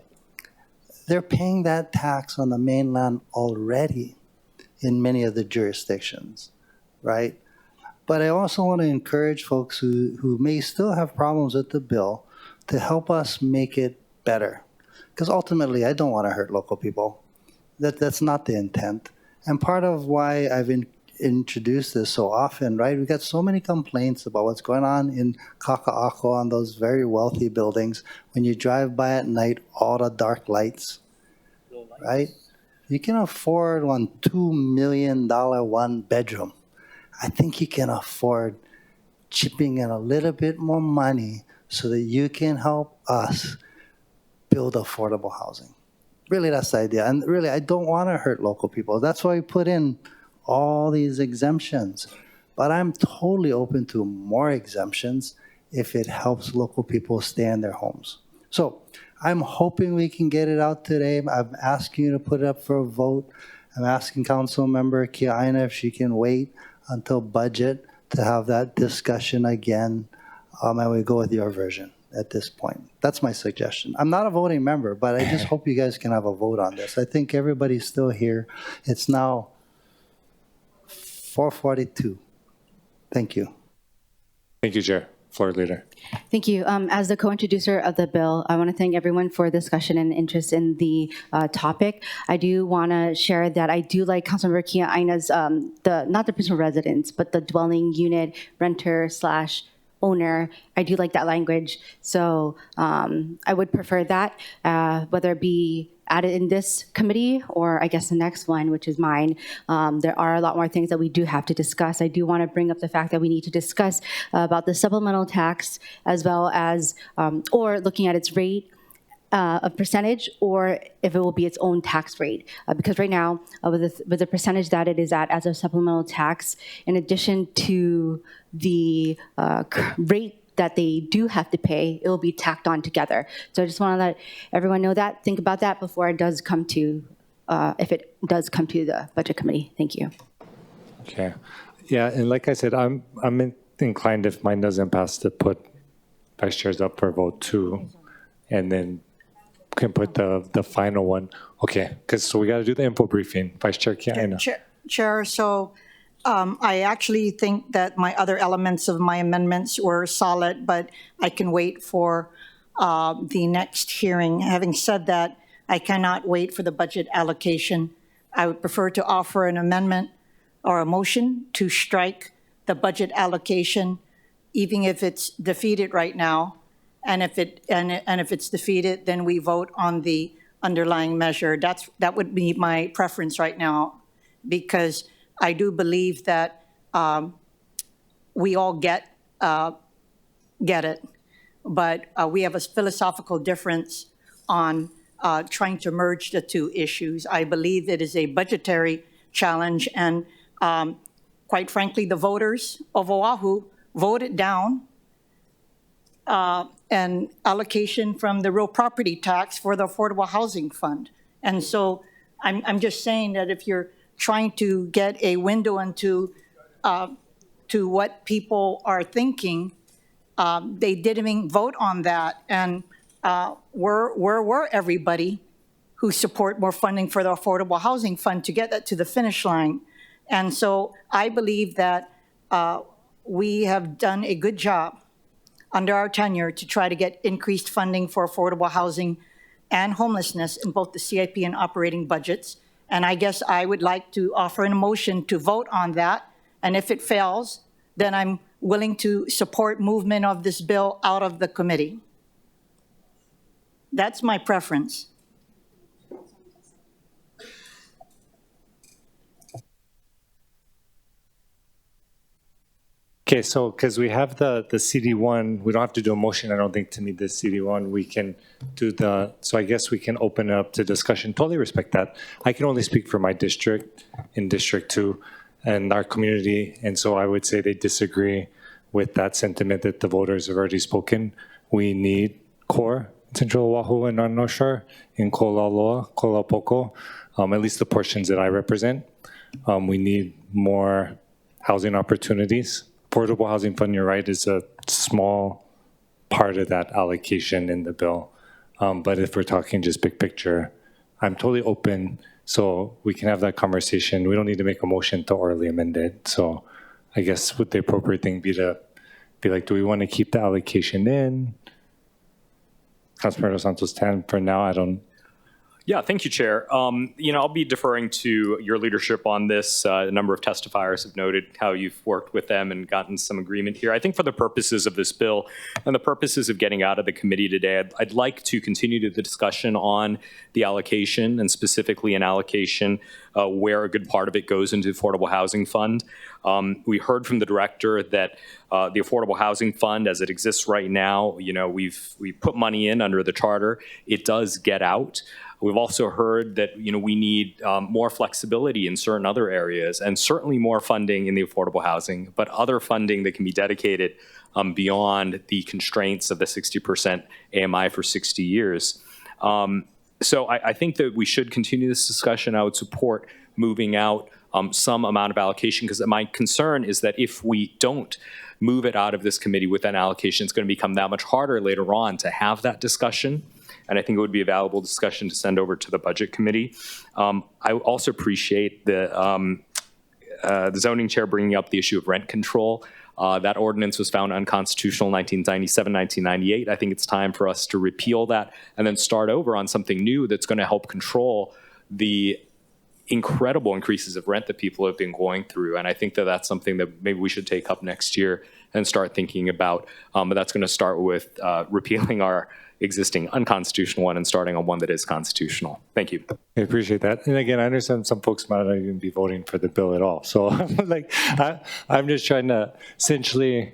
they're paying that tax on the mainland already in many of the jurisdictions, right? But I also want to encourage folks who may still have problems with the bill to help us make it better. Because ultimately, I don't want to hurt local people. That's not the intent. And part of why I've introduced this so often, right? We got so many complaints about what's going on in Kaka'ako on those very wealthy buildings. When you drive by at night, all the dark lights, right? You can afford one $2 million one bedroom. I think you can afford chipping in a little bit more money so that you can help us build affordable housing. Really, that's the idea. And really, I don't want to hurt local people. That's why we put in all these exemptions. But I'm totally open to more exemptions if it helps local people stay in their homes. So I'm hoping we can get it out today. I'm asking you to put it up for a vote. I'm asking Councilmember Kiaina if she can wait until budget to have that discussion again. And we go with your version at this point. That's my suggestion. I'm not a voting member, but I just hope you guys can have a vote on this. I think everybody's still here. It's now 4:42. Thank you. Thank you, Chair. Floor leader. Thank you. As the co-introducer of the bill, I want to thank everyone for discussion and interest in the topic. I do want to share that I do like Councilmember Kiaina's, not the principal residence, but the dwelling unit renter / owner. I do like that language. So I would prefer that, whether it be added in this committee or I guess the next one, which is mine. There are a lot more things that we do have to discuss. I do want to bring up the fact that we need to discuss about the supplemental tax as well as, or looking at its rate, of percentage, or if it will be its own tax rate. Because right now, with the percentage that it is at as a supplemental tax, in addition to the rate that they do have to pay, it will be tacked on together. So I just want to let everyone know that, think about that before it does come to, if it does come to the Budget Committee. Thank you. Okay. Yeah, and like I said, I'm inclined, if mine doesn't pass, to put vice chairs up for vote 2, and then can put the final one. Okay, because so we got to do the info briefing. Vice Chair Kiaina. Chair, so I actually think that my other elements of my amendments were solid, but I can wait for the next hearing. Having said that, I cannot wait for the budget allocation. I would prefer to offer an amendment or a motion to strike the budget allocation, even if it's defeated right now. And if it's defeated, then we vote on the underlying measure. That would be my preference right now, because I do believe that we all get it, but we have a philosophical difference on trying to merge the two issues. I believe it is a budgetary challenge, and quite frankly, the voters of Oahu voted down an allocation from the real property tax for the Affordable Housing Fund. And so I'm just saying that if you're trying to get a window into to what people are thinking, they didn't even vote on that. And where were everybody who support more funding for the Affordable Housing Fund to get that to the finish line? And so I believe that we have done a good job under our tenure to try to get increased funding for affordable housing and homelessness in both the CIP and operating budgets. And I guess I would like to offer a motion to vote on that. And if it fails, then I'm willing to support movement of this bill out of the committee. That's my preference. Okay, so because we have the CD1, we don't have to do a motion, I don't think, to meet the CD1. We can do so I guess we can open it up to discussion. Totally respect that. I can only speak for my district in District 2 and our community, and so I would say they disagree with that sentiment that the voters have already spoken. We need core in Central Oahu and on North Shore, in Kolaloa, Kolapoko, at least the portions that I represent. We need more housing opportunities. Affordable Housing Fund, you're right, is a small part of that allocation in the bill. But if we're talking just big picture, I'm totally open, so we can have that conversation. We don't need to make a motion to orally amend it. So I guess would the appropriate thing be to be like, do we want to keep the allocation in? Councilmember Santos Tan, for now, I don't. Yeah, thank you, Chair. I'll be deferring to your leadership on this. A number of testifiers have noted how you've worked with them and gotten some agreement here. I think for the purposes of this bill and the purposes of getting out of the committee today, I'd like to continue the discussion on the allocation, and specifically an allocation where a good part of it goes into the Affordable Housing Fund. We heard from the director that the Affordable Housing Fund, as it exists right now, we've put money in under the charter. It does get out. We've also heard that we need more flexibility in certain other areas, and certainly more funding in the affordable housing, but other funding that can be dedicated beyond the constraints of the 60% AMI for 60 years. So I think that we should continue this discussion. I would support moving out some amount of allocation, because my concern is that if we don't move it out of this committee with an allocation, it's going to become that much harder later on to have that discussion. And I think it would be a valuable discussion to send over to the Budget Committee. I also appreciate the zoning chair bringing up the issue of rent control. That ordinance was found unconstitutional in 1997, 1998. I think it's time for us to repeal that and then start over on something new that's going to help control the incredible increases of rent that people have been going through. And I think that that's something that maybe we should take up next year and start thinking about. But that's going to start with repealing our existing unconstitutional one and starting on one that is constitutional. Thank you. I appreciate that. And again, I understand some folks might not even be voting for the bill at all. So I'm just trying to essentially,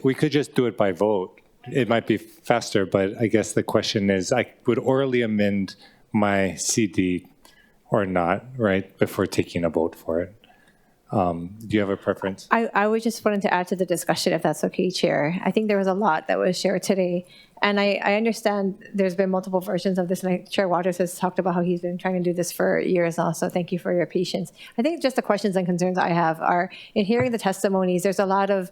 we could just do it by vote. It might be faster, but I guess the question is, I would orally amend my CD or not, right, before taking a vote for it. Do you have a preference? I was just wanting to add to the discussion, if that's okay, Chair. I think there was a lot that was shared today. And I understand there's been multiple versions of this, and Chair Waters has talked about how he's been trying to do this for years now, so thank you for your patience. I think just the questions and concerns I have are, in hearing the testimonies, there's a lot of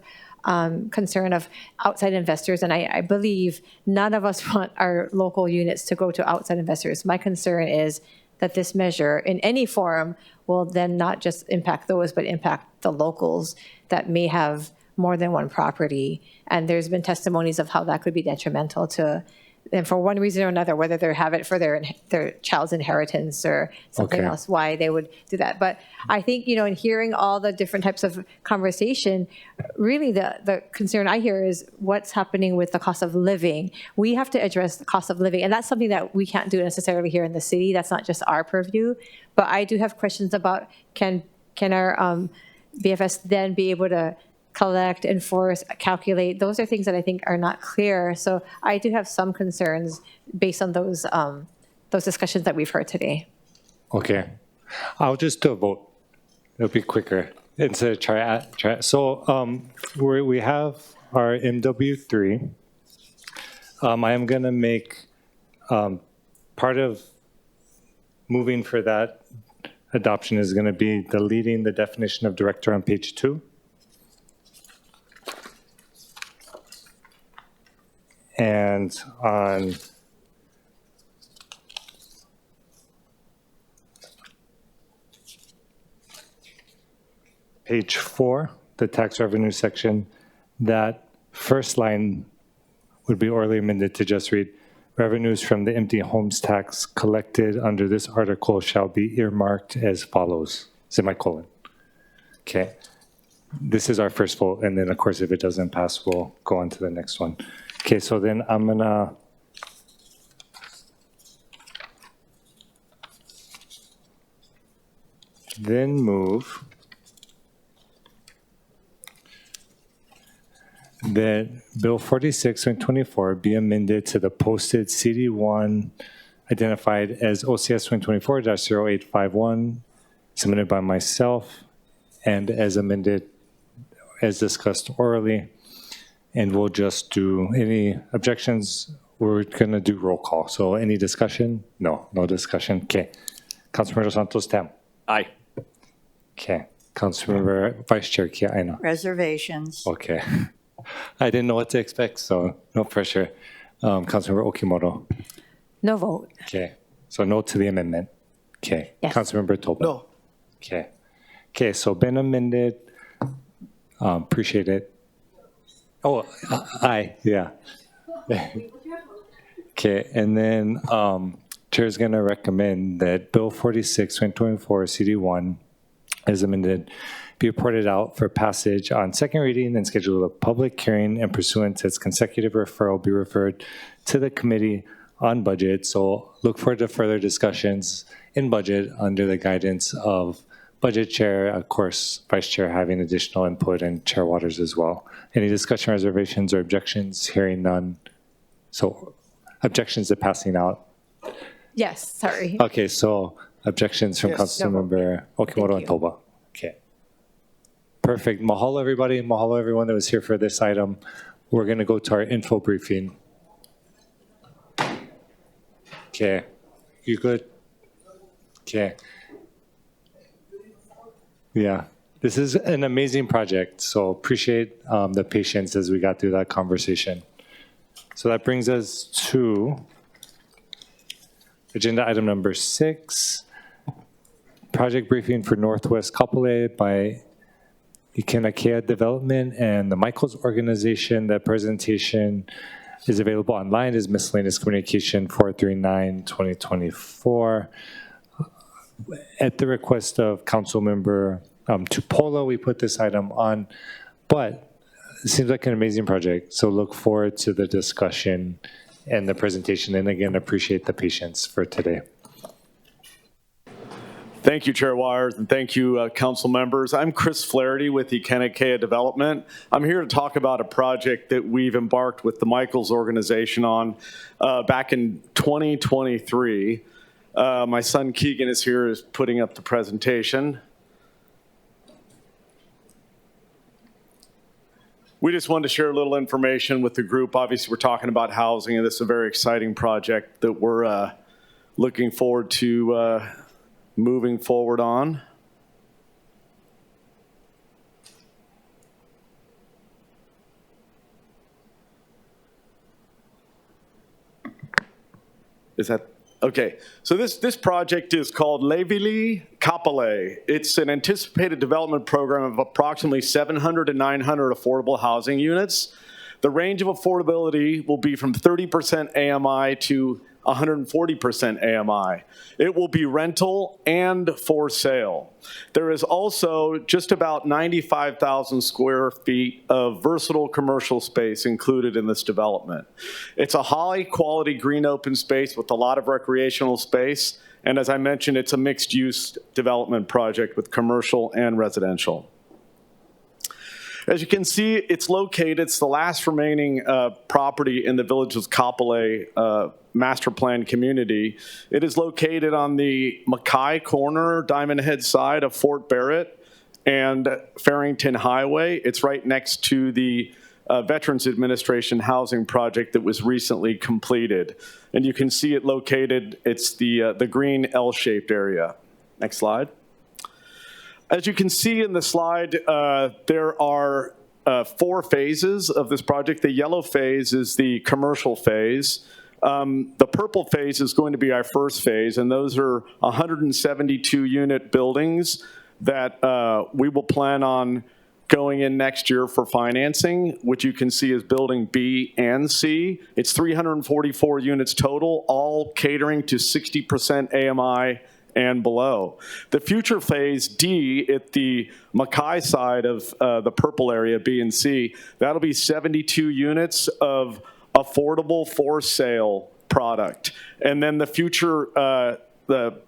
concern of outside investors, and I believe none of us want our local units to go to outside investors. My concern is that this measure, in any form, will then not just impact those, but impact the locals that may have more than one property. And there's been testimonies of how that could be detrimental to them for one reason or another, whether they have it for their child's inheritance or something else, why they would do that. But I think, you know, in hearing all the different types of conversation, really the concern I hear is what's happening with the cost of living. We have to address the cost of living, and that's something that we can't do necessarily here in the city. That's not just our purview. But I do have questions about can our BFS then be able to collect, enforce, calculate? Those are things that I think are not clear. So I do have some concerns based on those discussions that we've heard today. Okay, I'll just do a vote. It'll be quicker instead of try. So we have our MW3. I am gonna make part of moving for that adoption is gonna be deleting the definition of director on page 2. And on page 4, the tax revenue section, that first line would be orally amended to just read, revenues from the empty homes tax collected under this article shall be earmarked as follows, semicolon. Okay, this is our first vote, and then of course if it doesn't pass, we'll go on to the next one. Okay, so then I'm gonna then move that Bill 46, 2024 be amended to the posted CD1 identified as OCS 2024-0851, submitted by myself, and as amended, as discussed orally. And we'll just do any objections. We're gonna do roll call. So any discussion? No discussion. Okay. Councilmember Santos Tam. Aye. Okay. Councilmember Vice Chair Kia Aina. Reservations. Okay. I didn't know what to expect, so no pressure. Councilmember Okimoto. No vote. Okay. So no to the amendment. Okay. Yes. Councilmember Toba. No. Okay. Okay, so been amended. Appreciate it. Oh, aye, yeah. Okay, and then Chair's gonna recommend that Bill 46, 2024, CD1 as amended be reported out for passage on second reading and schedule a public hearing and pursuant to its consecutive referral be referred to the Committee on Budget. So look forward to further discussions in budget under the guidance of Budget Chair, of course, Vice Chair having additional input, and Chair Waters as well. Any discussion, reservations, or objections? Hearing none. So objections to passing out? Yes, sorry. Okay, so objections from Yes. Councilmember Okimoto and Toba. Okay. Perfect. Mahalo, everybody. Mahalo, everyone that was here for this item. We're going to go to our info briefing. Okay. You good? Okay. Yeah, this is an amazing project, so appreciate the patience as we got through that conversation. So that brings us to agenda item number 6, project briefing for Northwest KAPOLEI by ʻIKENΑKEA Development and the Michaels Organization. That presentation is available online as miscellaneous communication 439-2024. At the request of Councilmember Tupola, we put this item on, but it seems like an amazing project. So look forward to the discussion and the presentation. And again, appreciate the patience for today. Thank you, Chair Weyer, and thank you, council members. I'm Chris Flaherty with ʻIKENΑKEA Development. I'm here to talk about a project that we've embarked with the Michaels Organization on back in 2023. My son Keegan is here, is putting up the presentation. We just wanted to share a little information with the group. Obviously, we're talking about housing, and this is a very exciting project that we're looking forward to moving forward on. Is that okay? So this project is called KAPOLEI. It's an anticipated development program of approximately 700 to 900 affordable housing units. The range of affordability will be from 30% AMI to 140% AMI. It will be rental and for sale. There is also just about 95,000 square feet of versatile commercial space included in this development. It's a high quality green open space with a lot of recreational space. And as I mentioned, it's a mixed use development project with commercial and residential. As you can see, it's the last remaining property in the village's KAPOLEI master plan community. It is located on the Mackay corner, Diamond Head side of Fort Barrett and Farrington Highway. It's right next to the Veterans Administration housing project that was recently completed. And you can see it located, it's the green L-shaped area. Next slide. As you can see in the slide, there are 4 phases of this project. The yellow phase is the commercial phase. The purple phase is going to be our first phase, and those are 172 unit buildings that we will plan on going in next year for financing, which you can see is building B and C. It's 344 units total, all catering to 60% AMI and below. The future phase D at the Mackay side of the purple area, B and C, that'll be 72 units of affordable for sale product. And then the future, the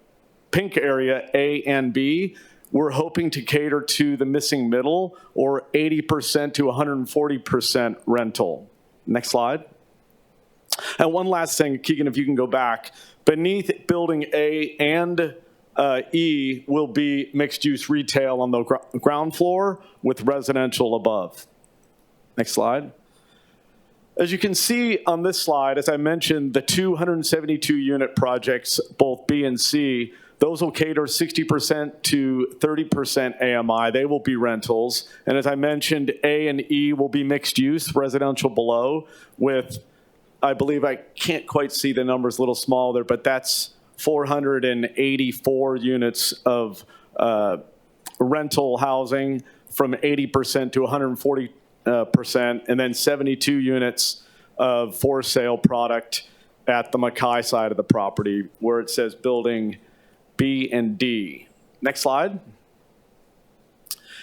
pink area, A and B, we're hoping to cater to the missing middle, or 80% to 140% rental. Next slide. And one last thing, Keegan, if you can go back. Beneath building A and E will be mixed-use retail on the ground floor with residential above. Next slide. As you can see on this slide, as I mentioned, the 272 unit projects, both B and C, those will cater 60% to 30% AMI. They will be rentals. And as I mentioned, A and E will be mixed use, residential below, with, I believe, I can't quite see the numbers, a little small there, but that's 484 units of rental housing from 80% to 140%, and then 72 units of for sale product at the Mackay side of the property, where it says building B and D. Next slide.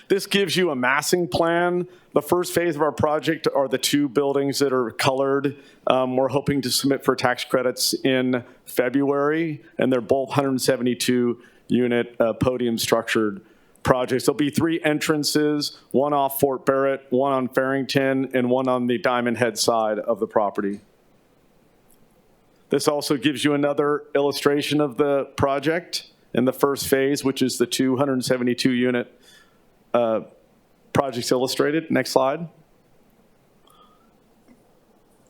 This gives you a massing plan. The first phase of our project are the 2 buildings that are colored. We're hoping to submit for tax credits in February, and they're both 172 unit podium structured projects. There'll be 3 entrances, one off Fort Barrett, one on Farrington, and one on the Diamond Head side of the property. This also gives you another illustration of the project in the first phase, which is the 272 unit projects illustrated. Next slide.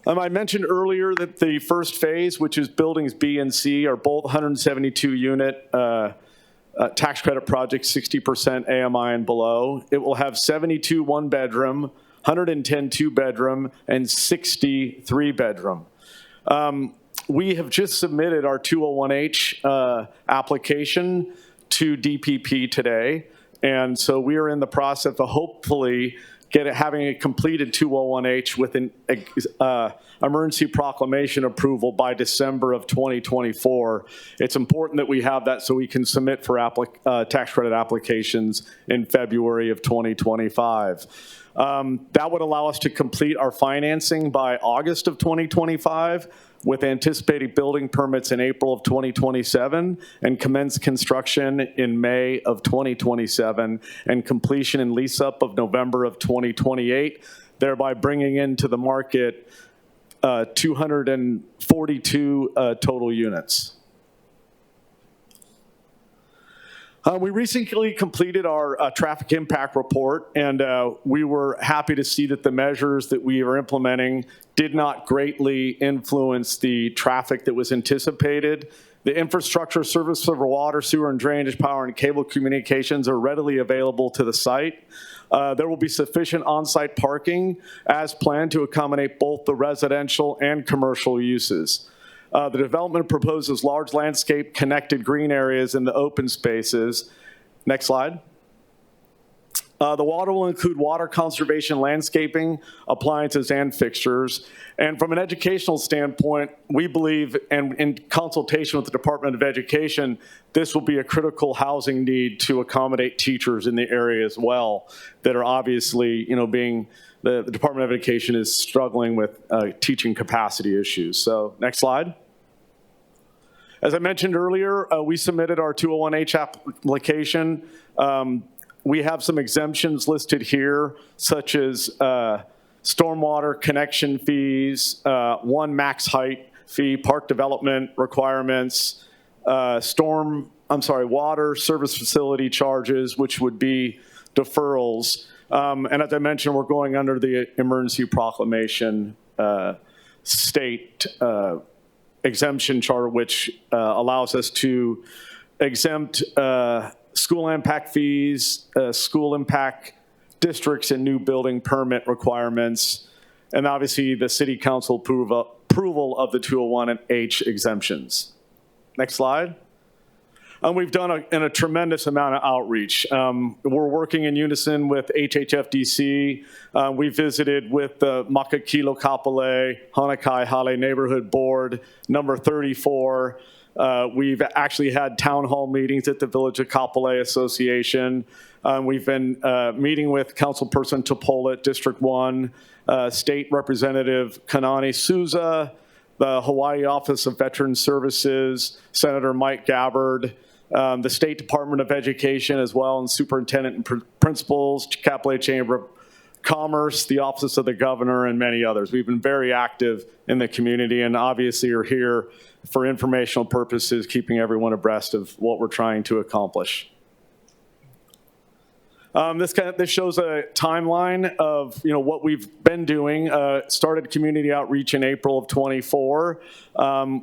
I mentioned earlier that the first phase, which is buildings B and C, are both 172 unit tax credit projects, 60% AMI and below. It will have 72 one bedroom, 110 two bedroom, and 60 3 bedroom. We have just submitted our 201H application to DPP today. And so we are in the process of hopefully having a completed 201H with an emergency proclamation approval by December of 2024. It's important that we have that so we can submit for tax credit applications in February of 2025. That would allow us to complete our financing by August of 2025, with anticipated building permits in April of 2027 and commence construction in May of 2027 and completion and lease up of November of 2028, thereby bringing into the market 242 total units. We recently completed our traffic impact report, and we were happy to see that the measures that we are implementing did not greatly influence the traffic that was anticipated. The infrastructure, service for water, sewer, and drainage, power, and cable communications are readily available to the site. There will be sufficient on-site parking as planned to accommodate both the residential and commercial uses. The development proposes large landscape connected green areas in the open spaces. Next slide. The water will include water conservation, landscaping, appliances, and fixtures. And from an educational standpoint, we believe, and in consultation with the Department of Education, this will be a critical housing need to accommodate teachers in the area as well that are obviously, the Department of Education is struggling with teaching capacity issues. So next slide. As I mentioned earlier, we submitted our 201H application. We have some exemptions listed here, such as stormwater connection fees, one max height fee, park development requirements, water service facility charges, which would be deferrals. And as I mentioned, we're going under the emergency proclamation state exemption charter, which allows us to exempt school impact fees, school impact districts, and new building permit requirements, and obviously the city council approval of the 201H exemptions. Next slide. And we've done a tremendous amount of outreach. We're working in unison with HHFDC. We visited with the Makakilo KAPOLEI Hanakai Hale Neighborhood Board, number 34. We've actually had town hall meetings at the Village of Kapolei Association. We've been meeting with Councilperson Topola, District 1, State Representative Kanani Souza, the Hawaii Office of Veteran Services, Senator Mike Gabbard, the State Department of Education as well, and Superintendent and Principals, Kapolei Chamber of Commerce, the Office of the Governor, and many others. We've been very active in the community and obviously are here for informational purposes, keeping everyone abreast of what we're trying to accomplish. This shows a timeline of what we've been doing. Started community outreach in April of 24.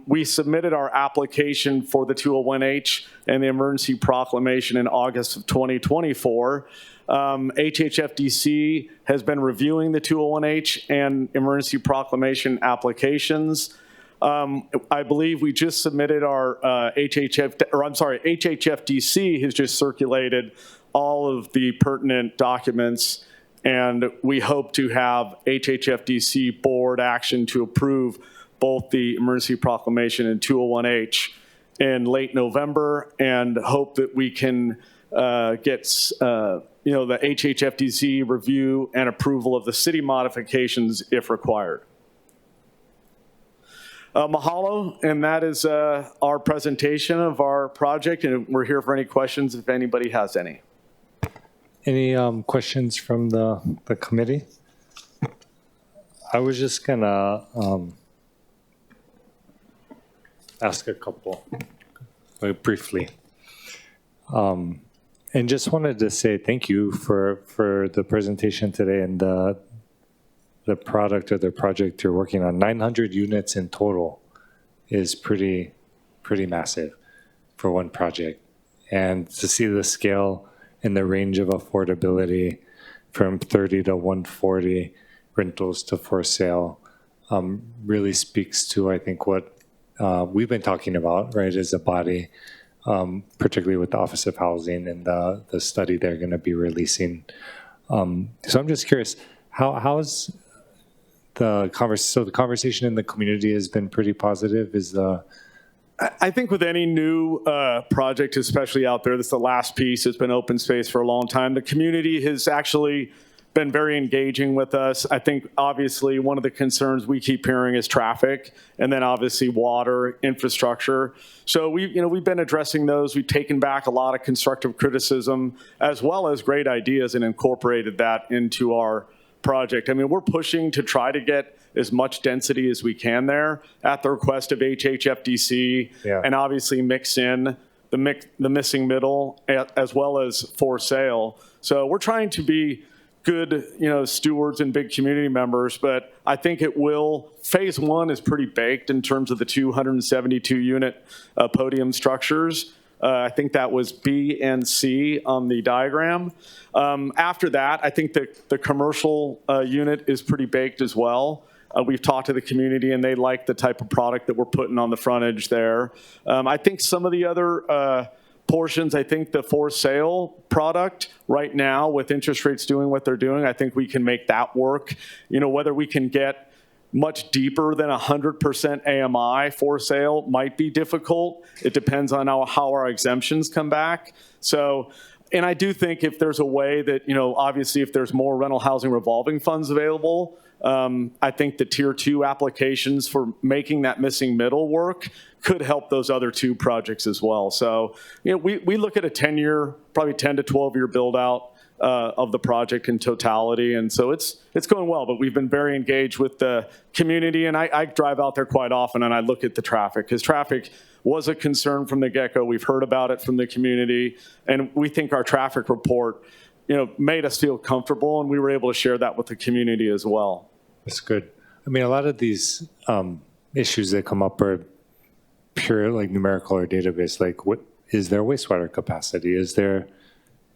We submitted our application for the 201H and the emergency proclamation in August of 2024. HHFDC has been reviewing the 201H and emergency proclamation applications. I believe we just submitted our HHFDC has just circulated all of the pertinent documents, and we hope to have HHFDC board action to approve both the emergency proclamation and 201H in late November, and hope that we can get the HHFDC review and approval of the city modifications if required. Mahalo, and that is our presentation of our project, and we're here for any questions if anybody has any. Any questions from the committee? I was just gonna ask a couple briefly. And just wanted to say thank you for the presentation today and the product or the project you're working on. 900 units in total is pretty massive for one project. And to see the scale and the range of affordability from 30 to 140 rentals to for sale really speaks to, I think, what we've been talking about, right, as a body, particularly with the Office of Housing and the study they're going to be releasing. So I'm just curious, how's the conversation in the community has been pretty positive? I think with any new project, especially out there, this is the last piece. It's been open space for a long time. The community has actually been very engaging with us. I think obviously one of the concerns we keep hearing is traffic, and then obviously water, infrastructure. So we've been addressing those. We've taken back a lot of constructive criticism as well as great ideas and incorporated that into our project. I mean, we're pushing to try to get as much density as we can there at the request of HHFDC, and obviously mix in the missing middle as well as for sale. So we're trying to be good, stewards and big community members, but I think phase one is pretty baked in terms of the 272 unit podium structures. I think that was B and C on the diagram. After that, I think the commercial unit is pretty baked as well. We've talked to the community and they like the type of product that we're putting on the frontage there. I think some of the other portions, I think the for sale product right now with interest rates doing what they're doing, I think we can make that work. Whether we can get much deeper than 100% AMI for sale might be difficult. It depends on how our exemptions come back. And I do think if there's a way that, obviously if there's more rental housing revolving funds available, I think the tier 2 applications for making that missing middle work could help those other 2 projects as well. So, we look at a 10-year, probably 10 to 12-year build out of the project in totality. And so it's going well, but we've been very engaged with the community. And I drive out there quite often and I look at the traffic, because traffic was a concern from the get-go. We've heard about it from the community, and we think our traffic report, made us feel comfortable, and we were able to share that with the community as well. That's good. I mean, a lot of these issues that come up are pure, like numerical or database. Like, what is their wastewater capacity? Is there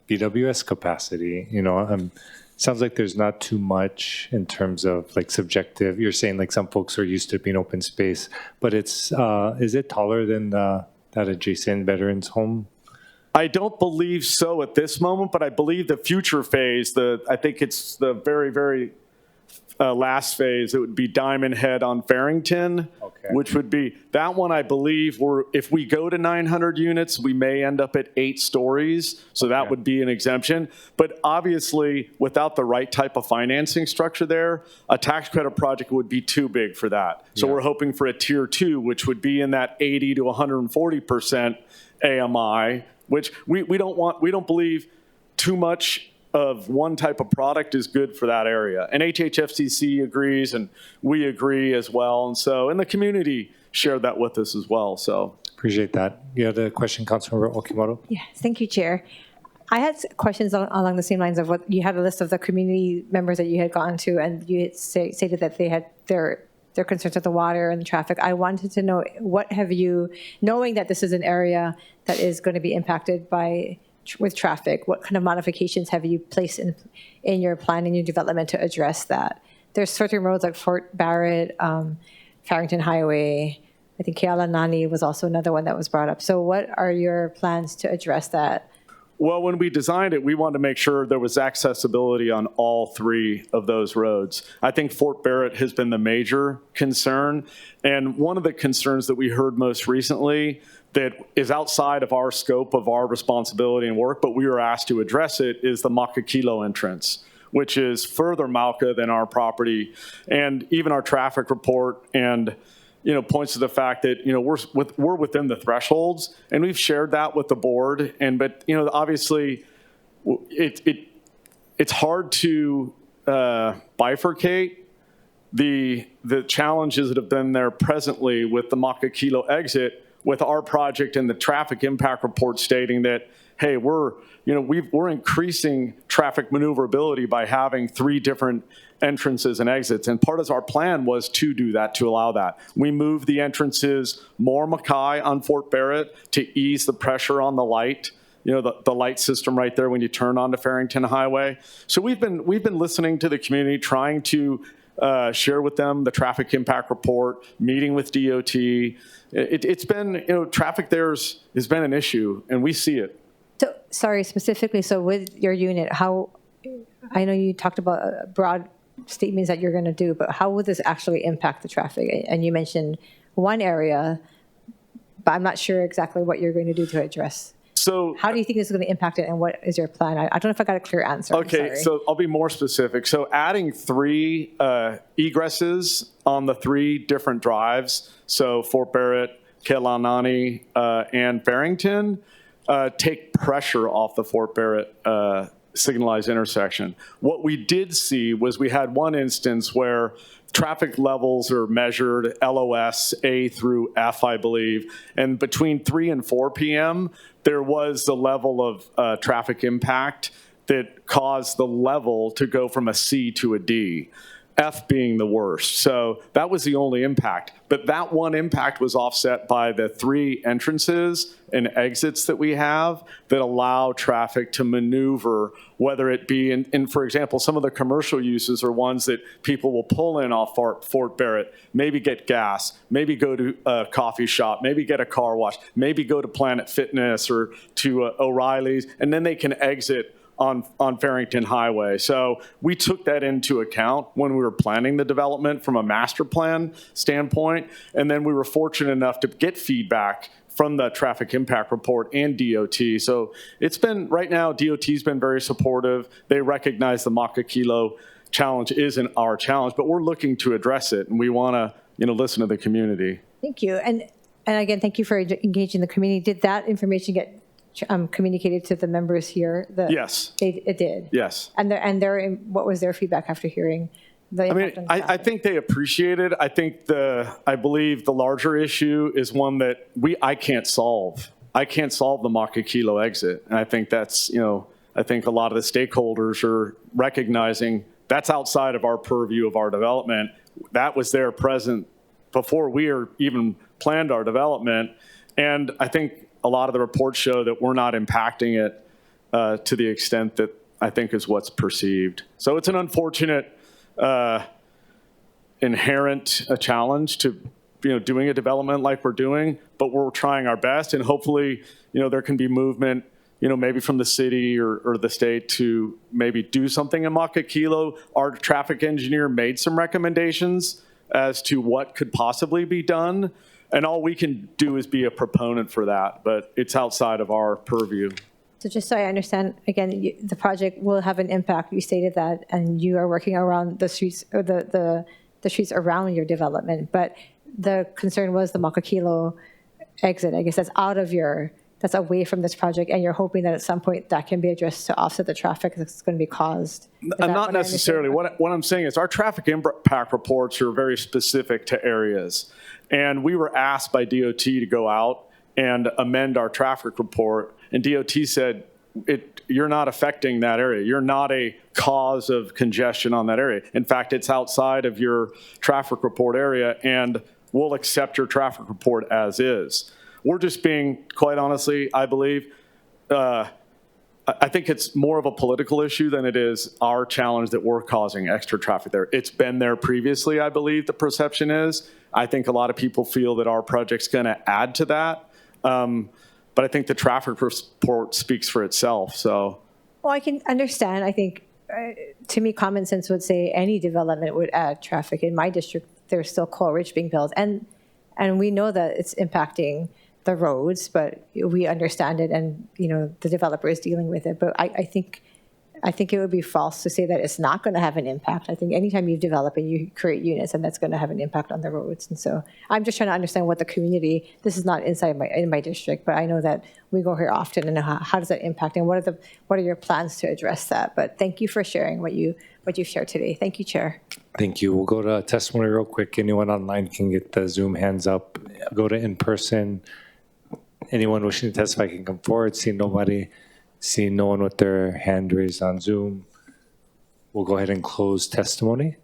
BWS capacity? Sounds like there's not too much in terms of like subjective. You're saying like some folks are used to being open space, but is it taller than that adjacent veterans home? I don't believe so at this moment, but I believe the future phase, I think it's the very, very last phase, it would be Diamond Head on Farrington, which would be, that one I believe, if we go to 900 units, we may end up at 8 stories, so that would be an exemption. But obviously, without the right type of financing structure there, a tax credit project would be too big for that. So we're hoping for a tier 2, which would be in that 80 to 140% AMI, which we don't believe too much of one type of product is good for that area. And HHFCC agrees, and we agree as well. And the community shared that with us as well. So appreciate that. You had a question, Councilmember Okimoto? Yes, thank you, Chair. I had questions along the same lines of what you had a list of the community members that you had gotten to, and you had stated that they had their concerns with the water and the traffic. I wanted to know, what have you, knowing that this is an area that is going to be impacted with traffic, what kind of modifications have you placed in your plan and your development to address that? There's certain roads like Fort Barrett, Farrington Highway, I think Kealanani was also another one that was brought up. So what are your plans to address that? Well, when we designed it, we wanted to make sure there was accessibility on all 3 of those roads. I think Fort Barrett has been the major concern. And one of the concerns that we heard most recently that is outside of our scope of our responsibility and work, but we were asked to address it, is the Makakilo entrance, which is further Mauka than our property. And even our traffic report and points to the fact that we're within the thresholds, and we've shared that with the board. But obviously, it's hard to bifurcate the challenges that have been there presently with the Makakilo exit, with our project and the traffic impact report stating that, hey, we're increasing traffic maneuverability by having 3 different entrances and exits. And part of our plan was to do that, to allow that. We moved the entrances more Mackay on Fort Barrett to ease the pressure on the light, the light system right there when you turn onto Farrington Highway. So we've been listening to the community, trying to share with them the traffic impact report, meeting with DOT. It's been, traffic there has been an issue, and we see it. So, sorry, specifically, so with your unit, I know you talked about broad statements that you're going to do, but how would this actually impact the traffic? And you mentioned one area, but I'm not sure exactly what you're going to do to address. So how do you think this is going to impact it, and what is your plan? I don't know if I got a clear answer. Okay, so I'll be more specific. So adding 3 egresses on the 3 different drives, so Fort Barrett, Kealanani, and Farrington, take pressure off the Fort Barrett signalized intersection. What we did see was we had one instance where traffic levels are measured LOS A through F, I believe, and between 3 and 4 p.m., there was the level of traffic impact that caused the level to go from a C to a D, F being the worst. So that was the only impact. But that one impact was offset by the 3 entrances and exits that we have that allow traffic to maneuver, whether it be in, for example, some of the commercial uses are ones that people will pull in off Fort Barrett, maybe get gas, maybe go to a coffee shop, maybe get a car wash, maybe go to Planet Fitness or to O'Reilly's, and then they can exit on Farrington Highway. So we took that into account when we were planning the development from a master plan standpoint. And then we were fortunate enough to get feedback from the traffic impact report and DOT. So it's been, right now, DOT's been very supportive. They recognize the Makakilo challenge isn't our challenge, but we're looking to address it. And we want to, listen to the community. Thank you. And again, thank you for engaging the community. Did that information get communicated to the members here? Yes. It did? Yes. And what was their feedback after hearing the impact on the traffic? I think they appreciate it. I think I believe the larger issue is one that I can't solve. I can't solve the Makakilo exit. And I think that's, I think a lot of the stakeholders are recognizing that's outside of our purview of our development. That was there present before we even planned our development. And I think a lot of the reports show that we're not impacting it to the extent that I think is what's perceived. So it's an unfortunate inherent challenge to doing a development like we're doing, but we're trying our best, and hopefully there can be movement maybe from the city or the state to maybe do something in Makakilo. Our traffic engineer made some recommendations as to what could possibly be done. And all we can do is be a proponent for that, but it's outside of our purview. So just so I understand, again, the project will have an impact. You stated that, and you are working around the streets, or the streets around your development. But the concern was the Makakilo exit. I guess that's away from this project, and you're hoping that at some point that can be addressed to offset the traffic that's going to be caused. Not necessarily. What I'm saying is our traffic impact reports are very specific to areas. And we were asked by DOT to go out and amend our traffic report. And DOT said, you're not affecting that area. You're not a cause of congestion on that area. In fact, it's outside of your traffic report area, and we'll accept your traffic report as is. We're just being, quite honestly, I believe, I think it's more of a political issue than it is our challenge that we're causing extra traffic there. It's been there previously, I believe the perception is. I think a lot of people feel that our project's going to add to that. But I think the traffic report speaks for itself. So, well, I can understand. I think, to me, common sense would say any development would add traffic. In my district, there's still Coal Ridge being built. And we know that it's impacting the roads, but we understand it, and the developer is dealing with it. But I think it would be false to say that it's not going to have an impact. I think anytime you develop and you create units, and that's going to have an impact on the roads. And so I'm just trying to understand what the community. This is not in my district, but I know that we go here often, and how does that impact, and what are your plans to address that? But thank you for sharing what you shared today. Thank you, Chair. Thank you. We'll go to testimony real quick. Anyone online can get the Zoom hands up. Go to in person. Anyone wishing to testify can come forward. See nobody. See no one with their hand raised on Zoom. We'll go ahead and close testimony.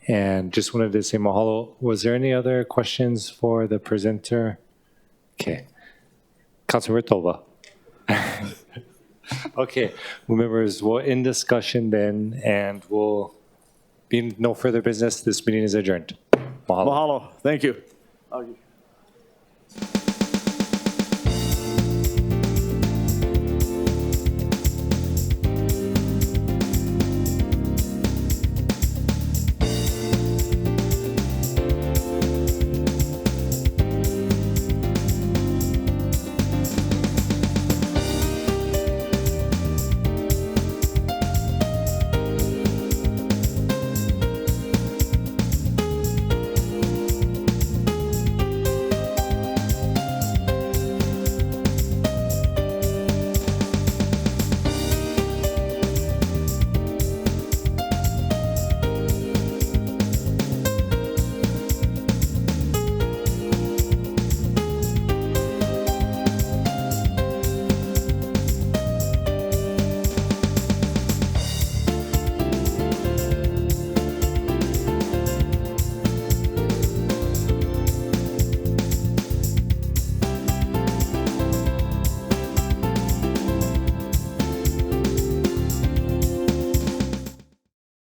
And just wanted to say mahalo. Was there any other questions for the presenter? Okay. Councilmember Toba. Okay. Members, we'll end discussion then, and we'll be no further business. This meeting is adjourned. Mahalo. Mahalo. Thank you.